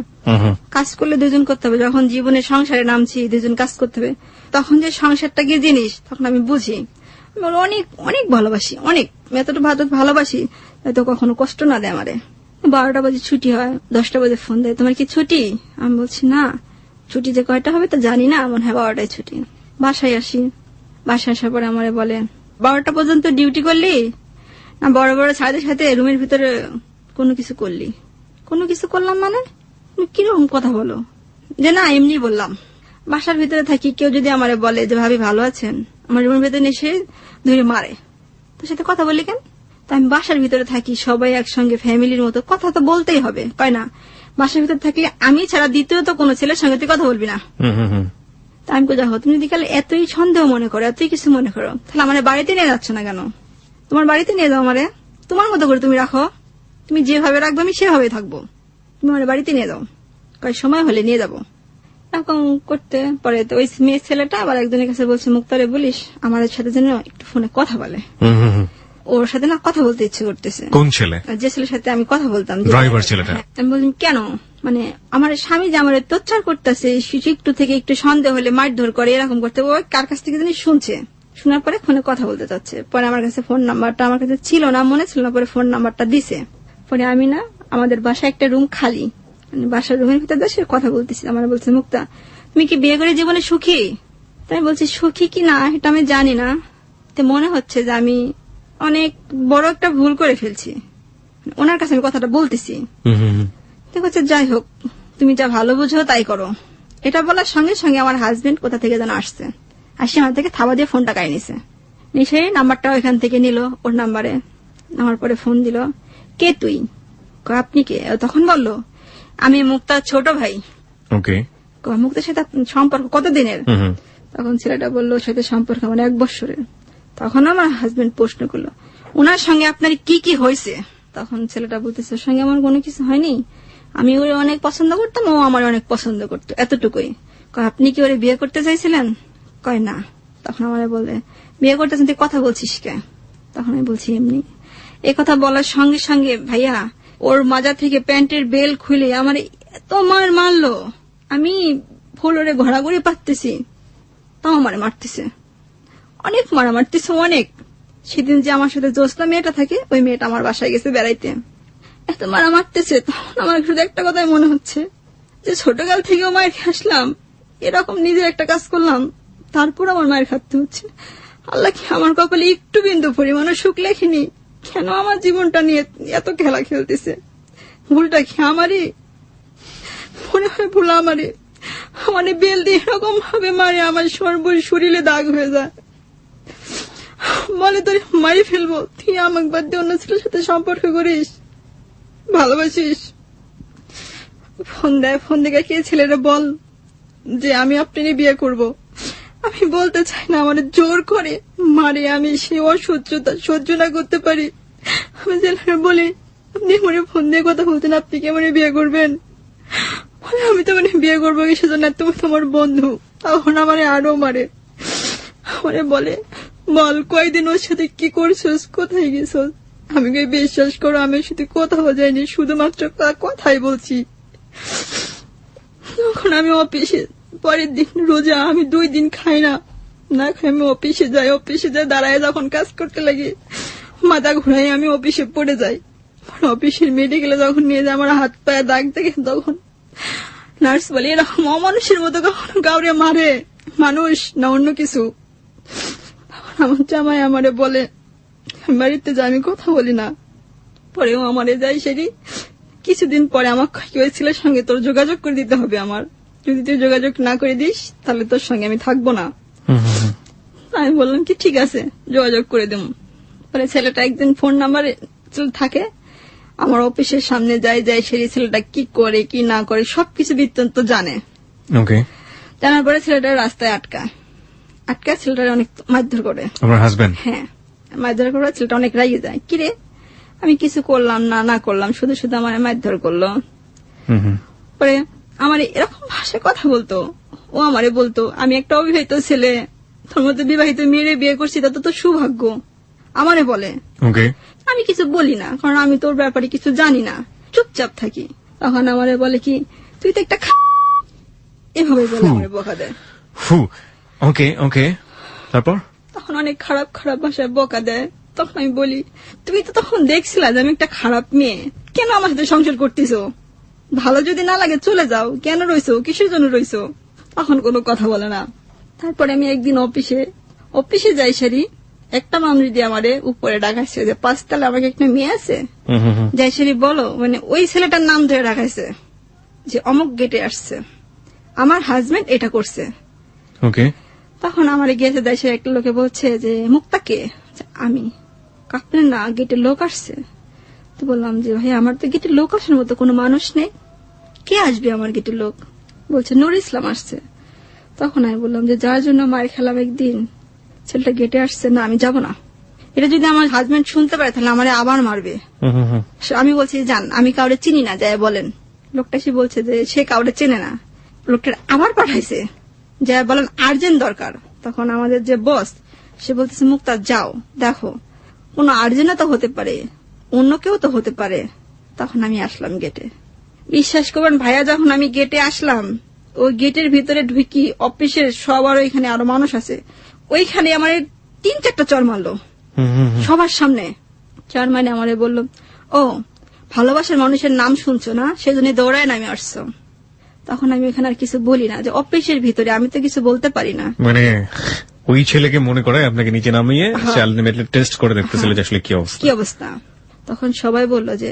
কাজ করলে দুজন করতে হবে। যখন জীবনে সংসারে নামছি দুজন কাজ করতে হবে, তখন যে সংসারটা কি জিনিস তখন আমি বুঝি। আমি বলি, অনেক অনেক ভালোবাসি, অনেক এতটা ভালোবাসি, এত কখনো কষ্ট না দেয় আমারে। 12টা বাজে ছুটি হয়, 10টা বাজে ফোন দেয়, তোমার কি ছুটি? আমি বলছি না, ছুটি যে কয়টা হবে তা জানি না, মনে হয় 12টায় ছুটি। বাসায় আসি, বাসায় আসার পরে আমারে বলে 12টা পর্যন্ত ডিউটি করলি না, বড় বড় সাথে সাথে রুমের ভিতরে কোনো কিছু করলি? কোনো কিছু করলাম মানে তুমি কিরকম কথা বলো? যে না, এমনি বললাম। বাসার ভিতরে থাকি, কেউ যদি আমারে বলে যে ভাবি ভালো আছেন, আমার রুমের ভিতরে এসে ধরে মারে, তোর সাথে কথা বলি কেন? তা আমি বাসার ভিতরে থাকি, সবাই একসঙ্গে ফ্যামিলির মতো, কথা তো বলতেই হবে, কয় না? বাসার ভিতরে থাকলে আমি ছাড়া দ্বিতীয় তো কোনো ছেলের সঙ্গে তুই কথা বলবি না। তা আমি দেখো, তুমি যদি কালে এতই সন্দেহ মনে করো, এতই কিছু মনে করো, তাহলে আমার বাড়িতে নিয়ে যাচ্ছ না কেন? তোমার বাড়িতে নিয়ে যাও আমারে, তোমার মতো করে তুমি রাখো, তুমি যেভাবে রাখবে আমি সেভাবে থাকবো, তুমি আমার বাড়িতে নিয়ে যাও, কয় সময় হলে নিয়ে যাবো। এরকম করতে পরে তো ওই মেয়ে ছেলেটা আবার একজনের কাছে বলছে, মুক্তারে বলিস আমার সাথে যেন একটু ফোনে কথা বলে। ওর সাথে না কথা বলতে ইচ্ছে করতেছে। কোন ছেলে? যে ছেলের সাথে আমি কথা বলতাম, ড্রাইভার ছেলেটা। আমি বললাম কেন? মানে আমার স্বামী যে আমার অত্যাচার করতেছে, একটু থেকে একটু সন্দেহ হলে মারধর করে, এরকম করতে, ও কার কাছ থেকে জানি শুনছে, শোনার পরে ফোনে কথা বলতে চাচ্ছে। পরে আমার কাছে ফোন নাম্বারটা আমার কাছে ছিল না, মনে ছিল না, পরে ফোন নাম্বারটা দিছে। পরে আমি না, আমাদের বাসায় একটা রুম খালি, মানে বাসার রুমের ভিতরে বসে কথা বলতেছি। আমার বলছে, মুক্তা তুমি কি বিয়ে করে জীবনে সুখী? তাই বলছি সুখী কি না এটা আমি জানি না, তো মনে হচ্ছে যে আমি অনেক বড় একটা ভুল করে ফেলছি। ওনার কাছে আমি কথাটা বলতেছি। ঠিক আছে, যাই হোক, তুমি যা ভালো বুঝো তাই করো। এটা বলার সঙ্গে সঙ্গে আমার হাজবেন্ড কোথা থেকে যেন আসছে, আসি আমার থেকে থাবা দিয়ে ফোনটা কাই নিছে, নিশে নাম্বারটাও এখান থেকে নিল ওর নাম্বারে। আমার পরে ফোন দিল, কে তুই? আপনি কে? তখন বললো আমি মুক্তার ছোট ভাই। ওকে। মুক্তার সাথে সম্পর্ক কতদিনের? তখন ছেলেটা বললো সাথে সম্পর্ক আমার 1 বছরের। তখন আমার হাজবেন্ড প্রশ্ন করলো, ওনার সঙ্গে আপনার কি কি হয়েছে? তখন ছেলেটা বলতেছে, ওর সঙ্গে আমার কোনো কিছু হয়নি, আমি ওরে অনেক পছন্দ করতাম, ও আমার অনেক পছন্দ করতো, এতটুকুই। আপনি কি ওরে বিয়ে করতে চাইছিলেন? কয় না। তখন আমার বলে, বিয়ে করতেছেন তুই কথা বলছিস কে? তখন আমি বলছি এমনি। এ কথা বলার সঙ্গে সঙ্গে ভাইয়া ওর মাজা থেকে প্যান্টের বেল খুলে আমার এত মারলো, আমি ফ্লোরে ঘোরাঘুরি পারতেছি, তাও আমারে মারতেছে, অনেক মারতেছে, অনেক। সেদিন যে আমার সাথে জোসনা মেয়েটা থাকে, ওই মেয়েটা আমার বাসায় গেছে বেড়াইতে, এত মারতেছে। তখন আমার শুধু একটা কথাই মনে হচ্ছে যে ছোটকাল থেকেও মায়ের খেয়ে আসলাম, এরকম নিজের একটা কাজ করলাম, তারপর আমার মায়ের খাটতে হচ্ছে। আল্লাহ কি আমার কপালে একটু বিন্দু পরিমাণও সুখ লেখেনি? কেন আমার জীবনটা নিয়ে এত খেলা খেলতেছে? ভুলটা কি আমারই? মনে হয় ভুল আমারই। আমাদের বেল দিয়ে এরকম ভাবে মারে আমার শরীরে দাগ হয়ে যায়, বলে তোর মারি ফেলবো, তুই আমাকে বাদ দিয়ে অন্য ছেলের সাথে সম্পর্ক করিস, ভালোবাসিস। ফোন দেয়, ফোন দেখে কে ছেলেরা বল যে আমি আপনারই বিয়ে করব। আমি বলতে চাই না, আমার জোর করে মারে, আমি সে অসহ্যতা সহ্য না করতে পারি। আমি ছেলেরা বলি, আপনি মনে ফোন দিয়ে কথা বলতেন, আপনি কি মনে বিয়ে করবেন? আমি তো মানে বিয়ে করবো কিসের জন্য, তুমি তোমার বন্ধু। তখন আমার আরো মারে, আমারে বলে, বল কয়দিন ওর সাথে কি করছোস, কোথায় গেছোস? আমি বিশ্বাস করো, আমি শুধু কোথাও যাইনি, শুধুমাত্র কথাই বলছি। তখন আমি অফিসে, পরের দিন রোজা, আমি 2 দিন খাই না, না খাই আমি অফিসে যাই। অফিসে যাই, দাঁড়ায় যখন কাজ করতে লাগি, মাথা ঘুরাই, আমি অফিসে পড়ে যাই। অফিসের মেডিকেলে যখন নিয়ে যায়, আমার হাত পায়ে দাগ দেখে, তখন নার্স বলে, এরকম অমানুষের মতো কখনো কাউরে মারে মানুষ না অন্য কিছু? আমার জামাই আমারে বলে, বাড়িতে যাই, আমি কথা বলি না। পরেও আমারে যাই, সেটি কিছুদিন পরে আমার ওই ছেলের সঙ্গে তোর যোগাযোগ করে দিতে হবে, আমার যদি তুই যোগাযোগ না করে দিস তাহলে তোর সঙ্গে আমি থাকবো না। আমি বললাম কি ঠিক আছে, যোগাযোগ করে দেব। পরে ছেলেটা একদিন ফোন নাম্বারে থাকে, আমার অফিসের সামনে যাই সেই ছেলেটা কি করে কি না করে সবকিছু বৃত্তান্ত জানে। ওকে। জানার পরে ছেলেটা রাস্তায় আটকায় ছেলেটা অনেক মারধর করে। আমার হাজবেন্ড? হ্যাঁ, মারধর করে ছেলেটা অনেক রাগিয়ে যায়। কিরে আমি কিছু করলাম না করলাম, শুধু শুধু আমার মারধর করলো। পরে আমার এরকম ভাষায় কথা বলতো, ও আমারে বলতো আমি একটা অবিবাহিত ছেলে, তোর মধ্যে বিবাহিত মেয়েরে বিয়ে করছি, তা তো সৌভাগ্য আমারে বলে। ওকে। আমি কিছু বলি না, কারণ আমি তোর ব্যাপারে কিছু জানি না, চুপচাপ থাকি। তখন আমারে বলে কি তুই তো একটা এভাবে বলে আমারে বকা দেয়। ওকে ওকে। তারপর তখন অনেক খারাপ খারাপ ভাষায় বকা দেয়। তখন আমি বলি তুমি তো তখন দেখছিলা যে আমি একটা খারাপ মেয়ে, কেন আমার সাথে সংসার করতেছো? ভালো যদি না লাগে চলে যাও, কেন রইছো, কিসের জন্য রইছো? তখন কোনো কথা বলে না। তারপরে আমি একদিন অফিসে যাই সারি, একটা মানুষ দিয়ে আমারে উপরে ডাকাইছে যে 5 তলা আমাকে একটা মেয়ে আছে, যাই সারি বলো, মানে ওই ছেলেটার নাম ধরে ডাকাইছে যে অমুক গেটে আসছে, আমার হাজবেন্ড এটা করছে। ওকে। তখন আমার গিয়েছে দেশে একটা লোকে বলছে যে মুক্তাকে, আমি কাপড় না গেটে লোক আসছে। তো বললাম যে ভাই আমার তো গেটে লোক আসার মতো কোনো মানুষ নেই, কে আসবে আমার গেটে লোক? বলছে নুর ইসলাম আসছে। তখন আমি বললাম যে যার জন্য মার খেলাম একদিন, ছেলেটা গেটে আসছে, না আমি যাব না। এটা যদি আমার হাজবেন্ড শুনতে পারে তাহলে আমারে আবার মারবে। আমি বলছি জান আমি কাউরে চিনি না, যাই বলেন। লোকটা এসে বলছে যে সে কাউরে চেনে না। লোকটা আবার পাঠাইছে, যা বলেন আর্জেন্ট দরকার। তখন আমাদের যে বস সে বলতেছে মুক্তা যাও দেখো, কোন আর্জেন্ট তো হতে পারে, অন্য কেউ তো হতে পারে। তখন আমি আসলাম গেটে। বিশ্বাস করবেন ভাইয়া, যখন আমি গেটে আসলাম, ওই গেটের ভিতরে ঢুকি, অফিসের সবার ওইখানে আরো মানুষ আছে, ওইখানে আমার 3-4টা চর মারলো সবার সামনে। চর মানে আমারে বললো ও ভালোবাসার মানুষের নাম শুনছো না, সেজন্য দৌড়ায় নামে আসছো। তখন আমি এখানে আর কিছু বলি না, যে অফিসের ভিতরে আমি তো কিছু বলতে পারি না। মানে ওই ছেলেকে মনে করে আপনাকে নিচে নামিয়ে সে আলটিমেটলি টেস্ট করে দেখতেছিল যে আসলে কি অবস্থা। তখন সবাই বলল যে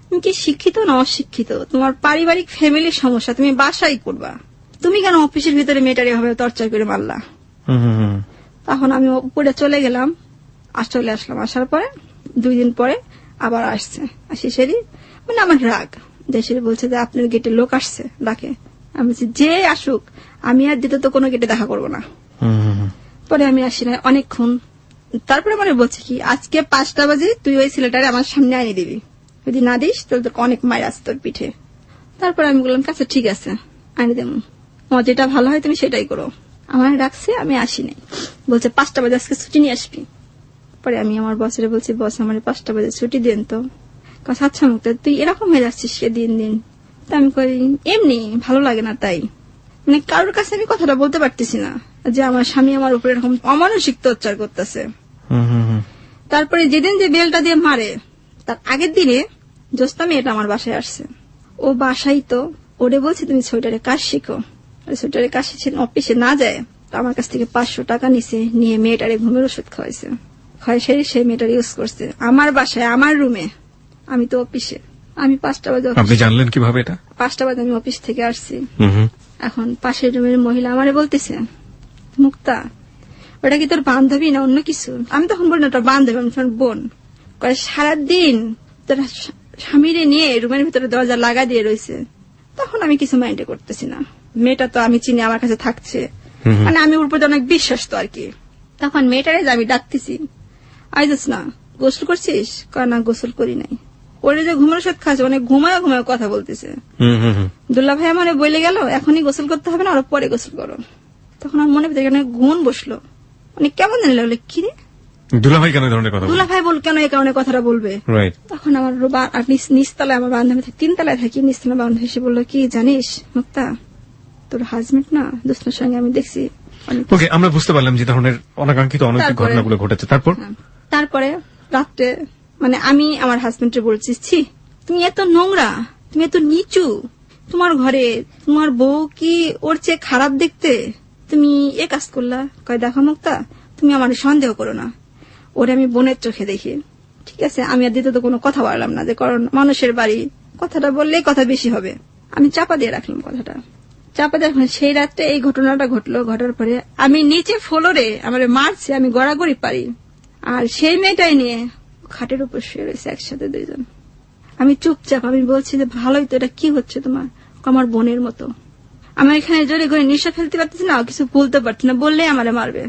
তুমি কি শিক্ষিত না অশিক্ষিত, তোমার পারিবারিক ফ্যামিলির সমস্যা, তুমি বাসাই করবা, তুমি কেন অফিসের ভিতরে মেয়েটারে ভাবে টর্চার করে মারলা। তখন আমি উপরে চলে গেলাম, চলে আসলাম। আসার পরে 2 দিন পরে আবার আসছে, আসি সেরি মানে আমার রাগ দেশের বলছে যে আপনার গেটে লোক আসছে ডাকে। আমি বলছি যে আসুক, আমি আর দিতে তো কোনো গেটে দেখা করবো না। পরে আমি আসি না অনেকক্ষণ। তারপরে মানে বলছে কি আজকে 5টা বাজে তুই ওই ছেলেটারে আমার সামনে আনিয়ে দিবি, যদি না দিস তোর অনেক মায়ের আছে তোর পিঠে। তারপরে আমি বললাম আচ্ছা ঠিক আছে আনিয়ে দেবো, তোমার যেটা ভালো হয় তুমি সেটাই করো। আমার ডাকছে, আমি আসি নাই। বলছে 5টা বাজে আজকে ছুটি নিয়ে আসবি। পরে আমি আমার বসের বলছি বস আমার 5টা বাজে ছুটি দেন তো। আচ্ছা মুক্তা তুই এরকম হয়ে যাচ্ছিস সে দিন দিন। তা আমি করি এমনি ভালো লাগে না, তাই মানে কারোর কাছে আমি কথাটা বলতে পারতেছি না যে আমার স্বামী আমার উপরে এরকম অমানসিক অত্যাচার করতেছে। তারপরে যেদিন যে বেলটা দিয়ে মারে তার আগের দিনে জোস্তা মেয়েটা আমার বাসায় আসছে। ও বাসায় তো ওরে বলছে তুমি সোয়েটারে কাজ শিখো। সোয়েটারে কাজ শিখছে, অফিসে না যায় তো আমার কাছ থেকে 500 টাকা নিছে, নিয়ে মেয়েটারে ঘুমের ওষুধ খাওয়াইছে। সে মেয়েটার ইউজ করছে আমার বাসায় আমার রুমে, আমি তো অফিসে। আমি 5টা বাজে, আপনি জানলেন কিভাবে এটা? 5টা বাজে আমি অফিস থেকে আসছি। এখন পাশের রুমের মহিলা আমারে বলতেছে মুক্তা ওটা কি তোর বান্ধবী না অন্য কিছু? আমি তখন বলি না তোর বান্ধবী, আমি তোমার বোন। সারাদিন তোর স্বামীরে নিয়ে রুমের ভিতরে দরজা লাগা দিয়ে রয়েছে। তখন আমি কিছু মাইন্ডে করতেছি না, মেয়েটা তো আমি চিনি, আমার কাছে থাকছে, মানে আমি ওর প্রতি অনেক বিশ্বাস তো আর কি। তখন মেয়েটারে আমি ডাকতেছি, আইজস না গোসল করছিস? কয় না গোসল করি নাই। ওরে যে ঘুমের ওষুধ খাচ্ছে, অনেক ঘুমায় ঘুমায় কথা বলতেছে। দুল্লা ভাই আমার বলে গেল এখনই গোসল করতে হবে না, আরো পরে গোসল করো। তখন আমার মনে ভিতরে ঘুম বসলো, মানে কেমন জানি লাগলো কি রে দুলা ভাই কেন ধরনের কথা, দুলা ভাই বল কেন এই কারণে কথাটা বলবে। তখন আমার নিচতলায় আমার বান্ধবী 3 তলায় থাকি, নিচতলা বান্ধবী এসে বললো কি জানিস মুক্তা তোর হাজবেন্ড না দোস্তের সঙ্গে আমি দেখছি। ওকে, আমরা বুঝতে পারলাম যে ধরনের অনাকাঙ্ক্ষিত অনৈতিক ঘটনাগুলো ঘটেছে। তারপরে রাত্রে মানে আমি আমার হাজবেন্ডকে বলছি ছি তুমি এত নোংরা, তুমি এত নিচু, তোমার ঘরে তোমার বউ কি ওর চেয়ে খারাপ দেখতে, তুমি এ কাজ করলা। কয় দেখো মুক্তা তুমি আমার সন্দেহ করো না, ওরে আমি বোনের চোখে দেখি। ঠিক আছে, আমি আর দিতে তো কোনো কথা বললাম না, যে কারণ মানুষের বাড়ি কথাটা বললেই কথা বেশি হবে। আমি চাপা দিয়ে রাখলাম কথাটা, চাপা দিয়ে রাখলাম। সেই রাত্রে এই ঘটনাটা ঘটলো। ঘটার পরে আমি নিচে ফ্লোরে আমার মারছে, আমি গড়াগড়ি পারি, আর সেই মেয়েটাই নিয়ে খাটের উপর শুয়ে রয়েছে একসাথে 2 জন। আমি চুপচাপ, আমি বলছি যে ভালোই তো, এটা কি হচ্ছে তোমার? আমার বোনের মতো। আমি এখানে জোরে করে নিঃশ্বাস ফেলতে পারতেছি না, কিছু বলতে পারছি না, বললেই আমারে মারবে।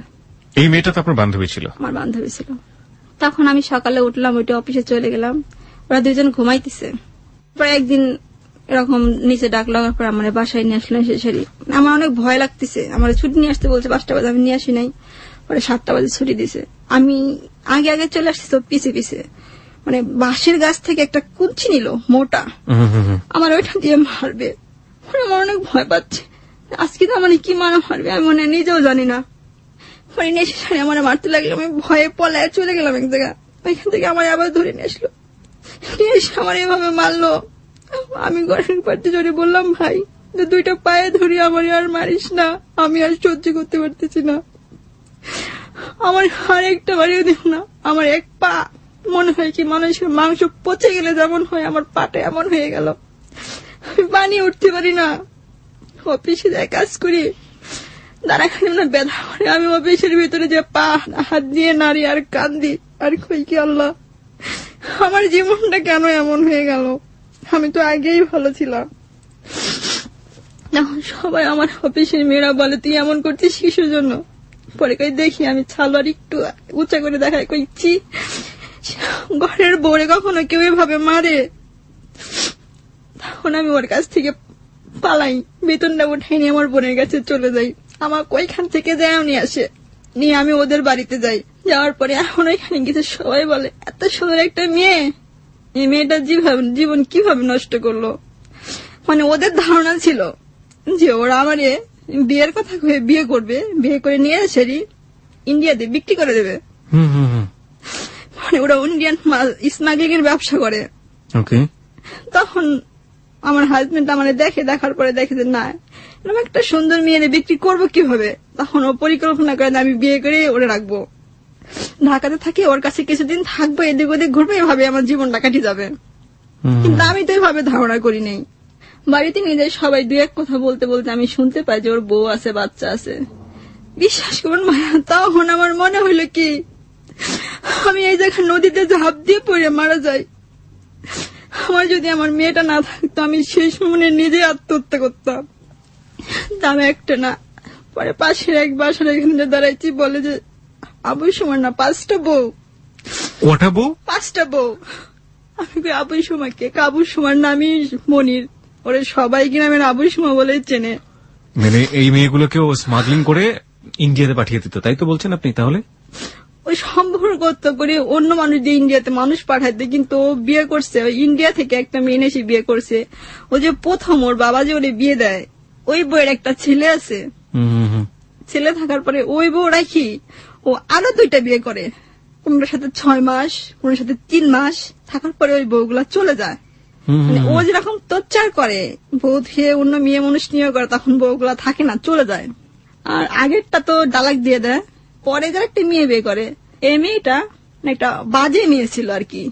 এই মেয়েটা তো আপনার বান্ধবী ছিল? আমার বান্ধবী ছিল। তখন আমি সকালে উঠলাম, ওইটা অফিসে চলে গেলাম, ওরা দুইজন ঘুমাইতেছে। পরে একদিন এরকম নিচে ডাক লাগার পর আমার বাসায় নিয়ে আসলেন শেষেরই। আমার অনেক ভয় লাগতেছে, আমার ছুটি নিয়ে আসতে বলছে 5টা বাজে, আমি নিয়ে আসি নাই। পরে 7টা বাজে ছুটি দিছে। আমি আগে আগে চলে আসছি, তো পিছে পিছে মানে বাঁশের গাছ থেকে একটা কুঞ্চি নিল মোটা, আমার ওইটা দিয়ে মারবে। আমার অনেক ভয় পাচ্ছে, আজকে তো আমার কি মারবে আমি মনে নিজেও জানি না। পরে নিয়ে এসে আমার মারতে লাগলো, আমি ভয়ে পলায় চলে গেলাম এক জায়গায়। ওইখান থেকে আমার আবার ধরে নিয়ে আসলো, নিয়ে এসে আমার এভাবে মারলো। আমি ঘরের পাড়তে জোরে বললাম, ভাই 2টা পায়ে ধরি, আমার আর মারিস না, আমি আর সহ্য করতে পারতেছি না, আমার আর একটা বাড়িও দেব না। আমার এক পা মনে হয় কি মানুষের মাংস পচে গেলে যেমন হয়, আমার পাটা এমন হয়ে গেল, আমি পানি উঠতে পারি না। অফিসে যাই কাজ করি, দাঁড়াখানি না ব্যথা করে, আমি অফিসের ভিতরে যে পা হাত দিয়ে নাড়ি আর কান্দি আর কই কি আল্লাহ, আমার জীবনটা কেন এমন হয়ে গেল? আমি তো আগেই ভালো ছিলাম। এখন সবাই আমার অফিসের মেয়েরা বলে, তুই এমন করছিস কিসের জন্য? পরে কই দেখি আমি ছালোয়ার একটু উঁচা করে দেখাই, কইছি ঘরের বউরে কখনো কেউ এভাবে মারে? তখন আমি ওর কাছ থেকে পালাই, বেতনটা উঠাই নিয়ে আমার বোনের কাছে চলে যাই। আমার ওইখান থেকে যায় নিয়ে আসে, নিয়ে আমি ওদের বাড়িতে যাই। যাওয়ার পরে এখন ওইখানে গেছে, সবাই বলে এত সুন্দর একটা মেয়ে, এই মেয়েটার জীবন কিভাবে নষ্ট করলো। মানে ওদের ধারণা ছিল যে ওরা আমারে বিয়ের কথা কয়ে বিয়ে করবে, বিয়ে করে নিয়ে এসে ইন্ডিয়াতে বিক্রি করে দেবে। মানে ওরা ইন্ডিয়ান স্মাগলিং এর ব্যবসা করে। তখন আমার হাজবেন্ড আমার দেখার পরে দেখে যে না, এরকম একটা সুন্দর মেয়েরে বিক্রি করবো কিভাবে। তখন ও পরিকল্পনা করে আমি বিয়ে করে ওরে রাখবো, ঢাকাতে থাকি, ওর কাছে কিছুদিন থাকবো, এদিক ওদিক ঘুরবো, এভাবে আমার জীবনটা কাটি যাবে। কিন্তু আমি তো এভাবে ধারণা করি নাই। বাড়িতে নিয়ে যাই, সবাই 2-1 কথা বলতে বলতে আমি শুনতে পাই যে ওর বউ আছে, বাচ্চা আছে। বিশ্বাস করুন মায়া, তখন আমার মনে হইল কি আমি এই জায়গায় নদীতে ঝাঁপ দিয়ে পড়ে মারা যাই। আমার যদি আমার মেয়েটা না থাকতো, আমি সেই সময় নিজে আত্মহত্যা করতাম। দাম একটা না, পরে পাশের এক বাসার এখানে দাঁড়াইছি, বলে যে আবুই সুমার না 5টা বউ। ওটা বউ? 5টা বউ। আমি কই আবুই সুমাকে? আবুই সুমার নামই মনির, ওরে সবাই গ্রামের আবুই সুমা বলে চেনে। মানে এই মেয়েগুলোকেও স্মাগলিং করে ইন্ডিয়াতে পাঠিয়ে দিত, তাই তো বলছেন আপনি? তাহলে ওই সম্পর্ক করে অন্য মানুষ দিয়ে ইন্ডিয়াতে মানুষ পাঠাইতে, কিন্তু ও বিয়ে করছে ইন্ডিয়া থেকে একটা মেয়ে এসে বিয়ে করছে। ও যে প্রথম ওর বাবা যে ওরে বিয়ে দেয়, ওই বউয়ের একটা ছেলে আছে। ছেলে থাকার পরে ওই বউ রাখি ও আরো 2টা বিয়ে করে, কোনটার সাথে 6 মাস, কোনটার সাথে 3 মাস থাকার পরে ওই বউগুলা চলে যায়। মানে ও যেরকম তচ্চার করে, বউ ধুয়ে অন্য মেয়ে মানুষ নিয়ে করে, তখন বউগুলা থাকে না, চলে যায়। আর আগেরটা তো ডালাক দিয়ে দেয়। পরে যারা একটা মেয়ে বিয়ে করে, এই মেয়েটা একটা বাজে মেয়ে ছিল আর কি।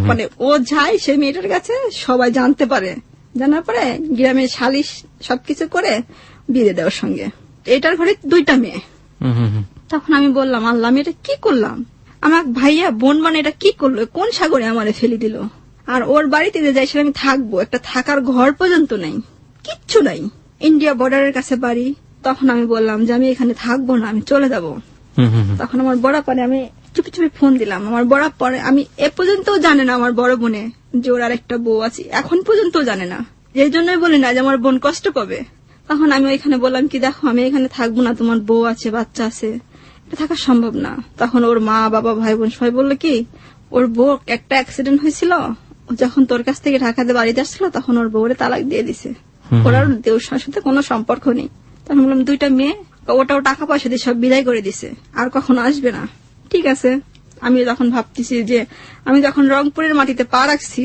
মানে ও যায় সেই মেয়েটার কাছে, সবাই জানতে পারে, জানার পরে গ্রামে সালিশ সবকিছু করে বিয়ে দেয় ওর সঙ্গে। এটার ঘরে 2টা মেয়ে। তখন আমি বললাম, আল্লাহ আমি এটা কি করলাম? আমার ভাইয়া বোন মানে এটা কি করলো? কোন সাগরে আমারে ফেলে দিল? আর ওর বাড়িতে যে যাই, আমি থাকবো, একটা থাকার ঘর পর্যন্ত নেই, কিচ্ছু নাই। ইন্ডিয়া বর্ডারের কাছে বাড়ি। তখন আমি বললাম যে আমি এখানে থাকবো না, আমি চলে যাব। তখন আমার বড় পরে আমি চুপি চুপি ফোন দিলাম। আমার বড় পরে আমি এ পর্যন্ত জানে না আমার বড় বোনে যে ওর আর একটা বউ আছে, এখন পর্যন্ত জানে না। এই জন্যই বলি না যে আমার বোন কষ্ট পাবে। তখন আমি ওইখানে বললাম কি, দেখো আমি এখানে থাকবো না, তোমার বউ আছে, বাচ্চা আছে, এটা থাকা সম্ভব না। তখন ওর মা বাবা ভাই বোন সবাই বললো কি, ওর বউ একটা অ্যাক্সিডেন্ট হয়েছিল, ও যখন তোর কাছ থেকে ঢাকাতে বাড়িতে আসছিল, তখন ওর বউরে তালাক দিয়ে দিছে, ওর আর দেউর সাথে কোনো সম্পর্ক নেই। তখন বললাম 2টা মেয়ে, ওটাও টাকা পয়সা দিয়ে সব বিদায় করে দিছে, আর কখনো আসবে না। ঠিক আছে। আমি তখন ভাবতেছি যে আমি যখন রংপুরের মাটিতে পা রাখছি,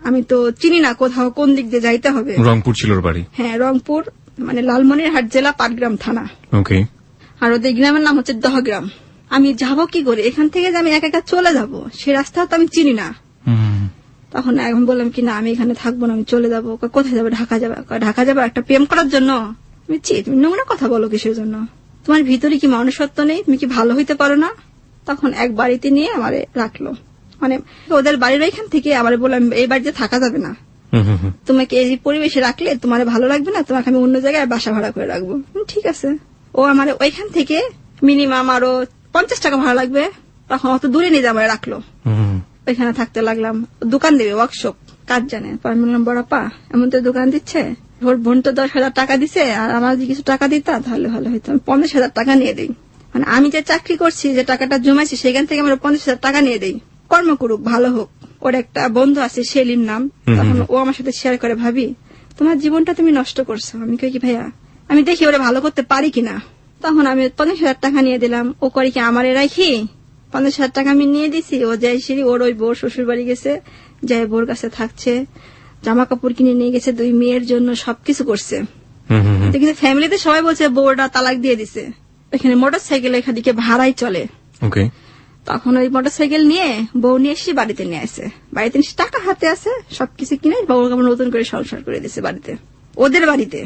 আমি তো চিনি না কোথাও কোন দিক দিয়ে যাইতে হবে। রংপুর ছিল ওর বাড়ি? হ্যাঁ, রংপুর মানে লালমনিরহাট জেলা, পাটগ্রাম থানা। ওকে। আর ওদের গ্রামের নাম হচ্ছে দহগ্রাম। আমি যাবো কি করে এখান থেকে, যে আমি একা একা চলে যাব, সে রাস্তা তো আমি চিনি না। তখন এখন বললাম কি না, আমি এখানে থাকবো না, আমি চলে যাবো। কোথায় যাবে? ঢাকা যাবে। ঢাকা যাবে একটা প্রেম করার জন্য? আমি তুমি নোংরা কথা বলো কিসের জন্য? তোমার ভিতরে কি মনুষ্যত্ব নেই? তুমি কি ভালো হইতে পারো না? তখন এক বাড়িতে নিয়ে আমারে রাখলো। মানে ওদের বাড়ির এখান থেকে আবার বললাম এই বাড়িতে থাকা যাবে না, তোমাকে এই পরিবেশে রাখলে তোমার ভালো লাগবে না, তোমাকে আমি অন্য জায়গায় বাসা ভাড়া করে রাখবো। ঠিক আছে। ও আমার ওইখান থেকে মিনিমাম আরো 50 টাকা ভাড়া লাগবে, তখন অত দূরে নিয়ে যাবে রাখলো। ওইখানে থাকতে লাগলাম। দোকান দেবে, ওয়ার্কশপ, কাজ জানে। আমি বললাম বড়পা এমন তো দোকান দিচ্ছে, ওর বোন তো 10,000 টাকা দিছে, আর আমার যদি কিছু টাকা দিতা তাহলে ভালো হইতো। আমি 50,000 টাকা নিয়ে দিই, মানে আমি যে চাকরি করছি, যে টাকাটা জমাইছি, সেখান থেকে আমরা 50,000 টাকা নিয়ে দিই, কর্ম করুক, ভালো হোক। ওর একটা বন্ধু আছে সেলিম নাম, তখন ও আমার সাথে শেয়ার করে, ভাবি তোমার জীবনটা তুমি নষ্ট করছো। আমি কই কি ভাইয়া, আমি দেখি ওরা ভালো করতে পারি কিনা। তখন আমি 50,000 টাকা নিয়ে দিলাম। ও করে কি আমারে রাখি, 50,000 টাকা আমি নিয়ে দিছি। ও যাই সিঁড়ি ওর ওই বোর শ্বশুর বাড়ি গেছে, যাই বোর কাছে থাকছে, জামা কাপড় কিনে নিয়ে গেছে 2 মেয়ের জন্য, সবকিছু করছে। কিন্তু ফ্যামিলিতে সবাই বলছে বউটা তালাক দিয়ে দিছে। এখানে মোটরসাইকেল এখানে ভাড়াই চলে। তখন ওই মোটরসাইকেল নিয়ে বউ নিয়ে এসে বাড়িতে নিয়ে আসে। বাড়িতে এসে টাকা হাতে আছে, সবকিছু কিনে বউ আমার নতুন করে সংসার করে দিছে বাড়িতে, ওদের বাড়িতে।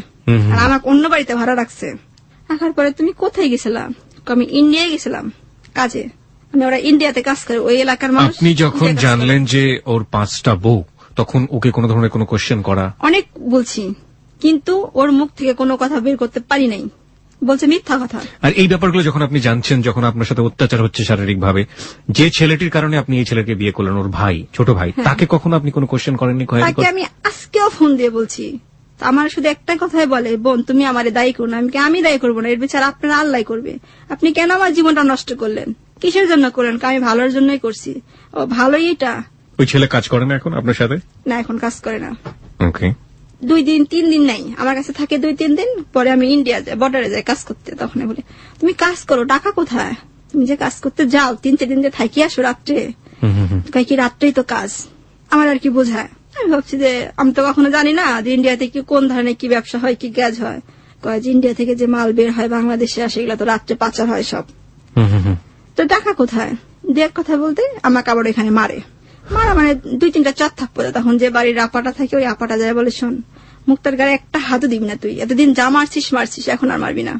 আর আমাকে অন্য বাড়িতে ভাড়া রাখছে। রাখার পরে তুমি কোথায় গেছিলাম? আমি ইন্ডিয়ায় গেছিলাম কাজে, মানে ওরা ইন্ডিয়াতে কাজ করে, ওই এলাকার মানুষ। আপনি যখন জানলেন যে ওর 5টা বউ, তখন ওকে কোনো ধরনের কোনো কোশ্চেন করা? অনেক বলছি, কিন্তু ওর মুখ থেকে কোনো কথা বের করতে পারি নাই, বলছে মিথ্যা কথা। আর এই ব্যাপারগুলো যখন আপনি জানছেন, যখন আপনার সাথে অত্যাচার হচ্ছে শারীরিক ভাবে, যে ছেলেটির কারণে আপনি এই ছেলেকে বিয়ে করলেন, ওর ভাই, ছোট ভাই, তাকে কখনো আপনি কোনো কোশ্চেন করেননি? তাকে আমি আজকেও ফোন দিয়ে বলছি, আমার শুধু একটাই কথাই বলে, বোন তুমি আমারে দায়ী করো না। আমি দায়ী করবো না, এর বিচার আপনার আল্লাহ করবে। আপনি কেন আমার জীবনটা নষ্ট করলেন, কিসের জন্য করলেন? আমি ভালোর জন্যই করছি। ও ভালোই। এটা ওই ছেলে কাজ করে না এখন আপনার সাথে? না, এখন কাজ করে না। ওকে। 2 দিন 3 দিন নাই, আমার কাছে থাকে 2-3 দিন, পরে আমি ইন্ডিয়া যাই, বর্ডারে যাই কাজ করতে। তখন বলে তুমি কাজ করো, টাকা কোথায়? তুমি যে কাজ করতে যাও 3-4 দিন যে থাকি আসো রাত্রে, কি রাত্রেই তো কাজ। আমার আর কি বোঝায়। আমি ভাবছি যে আমি তো কখনো জানি না যে ইন্ডিয়াতে কি কোন ধরনের কি ব্যবসা হয়, কি কাজ হয়। কয় যে ইন্ডিয়া থেকে যে মাল বের হয় বাংলাদেশে আসে, এগুলো তো রাত্রে পাচার হয় সব। তো টাকা কোথায়? দেখ কথা বলতে আমাকে আবার এখানে মারা, মানে 2-3টা চর থাপ্পড়। তখন যে বাড়ির আপাটা থাকে, ওই আপাটা যায় বলে, শোন মুক্তার গায়ে একটা হাতও দিবি না, তুই এতদিন যা মারছিস, এখন আর মারবি না।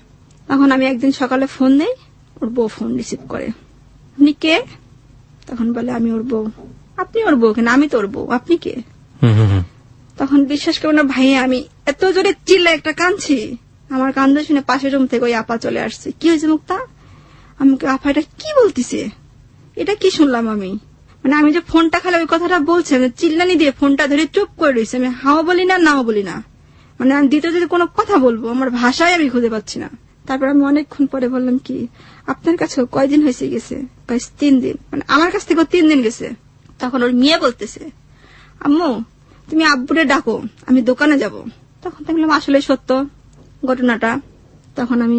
তখন আমি একদিন সকালে ফোন দেই, ওর বউ ফোন রিসিভ করে। আপনি কে? তখন বলে আমি ওর বউ। আপনি ওর বউ কেন? আমি তো ওর বউ। আপনি কে? তখন বিশ্বাস করো না ভাই, আমি এত জোরে চিল্লা একটা কাঁদছি, আমার কান্দা শুনে পাশের রুম থেকে ওই আপা চলে আসছে। কি হয়েছে মুক্তা? আমি আপা এটা কি বলতিছে, এটা কি শুনলাম আমি? মানে আমি যে ফোনটা খালি ওই কথাটা বলছে, চিল্লানি দিয়ে ফোনটা ধরে চুপ করে রয়েছে। আমি হাও বলি না, নাও বলি না, মানে আমি দ্বিতীয় যদি কোনো কথা বলবো আমার ভাষায় আমি খুঁজে পাচ্ছি না। তারপর আমি অনেকক্ষণ পরে বললাম কি আপনার কাছে কয়দিন হয়েছে গেছে? 3 দিন। মানে আমার কাছ থেকে 3 দিন গেছে। তখন ওর মেয়ে বলতেছে, আম্মু তুমি আব্বুরে ডাকো, আমি দোকানে যাব। তখন দেখলাম আসলে সত্য ঘটনাটা। তখন আমি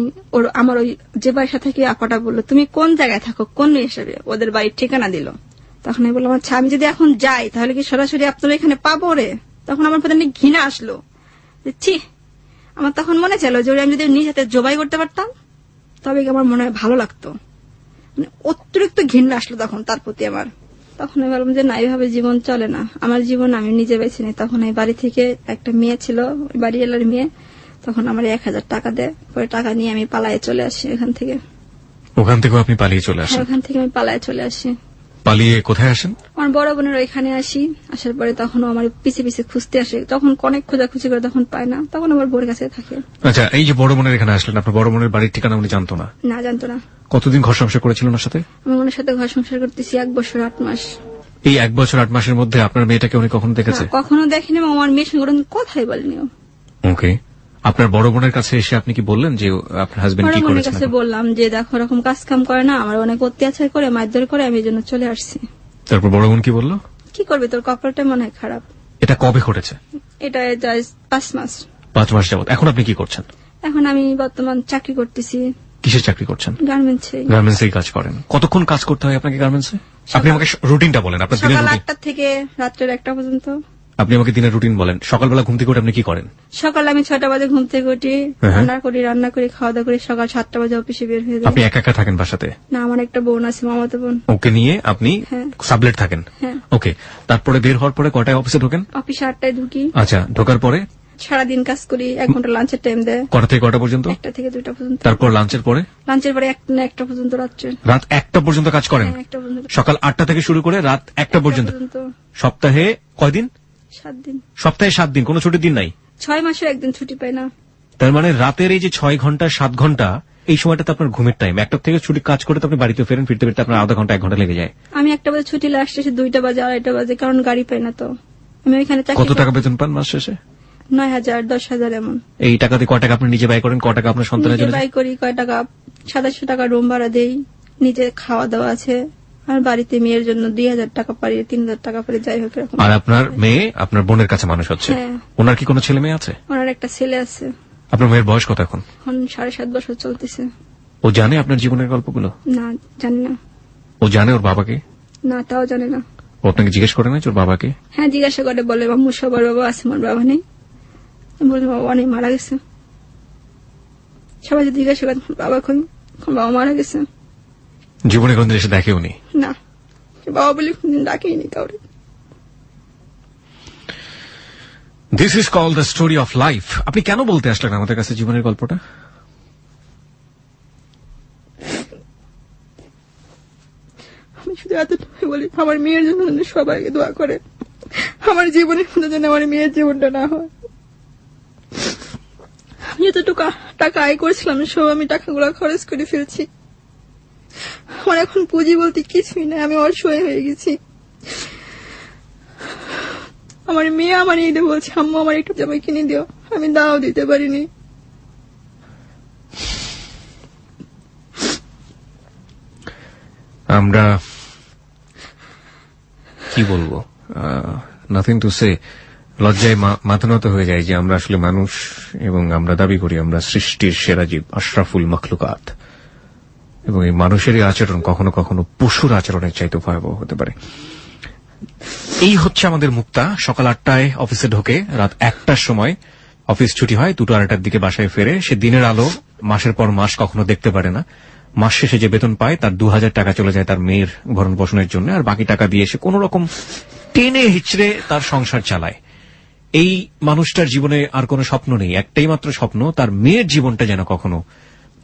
আমার ওই যে বাড়ির সাথে কি আপাটা বললো, তুমি কোন জায়গায় থাকো, কোন হিসাবে? ওদের বাড়ির ঠিকানা দিল। তখন আমি বললাম আচ্ছা আমি যদি এখন যাই তাহলে কি সরাসরি আপনারা এখানে পাবো রে? তখন আমার প্রতি ঘৃণা আসলো। ছি, আমার তখন মনে ছিল যে আমি যদি নিজ হাতে জবাই করতে পারতাম তবে আমার মনে হয় ভালো লাগতো। মানে অতিরিক্ত ঘৃণা আসলো তখন তার প্রতি আমার। তখন আমি বললাম যে না, এইভাবে জীবন চলে না, আমার জীবন আমি নিজে বেছে নিই। তখন এই বাড়ি থেকে একটা মেয়ে ছিল, বাড়ি এলার মেয়ে, তখন আমার 1000 টাকা দেয়। পরে টাকা নিয়ে আমি পালায়ে চলে আসি এখান থেকে। ওখান থেকে আপনি পালিয়ে চলে আসেন? ওখান থেকে আমি পালায়ে চলে আসি। পালিয়ে কোথায় আসেন? আমার বড় বোনের ওইখানে আসি। আসার পরে তখন আমার পিছে পিছে খুঁজতে আসে, তখন অনেক খোঁজাখুঁজি করে, তখন পায় না, তখন আমার বোর কাছে থাকে। আচ্ছা, এই যে বড় বোনের এখানে আসলেন, আপনার বড় বোনের বাড়ির ঠিকানা উনি জানতো না? না, জানতো না। কতদিন ঘর সংসার করেছিলেন ওর সাথে? আমি ওনার সাথে ঘর সংসার করতেছি 1 বছর 8 মাস। এই 1 বছর 8 মাসের মধ্যে আপনার মেয়েটাকে উনি কখনো দেখেছে? কখনো দেখেনি, আমার মেয়ের সঙ্গে কোনো কথাই বলেনি। ওকে। আপনার বড় বোনের কাছে এসে আপনি কি বললেন যে আপনার হাজবেন্ড কি করেছেন? কাছে বললাম যে দেখো এরকম কাজ কাম করে না, আমার অনেক অত্যাচার করে, মারধর করে, আমি এই জন্য চলে আসছি। তারপর বড় বোন কি বললো? কি করবে, তোর কপালটা মনে হয় খারাপ। এটা কবে ঘটেছে? এটা 5 মাস। 5 মাস যাবত। এখন আপনি কি করছেন? এখন আমি বর্তমান চাকরি করতেছি। কিসের চাকরি করছেন? গার্মেন্টসে। গার্মেন্টসে কাজ করেন? কতক্ষণ কাজ করতে হয় আপনাকে গার্মেন্টসে? আপনি আমাকে রুটিনটা বলেন, আপনার দিনের সকাল রুটিন। 8টা থেকে রাত্রের 1টা পর্যন্ত। আপনি আমাকে দিনের রুটিন বলেন। সকালবেলা ঘুম থেকে উঠে আপনি কি করেন? সকালে আমি 6টা বাজে ঘুম থেকে উঠি, রান্না করি, খাওয়া দাওয়া করি, সকাল 7টা বাজে অফিসে বের হয়ে যাই। আপনি একা একা থাকেন বাসাতে? না, আমার একটা বোন আছে, মামাতো বোন। ওকে নিয়ে আপনি সাবলেট থাকেন? ওকে। তারপরে বের হওয়ার পরে কটায় অফিসে ঢোকেন? অফিসে 8টায় ঢুকি। আচ্ছা, ঢোকার পরে সারাদিন কাজ করি, 1 ঘন্টা লাঞ্চের টাইম দেয়, কটা থেকে কটা পর্যন্ত? 1টা থেকে 2টা পর্যন্ত। তারপর লাঞ্চের পরে? লাঞ্চের পরে 1টা পর্যন্ত রাত্রে। রাত 1টা পর্যন্ত কাজ করেন? হ্যাঁ, 1টা পর্যন্ত। সকাল 8টা থেকে শুরু করে রাত 1টা পর্যন্ত। সপ্তাহে কয়দিন? 7 দিন। সপ্তাহে 7 দিন, কোনো ছুটির দিন নাই? 6 মাসেও 1 দিন ছুটি পাই না। তার মানে রাতের এই যে 6 ঘন্টা 7 ঘন্টা এই সময়টাতে আপনার ঘুমের টাইম, 1টা থেকে ছুটি কাজ করে তো আপনি বাড়িতে ফেরেন, ফিরতে ফিরতে আপনার আধা ঘন্টা 1 ঘন্টা লেগে যায়। আমি 1টা বাজে ছুটি লাস্ট এসে 2টা বাজে 2:30 বাজে, কারণ গাড়ি পাই না। তো আমি ওইখানে কত টাকা বেতন পান মাস শেষে? 9,000 10,000 এমন। এই টাকাতে কয় টাকা আপনি নিজে ব্যয় করেন, কয় টাকা আপনার সন্তানের নিজে জন্য? ব্যয় করি কয় টাকা, 2700 টাকা রুম ভাড়া দেই, নিজে খাওয়া দাওয়া আছে, আর বাড়িতে মেয়ের জন্য 2,000 টাকা পারি, 3,000 টাকা পারি, যাই হোক এরকম। আর আপনার মেয়ে আপনার বোনের কাছে মানুষ হচ্ছে? হ্যাঁ। ওনার কি কোনো ছেলে মেয়ে আছে? ওনার একটা ছেলে আছে। আপনার মেয়ের বয়স কত এখন? এখন 7.5 বছর চলতেছে। ও জানে আপনার জীবনের গল্পগুলো? না, জানি না। ও জানে ওর বাবাকে? না, তাও জানে না। ও আপনাকে জিজ্ঞেস করে না ওর বাবাকে? হ্যাঁ, জিজ্ঞাসা করে, বলে মাম্মু সবার বাবা আছে, আমার বাবা নেই। আমি বলি বাবা অনেক মারা গেছে। সবাই যদি জিজ্ঞাসা করে বাবা কই, বাবা মারা গেছে। জীবনে কোনদিন এসে দেখেও নি? না, বাবা বলে কোনদিন ডাকেইনি কাউরে। This is called the story of life. আপনি কেন বলতে আসলেন আমাদের কাছে জীবনের গল্পটা? আমি শুধু এতটুকু বলি, আমার মেয়ের জন্য যেন সবাইকে দোয়া করে, আমার জীবনের মধ্যে যেন আমার মেয়ের জীবনটা না হয়। আমি যতটুকু টাকা আয় করেছিলাম সব আমি টাকাগুলো খরচ করে ফেলছি। আমার এখন পুঁজি বলতে কিছুই নাই, আমি অসহায় হয়ে গেছি। আমার মেয়ে আমার ঈদে বলছে আম্মু আমার একটু জামা কিনে দিও, আমি দাও দিতে পারিনি। আমরা কি বলবো, নাথিং টু সে। লজ্জায় মাথা নত হয়ে যায় যে আমরা আসলে মানুষ এবং আমরা দাবি করি আমরা সৃষ্টির সেরা জীব, আশরাফুল মখলুকাত, এবং এই মানুষেরই আচরণ কখনো কখনো পশুর আচরণের চাইতে ভয়াবহ হতে পারে। এই হচ্ছে আমাদের মুক্তা। সকাল 8টায় অফিসে ঢোকে, রাত 1টার সময় অফিস ছুটি হয়, 2টো 2:30টার দিকে বাসায় ফেরে। সে দিনের আলো মাসের পর মাস কখনো দেখতে পারে না। মাস শেষে যে বেতন পায় তার 2,000 টাকা চলে যায় তার মেয়ের ভরণ পোষণের জন্য, আর বাকি টাকা দিয়ে সে কোন রকম টেনে হিচড়ে তার সংসার চালায়। এই মানুষটার জীবনে আর কোনো স্বপ্ন নেই, একটাই মাত্র স্বপ্ন, তার মেয়ের জীবনটা যেন কখনো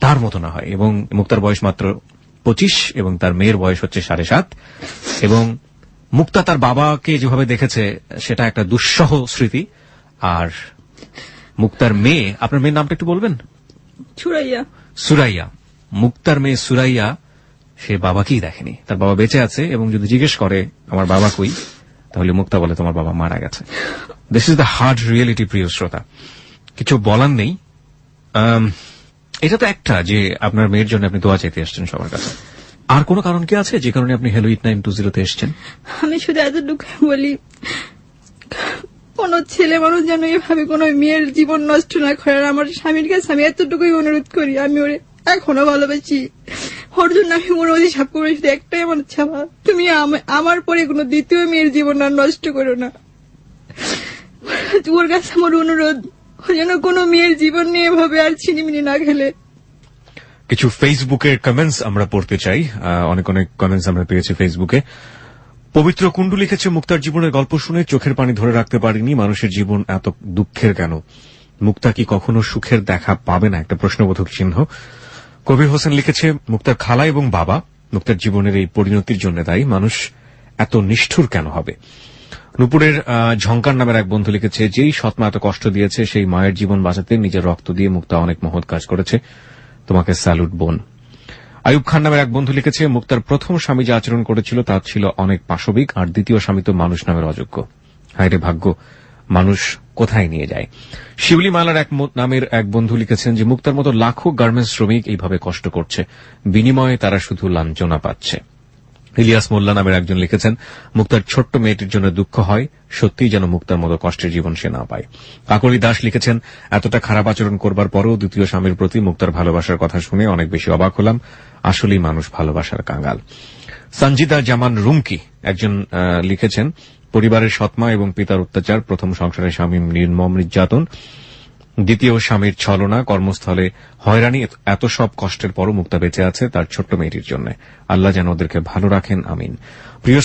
তার মতো না হয়। এবং মুক্তার বয়স মাত্র 25 এবং তার মেয়ের বয়স হচ্ছে 7.5। এবং মুক্তা তার বাবাকে যেভাবে দেখেছে সেটা একটা দুঃসহ স্মৃতি। আর মুক্তার মেয়ে, আপনার মেয়ের নামটা একটু বলবেন? সুরাইয়া। সুরাইয়া। মুক্তার মেয়ে সুরাইয়া সে বাবাকেই দেখেনি, তার বাবা বেঁচে আছে, এবং যদি জিজ্ঞেস করে আমার বাবা কই, তাহলে মুক্তা বলে তোমার বাবা মারা গেছে। This is the hard reality, প্রিয় শ্রোতা, কিছু বলার নেই। এটা তো একটা যে আপনার মেয়ের জন্য আপনি দোয়া চাইতে এসছেন সবার কাছে। আর কোনো কারণ কি আছে যে কারণে আপনি হ্যালো 8920 এসছেন? আমি শুধু এতটুকু বলি, কোন ছেলে মানুষ যেন এভাবে কোন মেয়ের জীবন নষ্ট না করে। আর আমার স্বামীর কাছে আমি এতটুকুই অনুরোধ করি, আমি ওরে এখনো ভালোবাসি। ওর জন্য আমি ওর অভিশাপ করে শুধু একটাই আমার ইচ্ছা, তুমি আমার পরে কোনো দ্বিতীয় মেয়ের জীবন আর নষ্ট করো না। ওর কাছে আমার অনুরোধ, ও যেন কোনো মেয়ের জীবন নিয়ে এভাবে আর ছিনিমিনি না খেলে। কিছু ফেসবুকের কমেন্টস আমরা পড়তে চাই। অনেক অনেক কমেন্টস আমরা পেয়েছি ফেসবুকে। পবিত্র কুণ্ডু লিখেছে, মুক্তার জীবনের গল্প শুনে চোখের পানি ধরে রাখতে পারিনি, মানুষের জীবন এত দুঃখের কেন? মুক্তা কি কখনো সুখের দেখা পাবে না? একটা প্রশ্নবোধক চিহ্ন। কবির হোসেন লিখেছে, মুক্তার খালা এবং বাবা মুক্তার জীবনের এই পরিণতির জন্য দায়ী, মানুষ এত নিষ্ঠুর কেন হবে? নুপুরের ঝঙ্কার নামের এক বন্ধু লিখেছে, যেই সৎমা এত কষ্ট দিয়েছে সেই মায়ের জীবন বাঁচাতে নিজের রক্ত দিয়ে মুক্তা অনেক মহৎ কাজ করেছে, তোমাকে স্যালুট বোন। আয়ুব খান নামের এক বন্ধু লিখেছে, মুক্তার প্রথম স্বামী যে আচরণ করেছিল তা ছিল অনেক পাশবিক, আর দ্বিতীয় স্বামী তো মানুষ নামের অযোগ্য। হায় রে ভাগ্য, মানুষ কোথায় নিয়ে যায়। শিউলি মালার নামের এক বন্ধু লিখেছেন যে মুক্তার মতো লাখো গার্মেন্টস শ্রমিক এইভাবে কষ্ট করছে, বিনিময়ে তারা শুধু লাঞ্ছনা পাচ্ছে। ইলিয়াস মোল্লা নামের একজন লিখেছেন, মুক্তার ছোট্ট মেয়েটির জন্য দুঃখ হয়, সত্যিই যেন মুক্তার মতো কষ্টের জীবন সে না পায়। কাকলি দাস লিখেছেন, এতটা খারাপ আচরণ করবার পরেও দ্বিতীয় স্বামীর প্রতি মুক্তার ভালোবাসার কথা শুনে অনেক বেশি অবাক হলাম, আসলেই মানুষ ভালোবাসার কাঙ্গাল। সঞ্জিদা জামান রুমকি একজন লিখেছেন, পরিবারের সৎমা এবং পিতার অত্যাচার, প্রথম সংসারে স্বামীর নির্মম নির্যাতন, দ্বিতীয় স্বামীর ছলনা, কর্মস্থলে হয়রানি, এত সব কষ্টের পরও মুক্তা বেঁচে আছে তার ছোট্ট মেয়েটির জন্য। আল্লাহ যেন ওদেরকে ভালো রাখেন, আমিন। প্রিয়